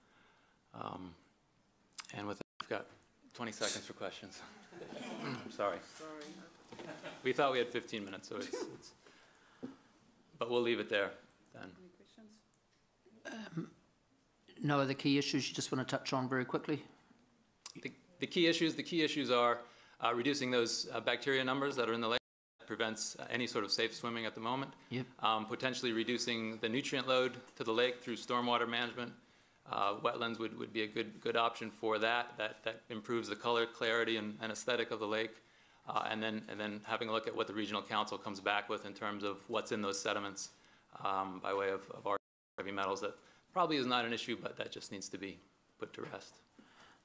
And with that, I've got 20 seconds for questions. I'm sorry. We thought we had 15 minutes, so it's but we'll leave it there then. Any questions? No other key issues you just want to touch on very quickly? The key issues are reducing those bacteria numbers that are in the lake. That prevents any sort of safe swimming at the moment. Yep. Potentially reducing the nutrient load to the lake through stormwater management. Wetlands would be a good option for that. That improves the color, clarity, and aesthetic of the lake. And then having a look at what the regional council comes back with in terms of what's in those sediments by way of our heavy metals. That probably is not an issue, but that just needs to be put to rest.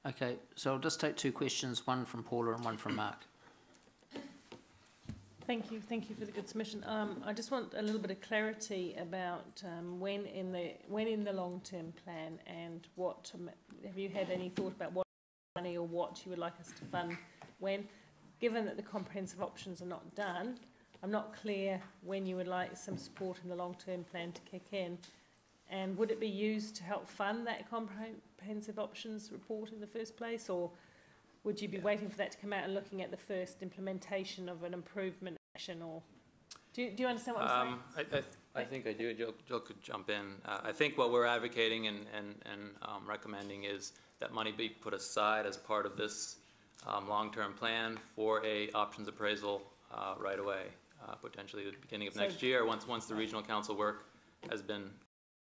Okay, so I'll just take 2 questions, one from Paula and one from Mark. Thank you for the good submission. I just want a little bit of clarity about when in the long-term plan, and what have you had any thought about what money or what you would like us to fund when, given that the comprehensive options are not done. I'm not clear when you would like some support in the long-term plan to kick in, and would it be used to help fund that comprehensive options report in the first place, or would you be waiting for that to come out and looking at the first implementation of an improvement action? Or do you understand what I'm saying? I think I do. Jill could jump in. I think what we're advocating and recommending is that money be put aside as part of this long-term plan for a options appraisal right away, potentially at the beginning of next year, once the regional council work has been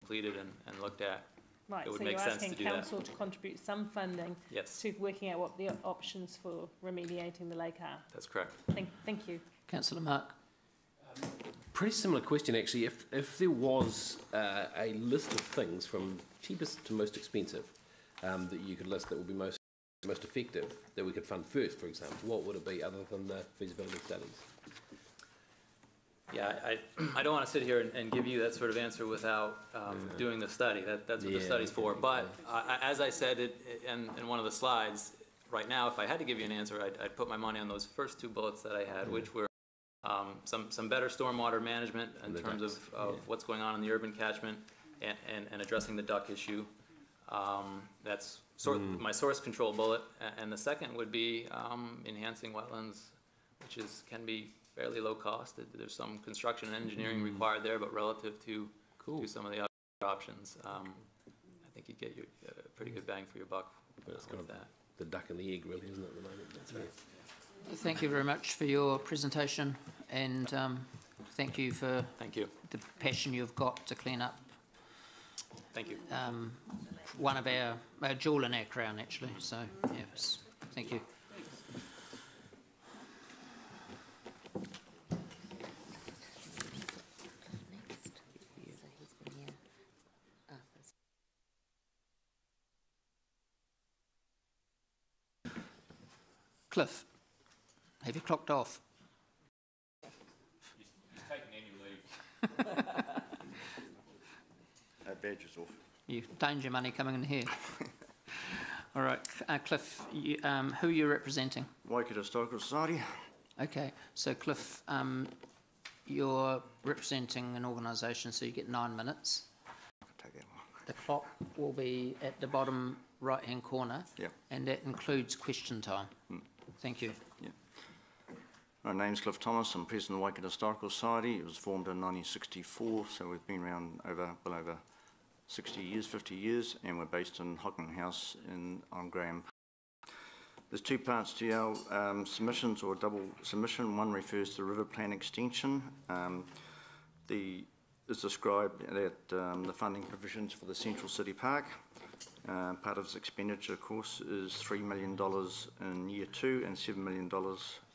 completed and looked at. Right, it would so make you're sense asking to do council that. to contribute some funding to working out what the options for remediating the lake are. That's correct. Thank you. Councillor Mark. Pretty similar question, actually. If there was a list of things from cheapest to most expensive that you could list that would be most effective, that we could fund first, for example, what would it be other than the feasibility studies? Yeah, I don't want to sit here and give you that sort of answer without doing the study. That's what the study's for. But as I said in one of the slides, right now, if I had to give you an answer, I'd put my money on those first two bullets that I had, which were some better stormwater management in terms of what's going on in the urban catchment and addressing the duck issue. That's my source control bullet. And the second would be enhancing wetlands, which can be fairly low cost. There's some construction and engineering required there, but relative to some of the other options, I think you'd get a pretty good bang for your buck with that. The duck and the egg, really, isn't it, at the moment? That's right. Thank you very much for your presentation, and thank you for the passion you've got to clean up. Thank you. One of our jewel in our crown, actually. So, yes, thank you. Cliff, have you clocked off? He's taking annual leave. Badge is off. You danger money coming in here. All right, Cliff, who are you representing? Waikato Historical Society. Okay, so Cliff, you're representing an organisation, so you get 9 minutes. Take that one. The clock will be at the bottom right-hand corner, and that includes question time. Thank you. Yeah. My name's Cliff Thomas. I'm president of the Waikato Historical Society. It was formed in 1964, so we've been around well over 60 years, 50 years, and we're based in Hocken House on Graham. There's two parts to our submissions, or double submission. One refers to the river plan extension. It's described that the funding provisions for the Central City Park. Part of its expenditure, of course, is $3 million in year 2 and $7 million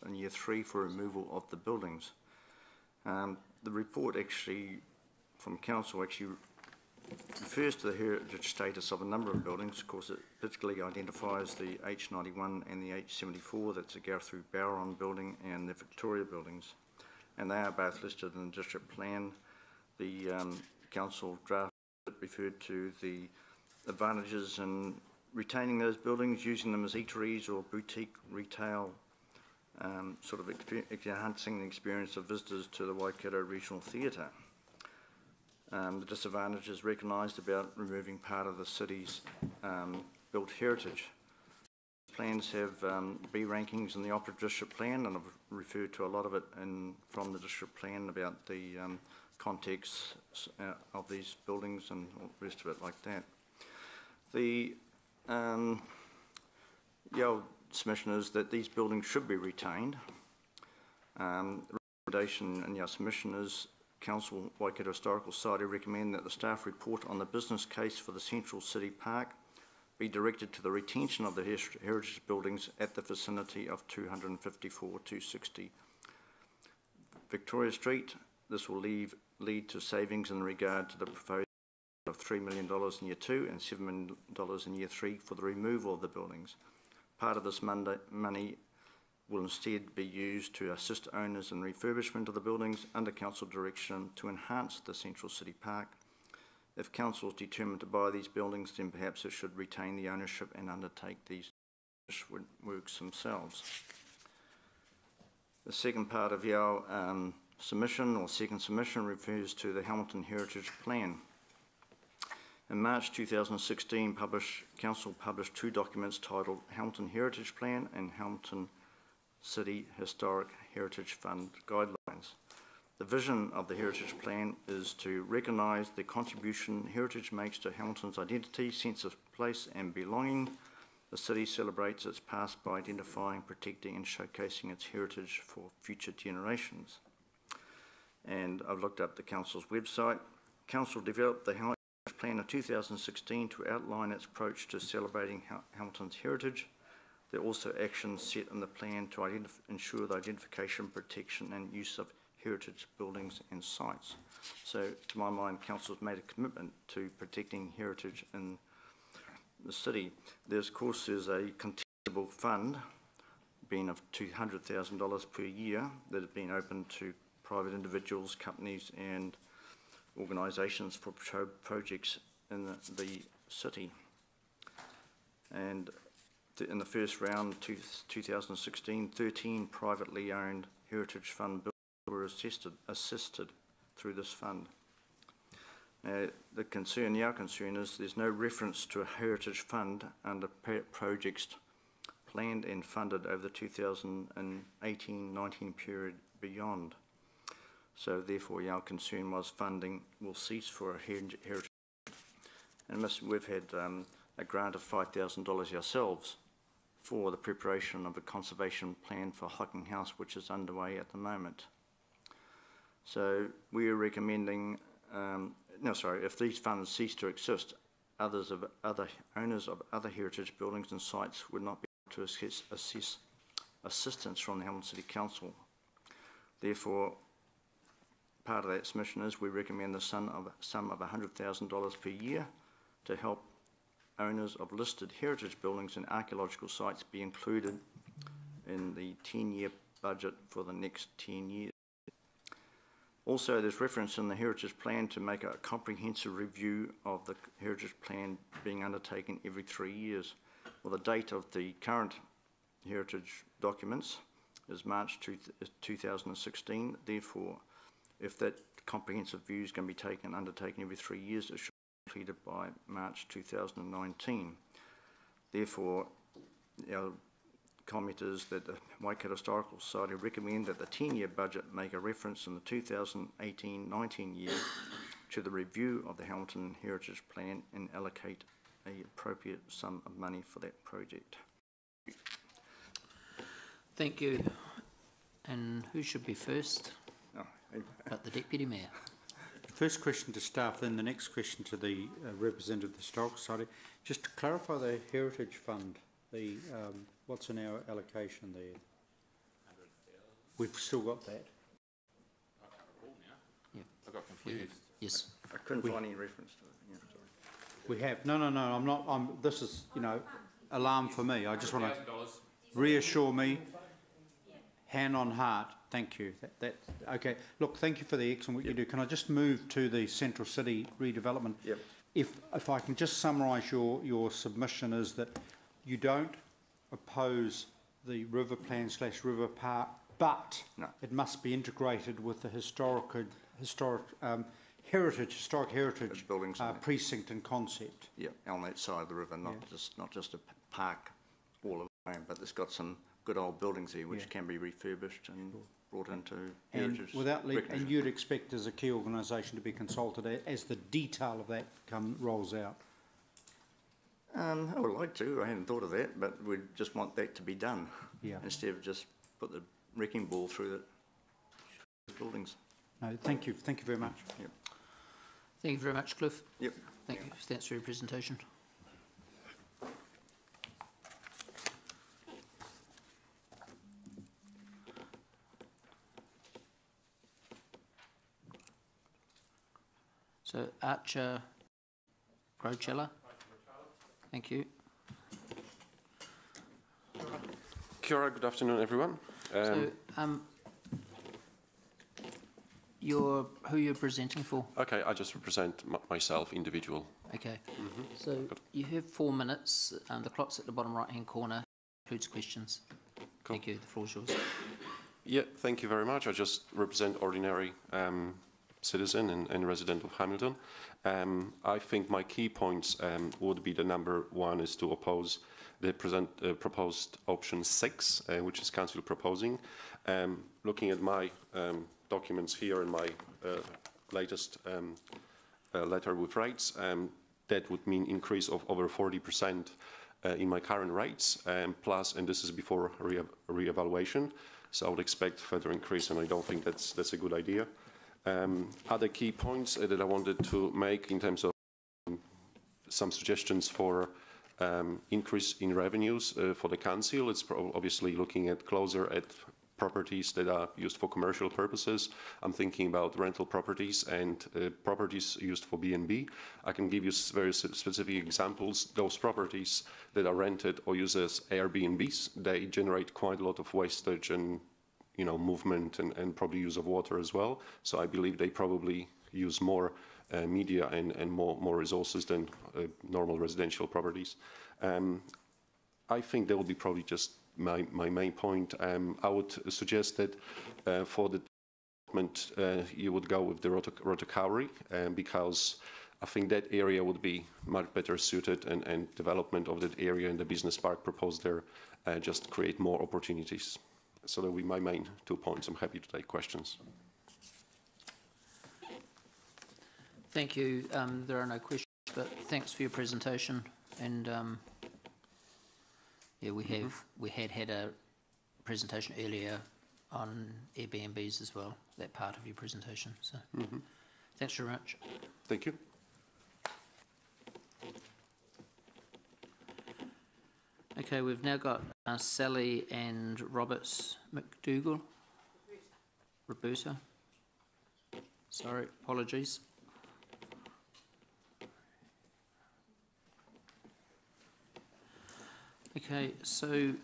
in year 3 for removal of the buildings. The report actually from council actually refers to the heritage status of a number of buildings. Of course, it particularly identifies the H91 and the H74. That's the Garthru Bowron building and the Victoria buildings, and they are both listed in the district plan. The council draft referred to the advantages in retaining those buildings, using them as eateries or boutique retail, sort of enhancing the experience of visitors to the Waikato Regional Theatre. The disadvantages recognised about removing part of the city's built heritage. Plans have B rankings in the opera district plan, and I've referred to a lot of it from the district plan about the context of these buildings and all the rest of it like that. The submission is that these buildings should be retained. The recommendation in your submission is Council Waikato Historical Society recommend that the staff report on the business case for the Central City Park be directed to the retention of the heritage buildings at the vicinity of 254-260 Victoria Street. This will lead to savings in regard to the proposed of $3 million in year 2 and $7 million in year 3 for the removal of the buildings. Part of this money will instead be used to assist owners in refurbishment of the buildings under council direction to enhance the Central City Park. If council is determined to buy these buildings, then perhaps it should retain the ownership and undertake these works themselves. The second part of our submission, or second submission, refers to the Hamilton Heritage Plan. In March 2016, Council published two documents titled Hamilton Heritage Plan and Hamilton City Historic Heritage Fund Guidelines. The vision of the Heritage Plan is to recognise the contribution heritage makes to Hamilton's identity, sense of place and belonging. The city celebrates its past by identifying, protecting and showcasing its heritage for future generations. And I've looked up the Council's website. Council developed the Heritage Plan of 2016 to outline its approach to celebrating Hamilton's heritage. There are also actions set in the plan to ensure the identification, protection and use of heritage buildings and sites. So, to my mind, Council has made a commitment to protecting heritage in the city. There's, of course, a contestable fund, being of $200,000 per year, that has been open to private individuals, companies and organisations for projects in the city. And in the first round, 2016, 13 privately owned Heritage Fund buildings were assisted through this fund. Our concern is there's no reference to a Heritage Fund under projects planned and funded over the 2018-19 period beyond. So therefore our concern was funding will cease for a heritage. And we've had a grant of $5,000 ourselves for the preparation of a conservation plan for Hocking House, which is underway at the moment. So we are recommending, if these funds cease to exist, owners of other heritage buildings and sites would not be able to assess assistance from the Hamilton City Council. Therefore, part of that submission is we recommend the sum of $100,000 per year to help owners of listed heritage buildings and archaeological sites be included in the 10-year budget for the next 10 years. Also, there's reference in the Heritage Plan to make a comprehensive review of the Heritage Plan being undertaken every 3 years. Well, the date of the current heritage documents is March 2016. Therefore, if that comprehensive view is going to be undertaken every 3 years, it should be completed by March 2019. Therefore, our comment is that the Waikato Historical Society recommend that the 10-year budget make a reference in the 2018-19 year to the review of the Hamilton Heritage Plan and allocate an appropriate sum of money for that project. Thank you. And who should be first? But the Deputy Mayor. First question to staff, then the next question to the representative of the Historical Society. Just to clarify the Heritage Fund, the what's in our allocation there? 100,000. We've still got that. I can't recall now. Yeah. I got confused. Yes. I couldn't find any reference to it. Yeah, sorry. We have. No, I'm not. This is, alarm for me. I just want to reassure me. Hand on heart. Thank you. Okay. Look, thank you for the excellent work you do. Can I just move to the Central City redevelopment? Yep. If I can just summarise your submission is that you don't oppose the river plan / river park, but it must be integrated with the historic heritage buildings precinct and concept. Yeah, on that side of the river, not just a park all alone, but it's got some good old buildings here which can be refurbished and brought into heritage. And you'd expect as a key organisation to be consulted as the detail of that rolls out. I would like to. I hadn't thought of that, but we just want that to be done instead of just put the wrecking ball through the buildings. No, thank you. Thank you very much. Yep. Thank you very much, Cliff. Yep. Thank you. Thanks for your presentation. So Archer Grocella. Thank you. Kia ora, good afternoon, everyone. Who you're presenting for? Okay, I just represent myself, individual. Okay. So you have 4 minutes. The clock's at the bottom right-hand corner. Includes questions. Cool. Thank you. The floor is yours. Yeah, thank you very much. I just represent ordinary citizen and resident of Hamilton. I think my key points would be the number one is to oppose the proposed option 6, which is council proposing. Looking at my documents here in my latest letter with rates, that would mean increase of over 40% in my current rates, plus, and this is before re-evaluation, so I would expect further increase, and I don't think that's a good idea. Other key points that I wanted to make in terms of some suggestions for increase in revenues for the council. It's obviously looking at closer at properties that are used for commercial purposes. I'm thinking about rental properties and properties used for B&B. I can give you very specific examples. Those properties that are rented or used as Airbnbs, they generate quite a lot of wastage and movement and probably use of water as well. So I believe they probably use more media and more resources than normal residential properties. I think that would be probably just my main point. I would suggest that for the development you would go with the Rotokauri because I think that area would be much better suited and development of that area and the business park proposed there just create more opportunities. So that would be my main 2 points. I'm happy to take questions. Thank you. There are no questions, but thanks for your presentation. And yeah, we had a presentation earlier on Airbnbs as well. That part of your presentation. So thanks very much. Thank you. Okay, we've now got Sally and Roberts McDougall. Roberta. Sorry, apologies. Okay, so who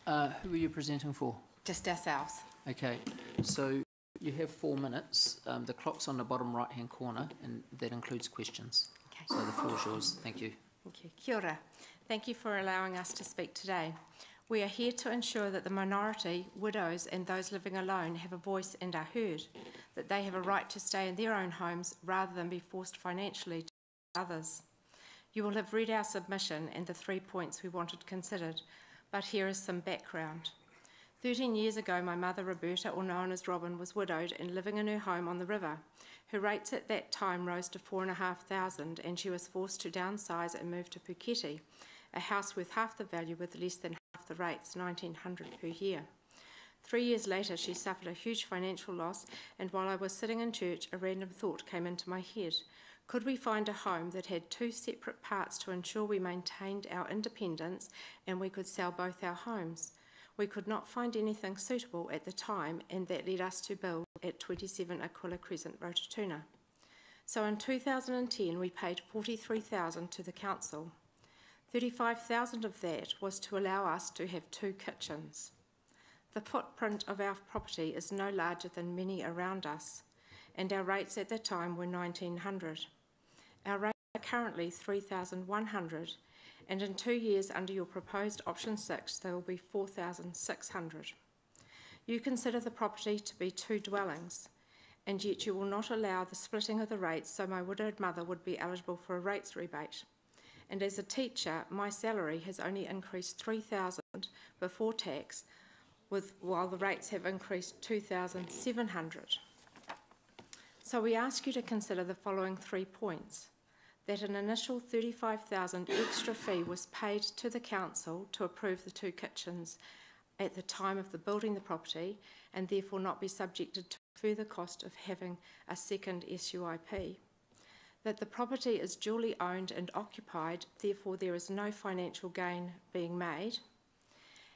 are you presenting for? Just ourselves. Okay, so you have 4 minutes. The clock's on the bottom right-hand corner, and that includes questions. Okay. So the floor is yours. Thank you. Thank you. Kia ora. Thank you for allowing us to speak today. We are here to ensure that the minority, widows and those living alone have a voice and are heard, that they have a right to stay in their own homes rather than be forced financially to others. You will have read our submission and the 3 points we wanted considered, but here is some background. 13 years ago, my mother, Roberta, or known as Robin, was widowed and living in her home on the river. Her rates at that time rose to $4,500 and she was forced to downsize and move to Puketi, a house worth half the value with less than half the rates, $1,900 per year. 3 years later, she suffered a huge financial loss, and while I was sitting in church, a random thought came into my head. Could we find a home that had 2 separate parts to ensure we maintained our independence and we could sell both our homes? We could not find anything suitable at the time, and that led us to build at 27 Aquila Crescent, Rototuna. So in 2010, we paid $43,000 to the council. $35,000 of that was to allow us to have 2 kitchens. The footprint of our property is no larger than many around us, and our rates at the time were $1,900. Our rates are currently $3,100, and in 2 years under your proposed option 6, they will be $4,600. You consider the property to be 2 dwellings, and yet you will not allow the splitting of the rates, so my widowed mother would be eligible for a rates rebate. And as a teacher, my salary has only increased $3,000 before tax, while the rates have increased $2,700. So we ask you to consider the following 3 points. That an initial $35,000 extra fee was paid to the council to approve the 2 kitchens at the time of the building the property, and therefore not be subjected to further cost of having a second SUIP. That the property is duly owned and occupied, therefore there is no financial gain being made.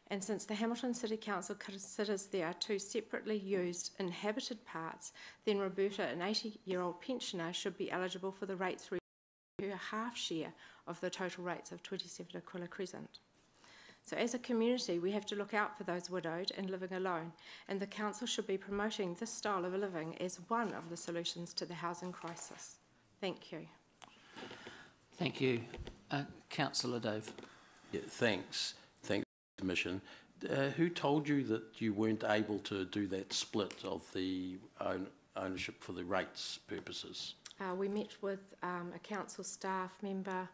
And since the Hamilton City Council considers there are 2 separately used inhabited parts, then Roberta, an 80-year-old pensioner, should be eligible for the rates her half share of the total rates of 27 Aquila Crescent. So as a community, we have to look out for those widowed and living alone, and the council should be promoting this style of living as one of the solutions to the housing crisis. Thank you. Thank you. Councillor Dave. Yeah, thanks. Thanks, Commission. Who told you that you weren't able to do that split of the ownership for the rates purposes? We met with a council staff member.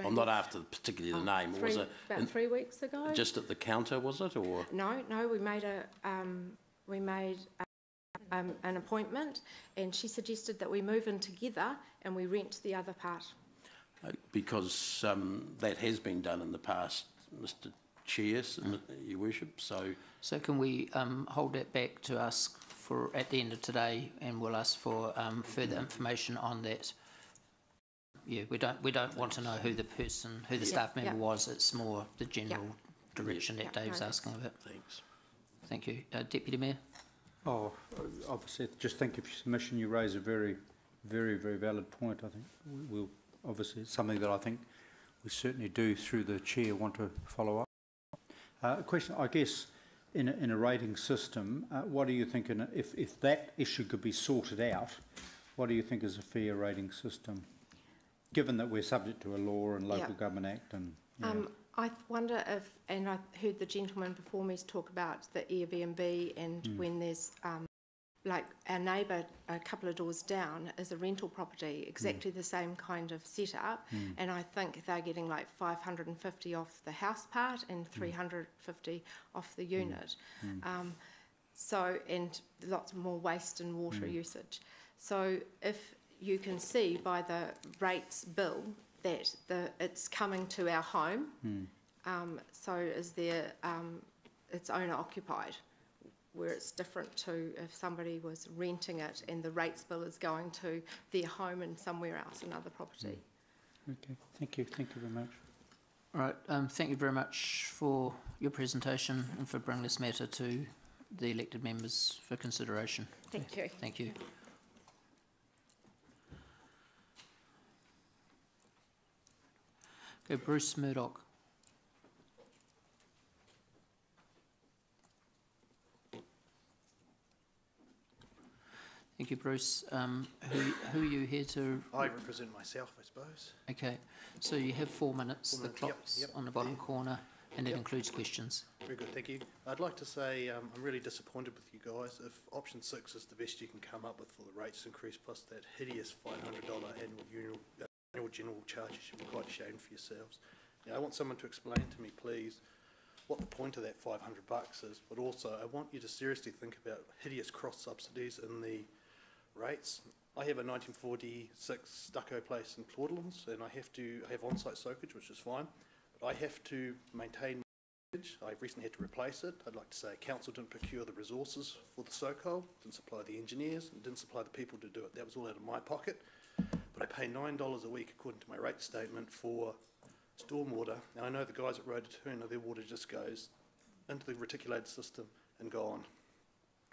I'm not after particularly the name. Was it about 3 weeks ago? Just at the counter, was it, or? No, we made an appointment, and she suggested that we move in together and we rent the other part. Because that has been done in the past, Mr. Chair, Your Worship. So can we hold that back to ask for at the end of today, and we'll ask for further information on that. Yeah, we don't want to know who the staff member was. It's more the general direction that Dave's asking about. Thanks. Thank you, Deputy Mayor. Oh, obviously, just thank you for your submission. You raise a very, very, very valid point. I think we'll obviously it's something that I think we certainly do through the chair want to follow up. A question, I guess, in a rating system, what do you think? If that issue could be sorted out, what do you think is a fair rating system? Given that we're subject to a law and local government act and... I wonder if, and I heard the gentleman before me talk about the Airbnb and when there's, like our neighbour a couple of doors down is a rental property, exactly the same kind of setup, and I think they're getting like 550 off the house part and 350 off the unit. So, and lots more waste and water usage. So if you can see by the rates bill that it's coming to our home. So is there, it's owner occupied, where it's different to if somebody was renting it and the rates bill is going to their home and somewhere else, another property. Okay, thank you very much. All right, thank you very much for your presentation and for bringing this matter to the elected members for consideration. Thank you. Thank you. Okay, Bruce Murdoch. Thank you, Bruce. Who are you here to... I represent myself, I suppose. Okay, so you have 4 minutes. The clock's on the bottom corner, and that includes questions. Very good, thank you. I'd like to say I'm really disappointed with you guys. If option 6 is the best you can come up with for the rates increase, plus that hideous $500 annual general charge, you should be quite ashamed for yourselves. Now, I want someone to explain to me, please, what the point of that $500 is, but also I want you to seriously think about hideous cross-subsidies in the rates. I have a 1946 stucco place in Claudelands, and I have on-site soakage, which is fine, but I have to maintain my soakage. I recently had to replace it. I'd like to say council didn't procure the resources for the soak hole, didn't supply the engineers, and didn't supply the people to do it. That was all out of my pocket. But I pay $9 a week according to my rate statement for stormwater, and I know the guys at Road to Turner, their water just goes into the reticulated system and gone.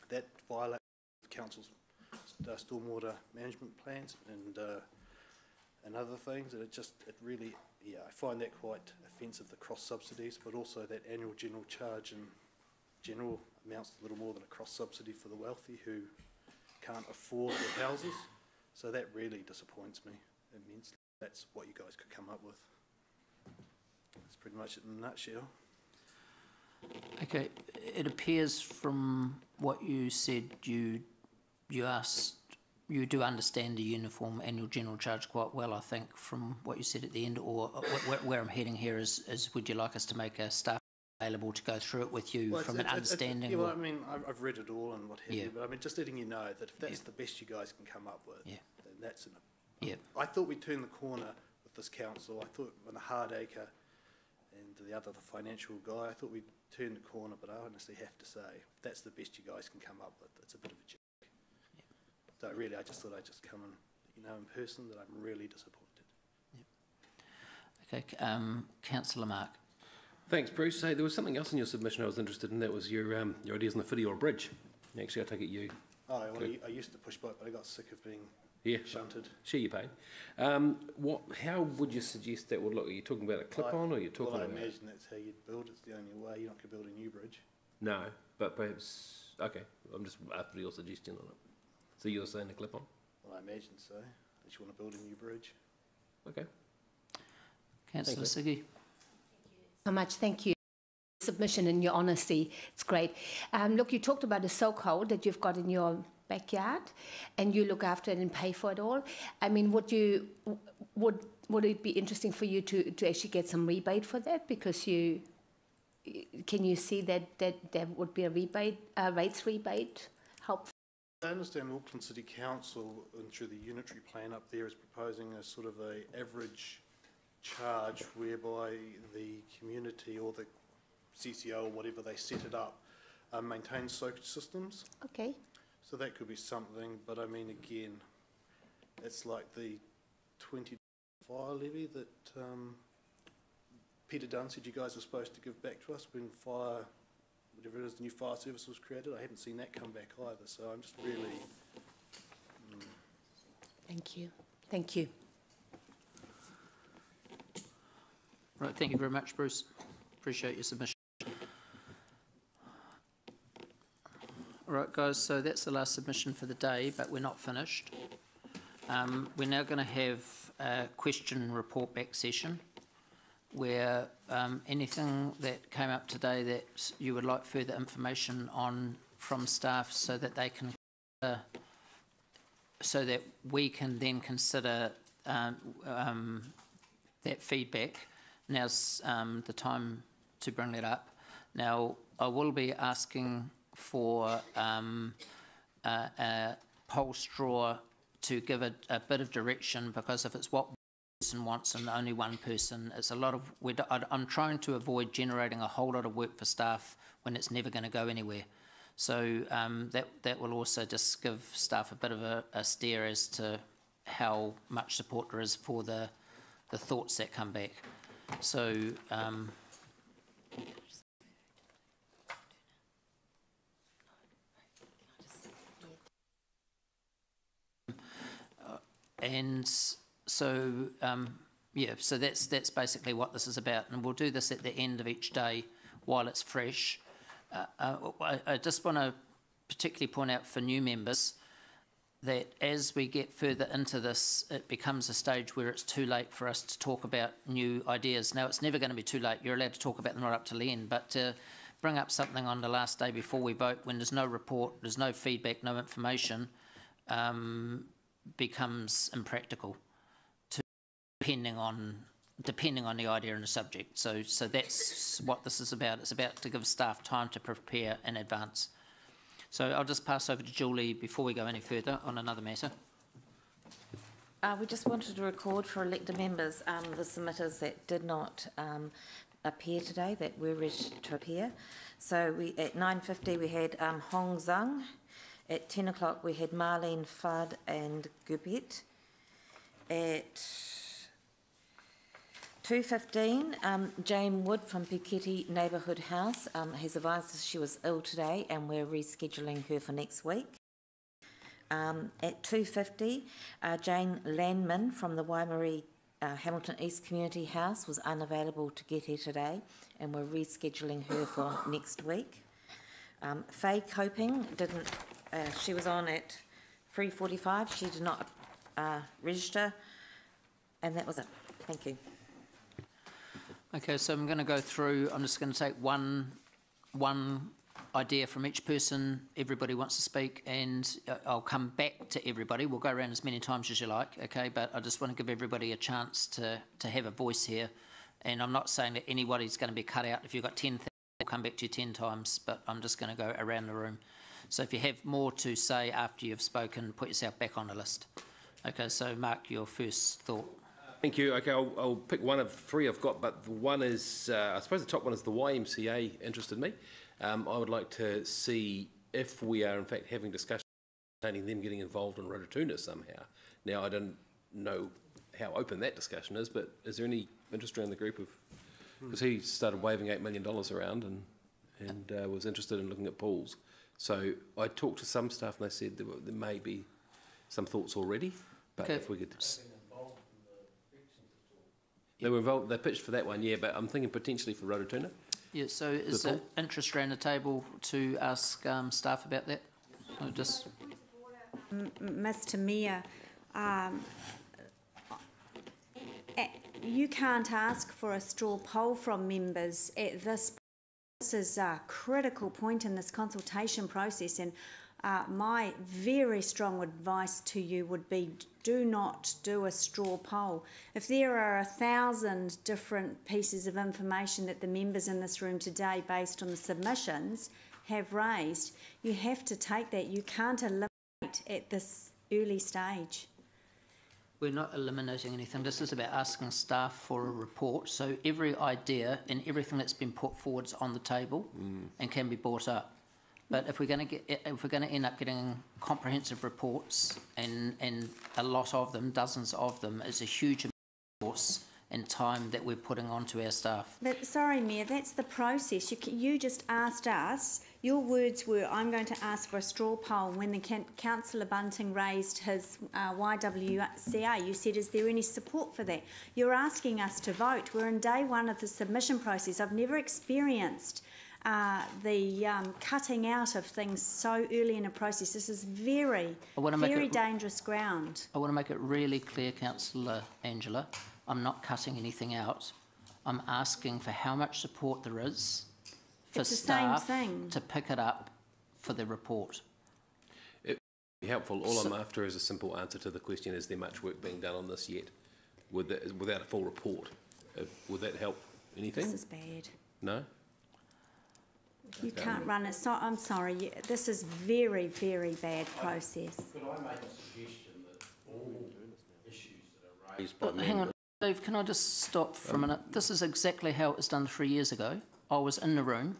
That violates council's stormwater management plans and other things, and it really, I find that quite offensive, the cross subsidies, but also that annual general charge in general amounts to a little more than a cross subsidy for the wealthy who can't afford their houses. So that really disappoints me immensely. That's what you guys could come up with. That's pretty much it in a nutshell. Okay, it appears from what you said, you do understand the uniform annual general charge quite well, I think, from what you said at the end, or where I'm heading here is would you like us to make a staff available to go through it with you from an understanding? Yeah, well, I mean, I've read it all and what have you, but I mean, just letting you know that if that's the best you guys can come up with, then that's enough. I thought we'd turn the corner with this council. I thought when the Hardacre and the financial guy, I thought we'd turn the corner, but I honestly have to say, if that's the best you guys can come up with, it's a bit of a joke. So really, I just thought I'd just come and let you know in person that I'm really disappointed. Okay, Councillor Mark. Thanks, Bruce. Hey, there was something else in your submission I was interested in. That was your ideas on the Whittier Bridge. Actually, I take it you. Oh, well, I used to push back, but I got sick of being Yeah. shunted. Share your pain. How would you suggest that would look? Are you talking about a clip-on, or are you talking Well, I about? imagine that's how you'd build it. It's the only way. You're not going to build a new bridge. No, but perhaps. Okay, I'm just after your suggestion on it. So you're saying a clip-on? Well, I imagine so. That you want to build a new bridge. Okay. Councillor Siggy. So much, thank you. Submission and your honesty, it's great. Look, you talked about a soak hole that you've got in your backyard, and you look after it and pay for it all. I mean, would it be interesting for you to actually get some rebate for that? Because can you see that there would be a rebate, rates rebate help? I understand Auckland City Council, and through the unitary plan up there, is proposing a sort of a average charge whereby the community or the CCO or whatever they set it up maintains soakage systems. Okay. So that could be something, but I mean, again, it's like the 20 fire levy that Peter Dunn said you guys were supposed to give back to us when whatever it is, the new fire service was created. I haven't seen that come back either, so I'm just really... Thank you. Thank you. Right, thank you very much, Bruce. Appreciate your submission. All right, guys, so that's the last submission for the day, but we're not finished. We're now going to have a question report back session where anything that came up today that you would like further information on from staff so that they can so that we can then consider that feedback. Now's the time to bring that up. Now, I will be asking for a poll straw to give a bit of direction, because if it's what one person wants and only one person, it's a lot of... I'm trying to avoid generating a whole lot of work for staff when it's never going to go anywhere. So that will also just give staff a bit of a steer as to how much support there is for the thoughts that come back. So and so yeah, so that's basically what this is about, and we'll do this at the end of each day while it's fresh. I just want to particularly point out for new members that as we get further into this, it becomes a stage where it's too late for us to talk about new ideas. Now, it's never going to be too late. You're allowed to talk about them right up to the end, but to bring up something on the last day before we vote, when there's no report, there's no feedback, no information, becomes impractical, depending on the idea and the subject. So that's what this is about. It's about to give staff time to prepare in advance. So I'll just pass over to Julie before we go any further on another matter. We just wanted to record for elected members the submitters that did not appear today, that were registered to appear. So at 9:50 we had Hong Zhang. At 10 o'clock we had Marlene Fudd and Gubet. At 2:15, Jane Wood from Piketty Neighbourhood House has advised us she was ill today and we're rescheduling her for next week. At 2:50, Jane Landman from the Waimarie Hamilton East Community House was unavailable to get here today and we're rescheduling her for next week. Faye Coping didn't, she was on at 3:45, she did not register, and that was it. Thank you. Okay, so I'm going to go through, I'm just going to take one idea from each person. Everybody wants to speak, and I'll come back to everybody. We'll go around as many times as you like, okay? But I just want to give everybody a chance to have a voice here. And I'm not saying that anybody's going to be cut out. If you've got 10 things, I'll come back to you 10 times, but I'm just going to go around the room. So if you have more to say after you've spoken, put yourself back on the list. Okay, so Mark, your first thought. Thank you. Okay, I'll pick one of three I've got, but the one is, I suppose the top one is the YMCA interested me. I would like to see if we are in fact having discussions containing them getting involved in Rototuna somehow. Now, I don't know how open that discussion is, but is there any interest around the group of, because he started waving $8 million around and was interested in looking at pools. So I talked to some staff and they said there may be some thoughts already. But Okay. if we could... They were involved, they pitched for that one, yeah, but I'm thinking potentially for Rototuna. Yeah, so is there interest around the table to ask staff about that? Or just Mr. Mayor, you can't ask for a straw poll from members at this. This is a critical point in this consultation process, and my very strong advice to you would be do not do a straw poll. If there are 1,000 different pieces of information that the members in this room today, based on the submissions, have raised, you have to take that. You can't eliminate at this early stage. We're not eliminating anything. This is about asking staff for a report. So every idea and everything that's been put forward is on the table and can be brought up. But if we're going to end up getting comprehensive reports and a lot of them, dozens of them, is a huge amount of resource and time that we're putting onto our staff. But sorry, Mayor, that's the process. You just asked us. Your words were, I'm going to ask for a straw poll. When the Councillor Bunting raised his YWCA, you said, is there any support for that? You're asking us to vote. We're in day one of the submission process. I've never experienced the cutting out of things so early in a process. This is very dangerous ground. I want to make it really clear, Councillor Angela, I'm not cutting anything out. I'm asking for how much support there is for staff to pick it up for the report. It would be helpful. All I'm after is a simple answer to the question, is there much work being done on this yet? Without a full report. Would that help anything? This is bad. No? You can't run it. I'm sorry. This is very, very bad process. Could I make a suggestion that all issues that are raised by members... Hang on, Dave, can I just stop for a minute? This is exactly how it was done 3 years ago. I was in the room,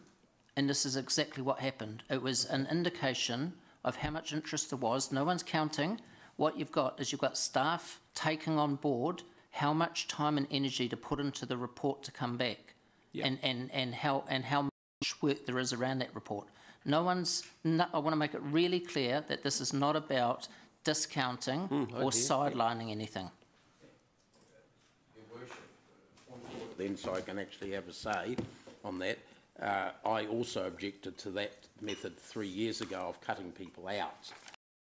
and this is exactly what happened. It was an indication of how much interest there was. No one's counting. What you've got is you've got staff taking on board how much time and energy to put into the report to come back, and how much work there is around that report. I want to make it really clear that this is not about discounting or sidelining anything. Your Worship, then so I can actually have a say on that. I also objected to that method 3 years ago of cutting people out.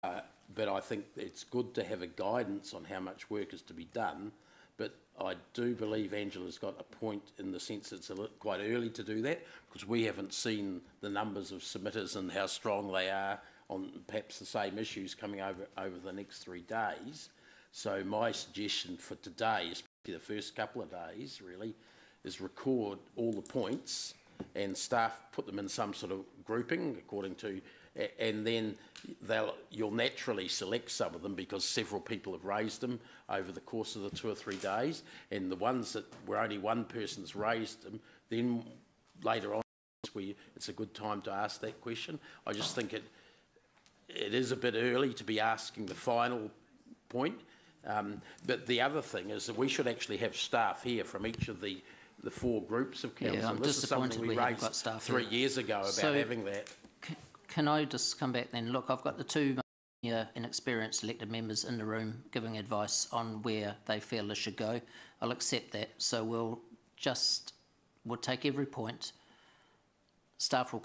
But I think it's good to have a guidance on how much work is to be done. But I do believe Angela's got a point in the sense it's quite early to do that, because we haven't seen the numbers of submitters and how strong they are on perhaps the same issues coming over the next 3 days. So my suggestion for today, especially the first couple of days really, is record all the points and staff put them in some sort of grouping according to, and then you'll naturally select some of them because several people have raised them over the course of the 2 or 3 days, and the ones that where only one person's raised them, then later on it's a good time to ask that question. I just think it is a bit early to be asking the final point, but the other thing is that we should actually have staff here from each of the 4 groups of council. I'm this is something we raised 3 years ago about having that. Can I just come back then? Look, I've got the 2 inexperienced elected members in the room giving advice on where they feel this should go. I'll accept that. So we'll take every point. Staff will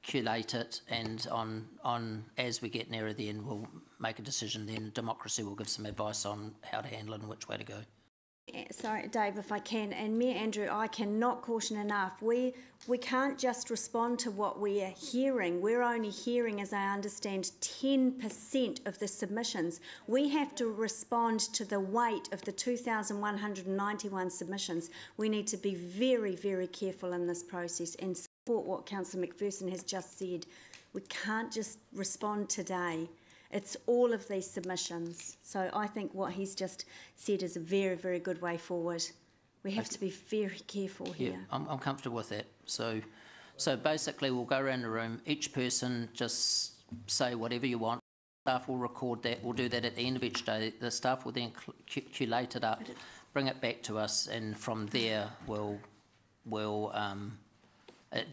collate it, and on as we get nearer the end, we'll make a decision. Then Democracy will give some advice on how to handle it and which way to go. Sorry, Dave, if I can, and Mayor Andrew, I cannot caution enough. We can't just respond to what we are hearing. We're only hearing, as I understand, 10% of the submissions. We have to respond to the weight of the 2,191 submissions. We need to be very, very careful in this process and support what Councillor McPherson has just said. We can't just respond today. It's all of these submissions. So I think what he's just said is a very, very good way forward. We have to be very careful here. Yeah, I'm comfortable with that. So basically we'll go around the room, each person just say whatever you want. Staff will record that. We'll do that at the end of each day. The staff will then collate it up, bring it back to us, and from there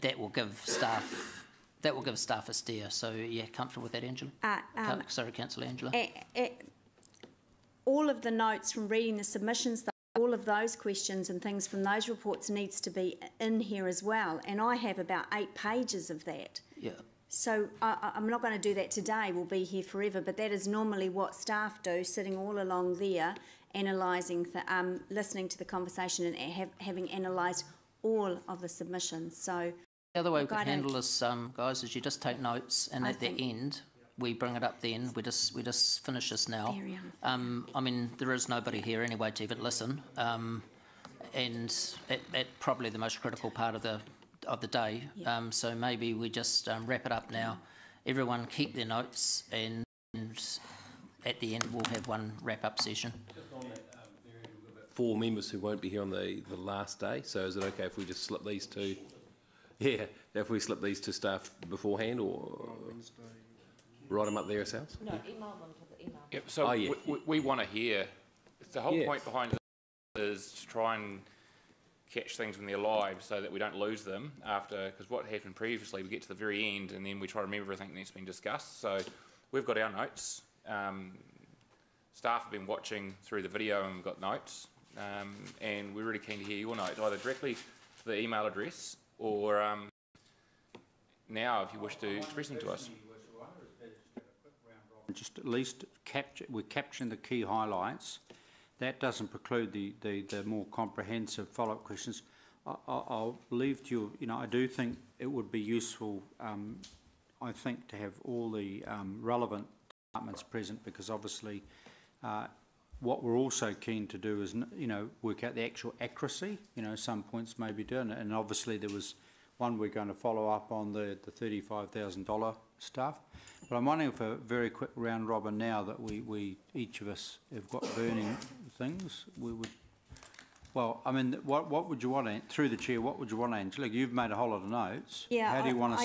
that will give staff a steer. So, yeah, comfortable with that, Angela? Sorry, Councillor Angela. all of the notes from reading the submissions, all of those questions and things from those reports needs to be in here as well. And I have about 8 pages of that. Yeah. So I'm not going to do that today, we'll be here forever, but that is normally what staff do, sitting all along there, analysing, listening to the conversation and having analysed all of the submissions. So the other way we could handle this, guys, is you just take notes, and at the end, we bring it up then. We just finish this now. I mean, there is nobody here anyway to even listen, and at probably the most critical part of the day. So maybe we just wrap it up now. Everyone keep their notes, and at the end we'll have one wrap-up session. 4 members who won't be here on the last day. So is it okay if we just slip these to? Yeah, if we slip these to staff beforehand, or write them up there ourselves? No, email them to the email. Yep, so we want to hear. The whole point behind it is to try and catch things when they're live so that we don't lose them after, because what happened previously, we get to the very end and then we try to remember everything that's been discussed. So we've got our notes. Staff have been watching through the video and we've got notes. And we're really keen to hear your notes, either directly to the email address or now if you wish to express them to us. Just at least we're capturing the key highlights. That doesn't preclude the more comprehensive follow-up questions. I'll leave to you, I do think it would be useful, I think, to have all the relevant departments present, because obviously what we're also keen to do is, work out the actual accuracy. Some points may be done, and obviously there was one we're going to follow up on the $35,000 stuff. But I'm wondering for a very quick round robin now that we each of us have got burning things, we would. Well, I mean, what would you want, through the chair? What would you want, Angela? You've made a whole lot of notes. Yeah, how do you want to?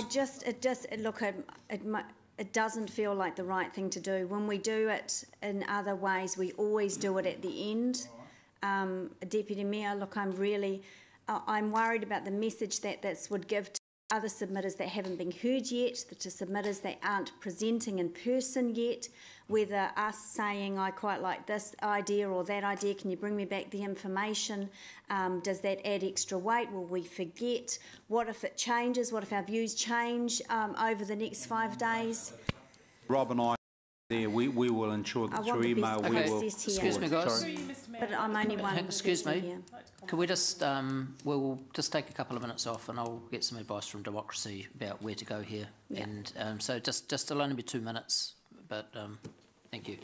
It doesn't feel like the right thing to do. When we do it in other ways, we always do it at the end. Deputy Mayor, look, I'm worried about the message that this would give to other submitters that haven't been heard yet, to submitters that aren't presenting in person yet, whether us saying, I quite like this idea or that idea, can you bring me back the information? Does that add extra weight? Will we forget? What if it changes? What if our views change over the next 5 days? Rob and I, there, we will ensure that through email we will. Excuse me, guys. But I'm only one. Excuse me. Here. Can we just, we'll just take a couple of minutes off, and I'll get some advice from Democracy about where to go here. Yeah. And so just it'll only be 2 minutes, but thank you.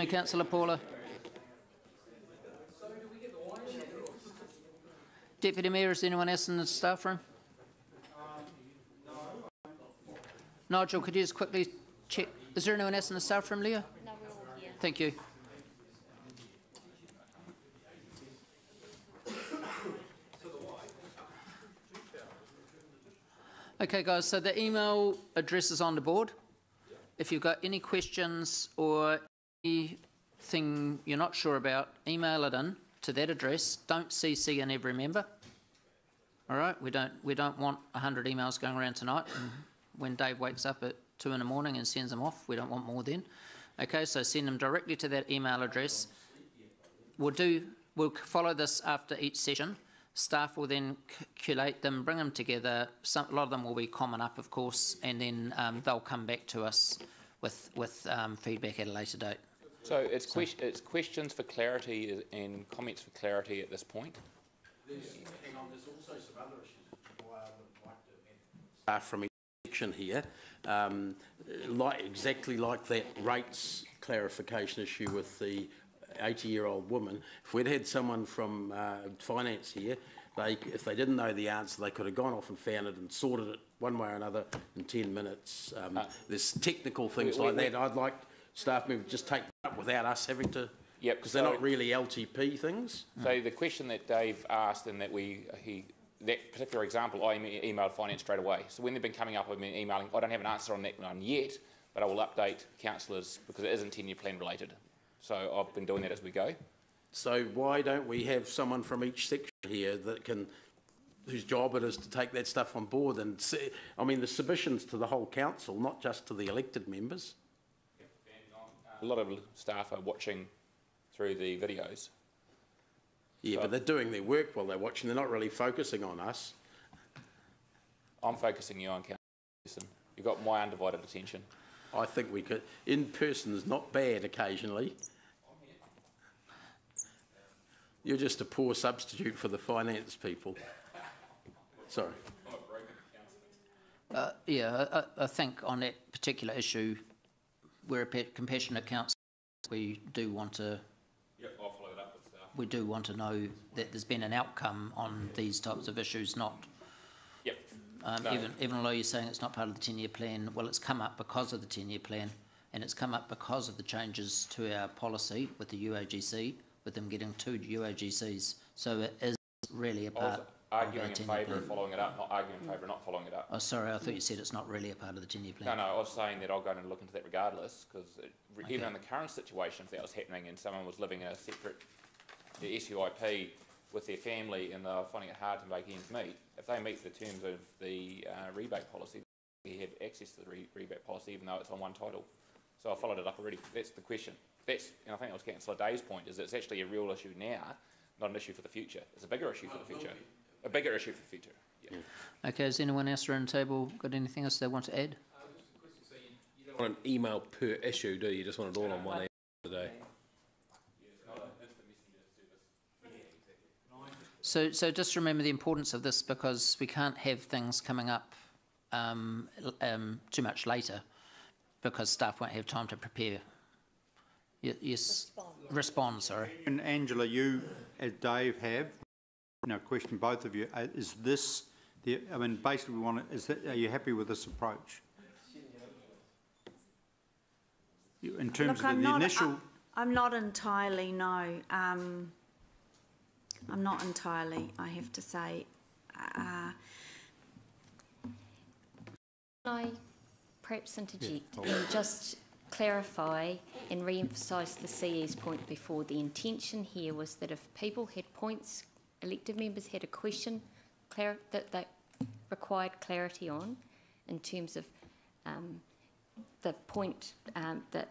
Councillor Paula. Deputy Mayor, is there anyone else in the staff room? Nigel, could you just quickly check? Is there anyone else in the staff room, Leah? No, we're all here. Thank you. Okay, guys, so the email address is on the board. If you've got any questions or anything you're not sure about, email it in to that address. Don't CC in every member. All right, we don't want 100 emails going around tonight. And when Dave wakes up at 2 in the morning and sends them off, we don't want more then. Okay, so send them directly to that email address. We'll follow this after each session. Staff will then collate them, bring them together. A lot of them will be common up, of course, and then they'll come back to us with feedback at a later date. So it's questions for clarity and comments for clarity at this point. There's also some other issues why I would like to add from each section here, exactly like that rates clarification issue with the 80-year-old woman. If we'd had someone from finance here, if they didn't know the answer, they could have gone off and found it and sorted it one way or another in 10 minutes. There's technical things like that. I'd like staff members just take that up without us having to, because they're not really LTP things. So the question that Dave asked and that that particular example, I emailed finance straight away. So when they've been coming up, I've been emailing. I don't have an answer on that one yet, but I will update councillors because it isn't 10-year plan related. So I've been doing that as we go. So why don't we have someone from each section here that whose job it is to take that stuff on board and see, I mean, the submissions to the whole council, not just to the elected members. A lot of staff are watching through the videos. Yeah, so, but they're doing their work while they're watching. They're not really focusing on us. I'm focusing you on Councillor. You've got my undivided attention. I think we could. In person is not bad occasionally. You're just a poor substitute for the finance people. Sorry. I think on that particular issue, we're a compassionate council. We do want to. Yep, I'll follow that up with staff. We do want to know that there's been an outcome on these types of issues, not. Yep. Even though you're saying it's not part of the 10-year plan, well, it's come up because of the 10-year plan, and it's come up because of the changes to our policy with the UAGC, with them getting 2 UAGCs. So it is really a part. Arguing in favour of following it up, not arguing in favour of not following it up. Oh, sorry, I thought you said it's not really a part of the 10-year plan. No, I was saying that I'll go and look into that regardless, because even in the current situation, if that was happening and someone was living a separate SUIP with their family and they're finding it hard to make ends meet, if they meet the terms of the rebate policy, they have access to the rebate policy even though it's on one title. So I followed it up already. That's the question. And I think that was Councillor Dave's point, is that it's actually a real issue now, not an issue for the future. It's a bigger issue for the future. A bigger issue for the future. Yeah. Okay, has anyone else around the table got anything else they want to add? You don't want an email per issue, do you? You just want it all on one email today. So just remember the importance of this, because we can't have things coming up too much later, because staff won't have time to prepare. Yes. Respond, sorry. And Angela, you, as Dave, have. Question both of you. Is this the? I mean, basically, we want to. Is that? Are you happy with this approach? In terms of the initial. I'm not entirely. No. I'm not entirely. I have to say. Can I perhaps interject and just clarify and re-emphasise the CE's point before? The intention here was that if people had points, elected members had a question that they required clarity on, in terms of the point that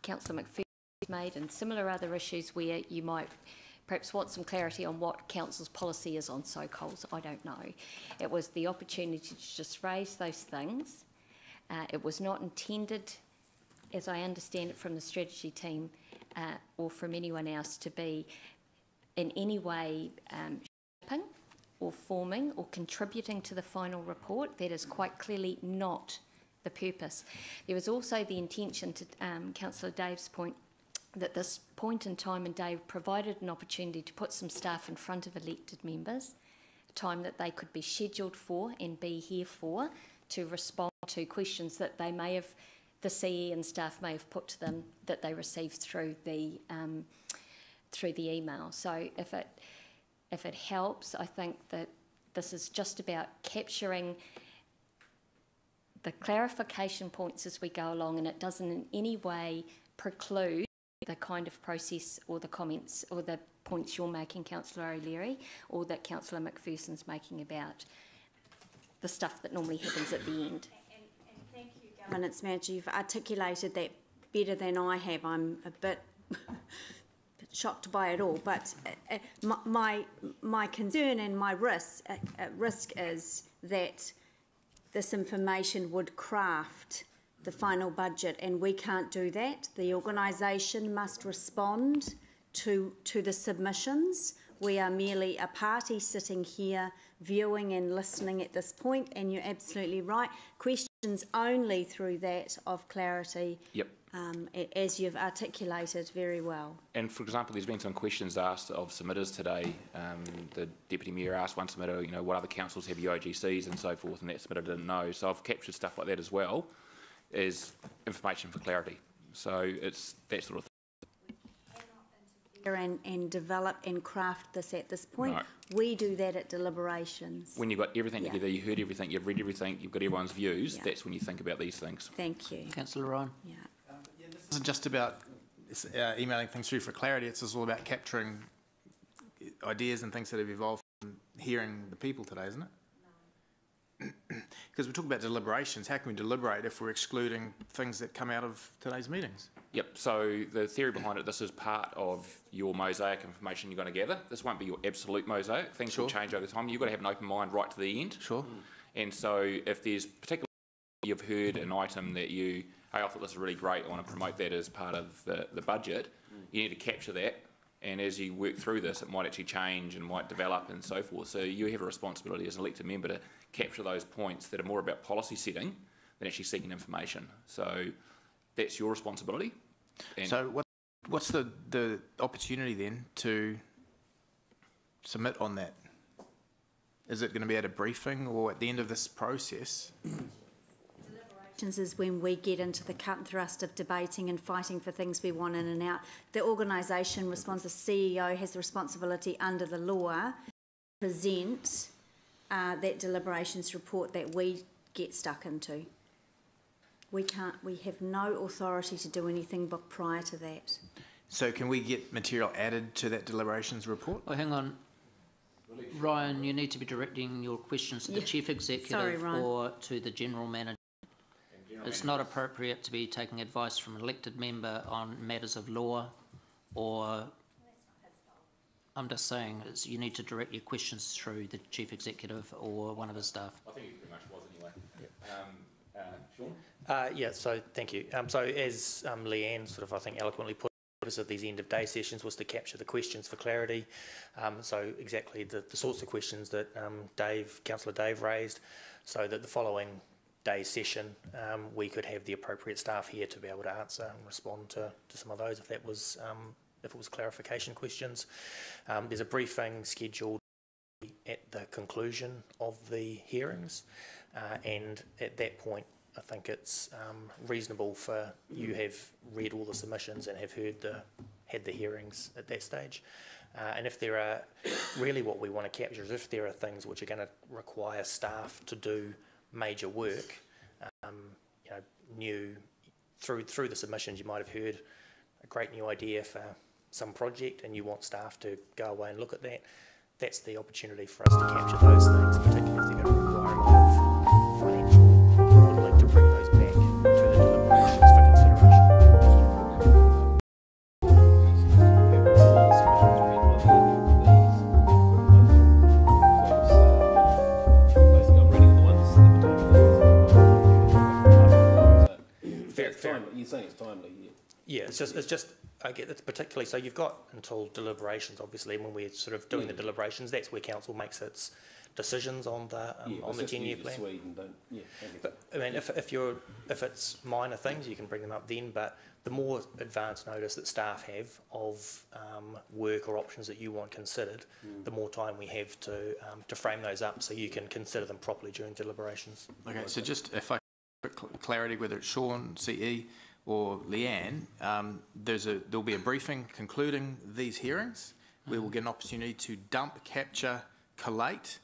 Councillor McPherson made and similar other issues where you might perhaps want some clarity on what Council's policy is on so-calls, I don't know. It was the opportunity to just raise those things. It was not intended, as I understand it from the strategy team or from anyone else, to be in any way shaping or forming or contributing to the final report. That is quite clearly not the purpose. There was also the intention, to Councillor Dave's point, that this point in time and day provided an opportunity to put some staff in front of elected members, time that they could be scheduled for and be here for, to respond to questions that they may have, the CE and staff may have put to them that they received through the email. So if it helps, I think that this is just about capturing the clarification points as we go along, and it doesn't in any way preclude the kind of process or the comments or the points you're making, Councillor O'Leary, or that Councillor McPherson's making about the stuff that normally happens at the end. And thank you, Governance Manager. You've articulated that better than I have. I'm a bit shocked by it all, but my concern and my risk is that this information would craft the final budget, and we can't do that. The organisation must respond to the submissions. We are merely a party sitting here viewing and listening at this point, and you're absolutely right. Questions only through that of clarity, Yep. as you've articulated very well. And for example, there's been some questions asked of submitters today. The Deputy Mayor asked one submitter, you know, what other councils have UOGCs and so forth, and that submitter didn't know. So I've captured stuff like that as well, as information for clarity. So it's that sort of thing. And develop and craft this at this point. No. We do that at deliberations. When you've got everything Yeah. together, you heard everything, you've read everything, you've got everyone's views, Yeah. that's when you think about these things. Thank you. Councillor Ryan? Yeah. This isn't just about emailing things through for clarity, it's all about capturing ideas and things that have evolved from hearing the people today, isn't it? Because we talk about deliberations, how can we deliberate if we're excluding things that come out of today's meetings? Yep, so the theory behind it, this is part of your mosaic information you're going to gather. This won't be your absolute mosaic. Things will change over time. You've got to have an open mind right to the end. Sure. And so if there's particularly you've heard an item that you, hey, I thought this is really great, I want to promote that as part of the budget, you need to capture that. And as you work through this, it might actually change and might develop and so forth. So you have a responsibility as an elected member to capture those points that are more about policy setting than actually seeking information. So that's your responsibility. And So what's the opportunity then to submit on that? Is it going to be at a briefing or at the end of this process? Is when we get into the cut and thrust of debating and fighting for things we want in and out. The organisation responds, the CEO has the responsibility under the law to present that deliberations report that we get stuck into. We have no authority to do anything but prior to that. So can we get material added to that deliberations report? Oh, hang on. Ryan, you need to be directing your questions to the Chief Executive or to the General Manager. It's not appropriate to be taking advice from an elected member on matters of law, or I'm just saying you need to direct your questions through the Chief Executive or one of his staff. I think it pretty much was anyway. Sean? Yeah, so thank you. So as Leanne sort of, I think, eloquently put us at these end of day sessions was to capture the questions for clarity. So exactly the sorts of questions that Councillor Dave raised, so that the following day's session we could have the appropriate staff here to be able to answer and respond to some of those if it was clarification questions. There's a briefing scheduled at the conclusion of the hearings, and at that point I think it's reasonable for you have read all the submissions and have had the hearings at that stage. And if there are, really what we want to capture is if there are things which are going to require staff to do major work, through the submissions you might have heard a great new idea for some project and you want staff to go away and look at that, that's the opportunity for us to capture those things, particularly if they're going to require a lot of financial modelling to bring those back to the deliberations for consideration. You're saying it's timely. Yeah, it's just I get it's particularly so you've got until deliberations obviously, and when we're sort of doing the deliberations, that's where council makes its decisions on the 10-year plan. Sweden, don't, yeah, But, I mean, if it's minor things, you can bring them up then. But the more advance notice that staff have of work or options that you want considered, the more time we have to frame those up so you can consider them properly during deliberations. Okay, so just if I clarity, whether it's Sean, CE, or Leanne, there'll be a briefing concluding these hearings. We will get an opportunity to dump, capture, collate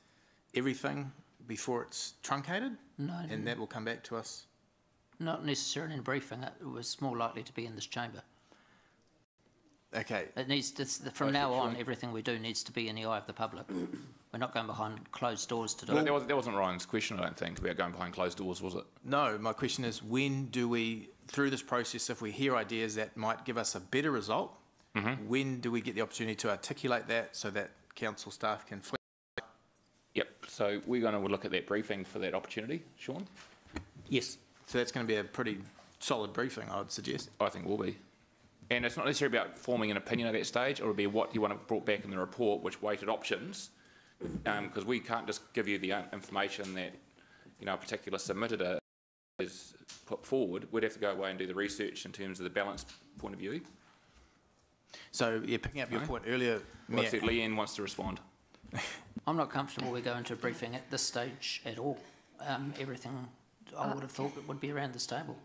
everything before it's truncated, and that will come back to us. Not necessarily in a briefing. It was more likely to be in this chamber. Okay. It needs to, from now on, everything we do needs to be in the eye of the public. We're not going behind closed doors to do it. That wasn't Ryan's question, I don't think, about going behind closed doors, was it? No, my question is, when do we, through this process, if we hear ideas that might give us a better result, when do we get the opportunity to articulate that so that council staff can flex? Yep, so we're going to look at that briefing for that opportunity, Sean? Yes. So that's going to be a pretty solid briefing, I would suggest. I think will be. And it's not necessarily about forming an opinion at that stage, or it'll be what you want to brought back in the report, which weighted options, because we can't just give you the information that a particular submitter is put forward. We'd have to go away and do the research in terms of the balance point of view. So, yeah, picking up your point earlier, well, Leanne wants to respond. I'm not comfortable we go into a briefing at this stage at all. Everything I would have thought would be around this table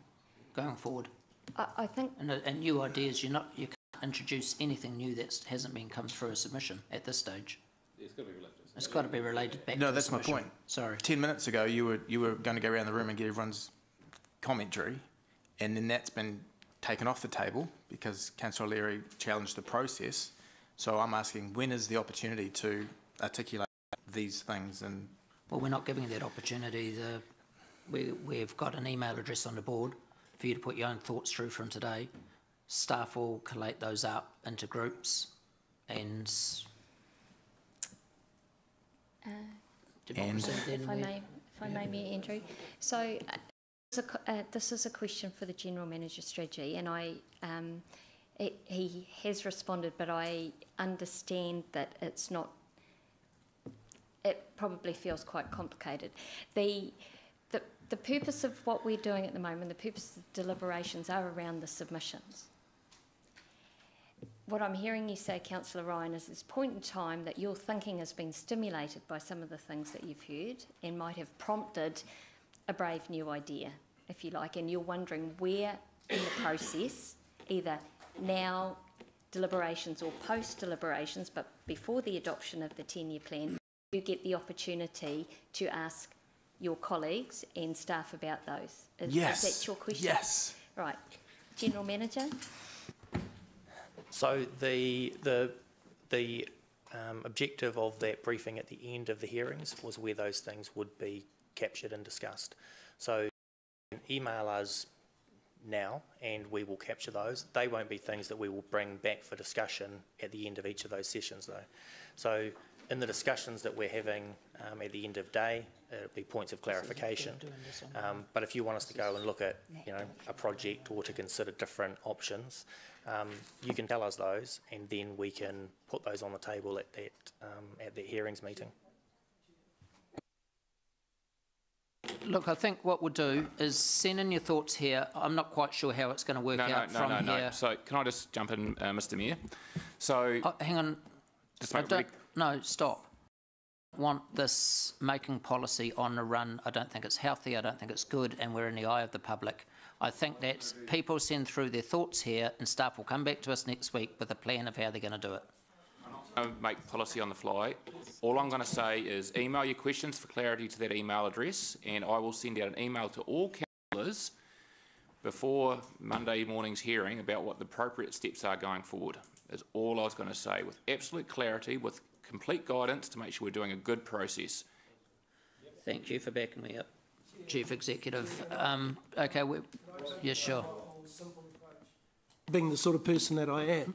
going forward. I think... And new ideas, you can't introduce anything new that hasn't been come through a submission at this stage. It's got to be related. It's got to be related back to No, the that's my submission. point. Sorry. 10 minutes ago, you were going to go around the room and get everyone's commentary, and then that's been taken off the table because Councillor O'Leary challenged the process. So I'm asking, when is the opportunity to articulate these things? And well, we're not giving that opportunity. We've got an email address on the board for you to put your own thoughts through from today. Staff will collate those up into groups and... if I may, Mayor Andrew. So this is a question for the General Manager Strategy, and he has responded, but I understand that it's not. It probably feels quite complicated. The purpose of what we're doing at the moment, the purpose of deliberations are around the submissions. What I'm hearing you say, Councillor Ryan, is this point in time that your thinking has been stimulated by some of the things that you've heard and might have prompted a brave new idea, if you like, and you're wondering where in the process, either now deliberations or post-deliberations, but before the adoption of the 10-year plan, you get the opportunity to ask your colleagues and staff about those. Yes. Is that your question? Yes. Right. General Manager? So the objective of that briefing at the end of the hearings was where those things would be captured and discussed. So email us now and we will capture those. They won't be things that we will bring back for discussion at the end of each of those sessions though. So in the discussions that we're having at the end of day, it'll be points of clarification. But if you want us to go and look at a project or to consider different options, you can tell us those, and then we can put those on the table at that hearings meeting. Look, I think what we'll do is send in your thoughts here. I'm not quite sure how it's going to work out from here. No. So can I just jump in, Mr. Mayor? So hang on. No, stop. I want this making policy on the run. I don't think it's healthy. I don't think it's good, and we're in the eye of the public. I think that people send through their thoughts here, and staff will come back to us next week with a plan of how they're going to do it. I don't make policy on the fly. All I'm going to say is email your questions for clarity to that email address, and I will send out an email to all councillors before Monday morning's hearing about what the appropriate steps are going forward. That's all I was going to say, with absolute clarity, with complete guidance to make sure we're doing a good process. Thank you for backing me up, Chief Executive. Okay, yeah, sure. Being the sort of person that I am,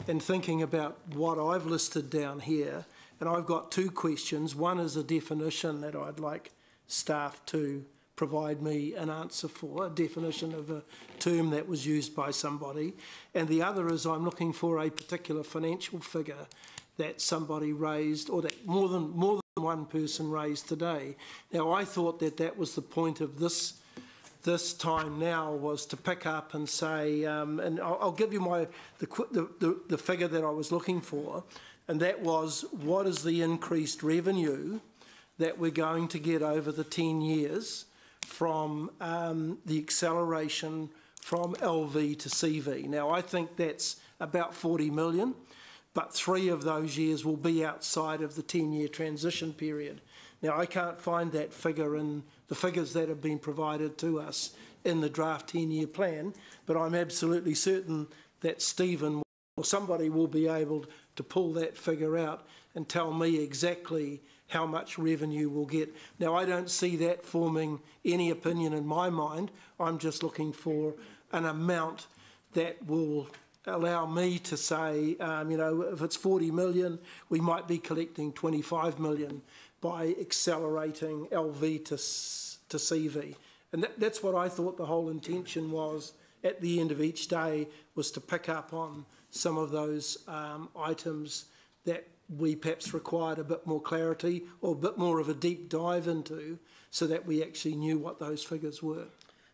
and thinking about what I've listed down here, and I've got two questions. One is a definition that I'd like staff to provide me an answer for, a definition of a term that was used by somebody, and the other is I'm looking for a particular financial figure that somebody raised, or that more than one person raised today. Now, I thought that that was the point of this time now, was to pick up and say, and I'll give you the figure that I was looking for, and that was, what is the increased revenue that we're going to get over the 10 years from the acceleration from LV to CV. Now, I think that's about 40 million, but 3 of those years will be outside of the 10-year transition period. Now, I can't find that figure in the figures that have been provided to us in the draft 10-year plan, but I'm absolutely certain that Stephen or somebody will be able to pull that figure out and tell me exactly how much revenue we'll get. Now, I don't see that forming any opinion in my mind. I'm just looking for an amount that will allow me to say, you know, if it's 40 million, we might be collecting 25 million by accelerating LV to CV. And that's what I thought the whole intention was at the end of each day, was to pick up on some of those items that we perhaps required a bit more clarity or a bit more of a deep dive into, so that we actually knew what those figures were.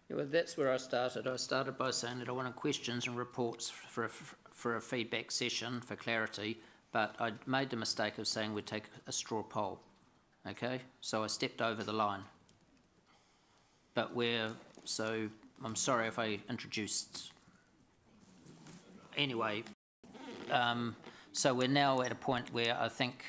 Yeah, well, that's where I started. I started by saying that I wanted questions and reports for a feedback session for clarity, but I made the mistake of saying we'd take a straw poll. Okay, so I stepped over the line. But so I'm sorry if I introduced. Anyway, so we're now at a point where I think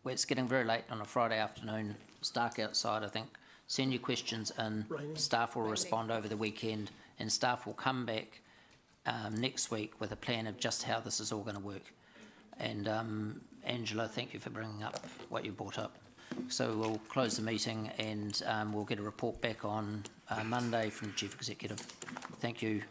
it's getting very late on a Friday afternoon. It's dark outside. I think send your questions in. Staff will respond over the weekend, and staff will come back next week with a plan of just how this is all going to work. And Angela, thank you for bringing up what you brought up. So we'll close the meeting, and we'll get a report back on Monday from the Chief Executive. Thank you.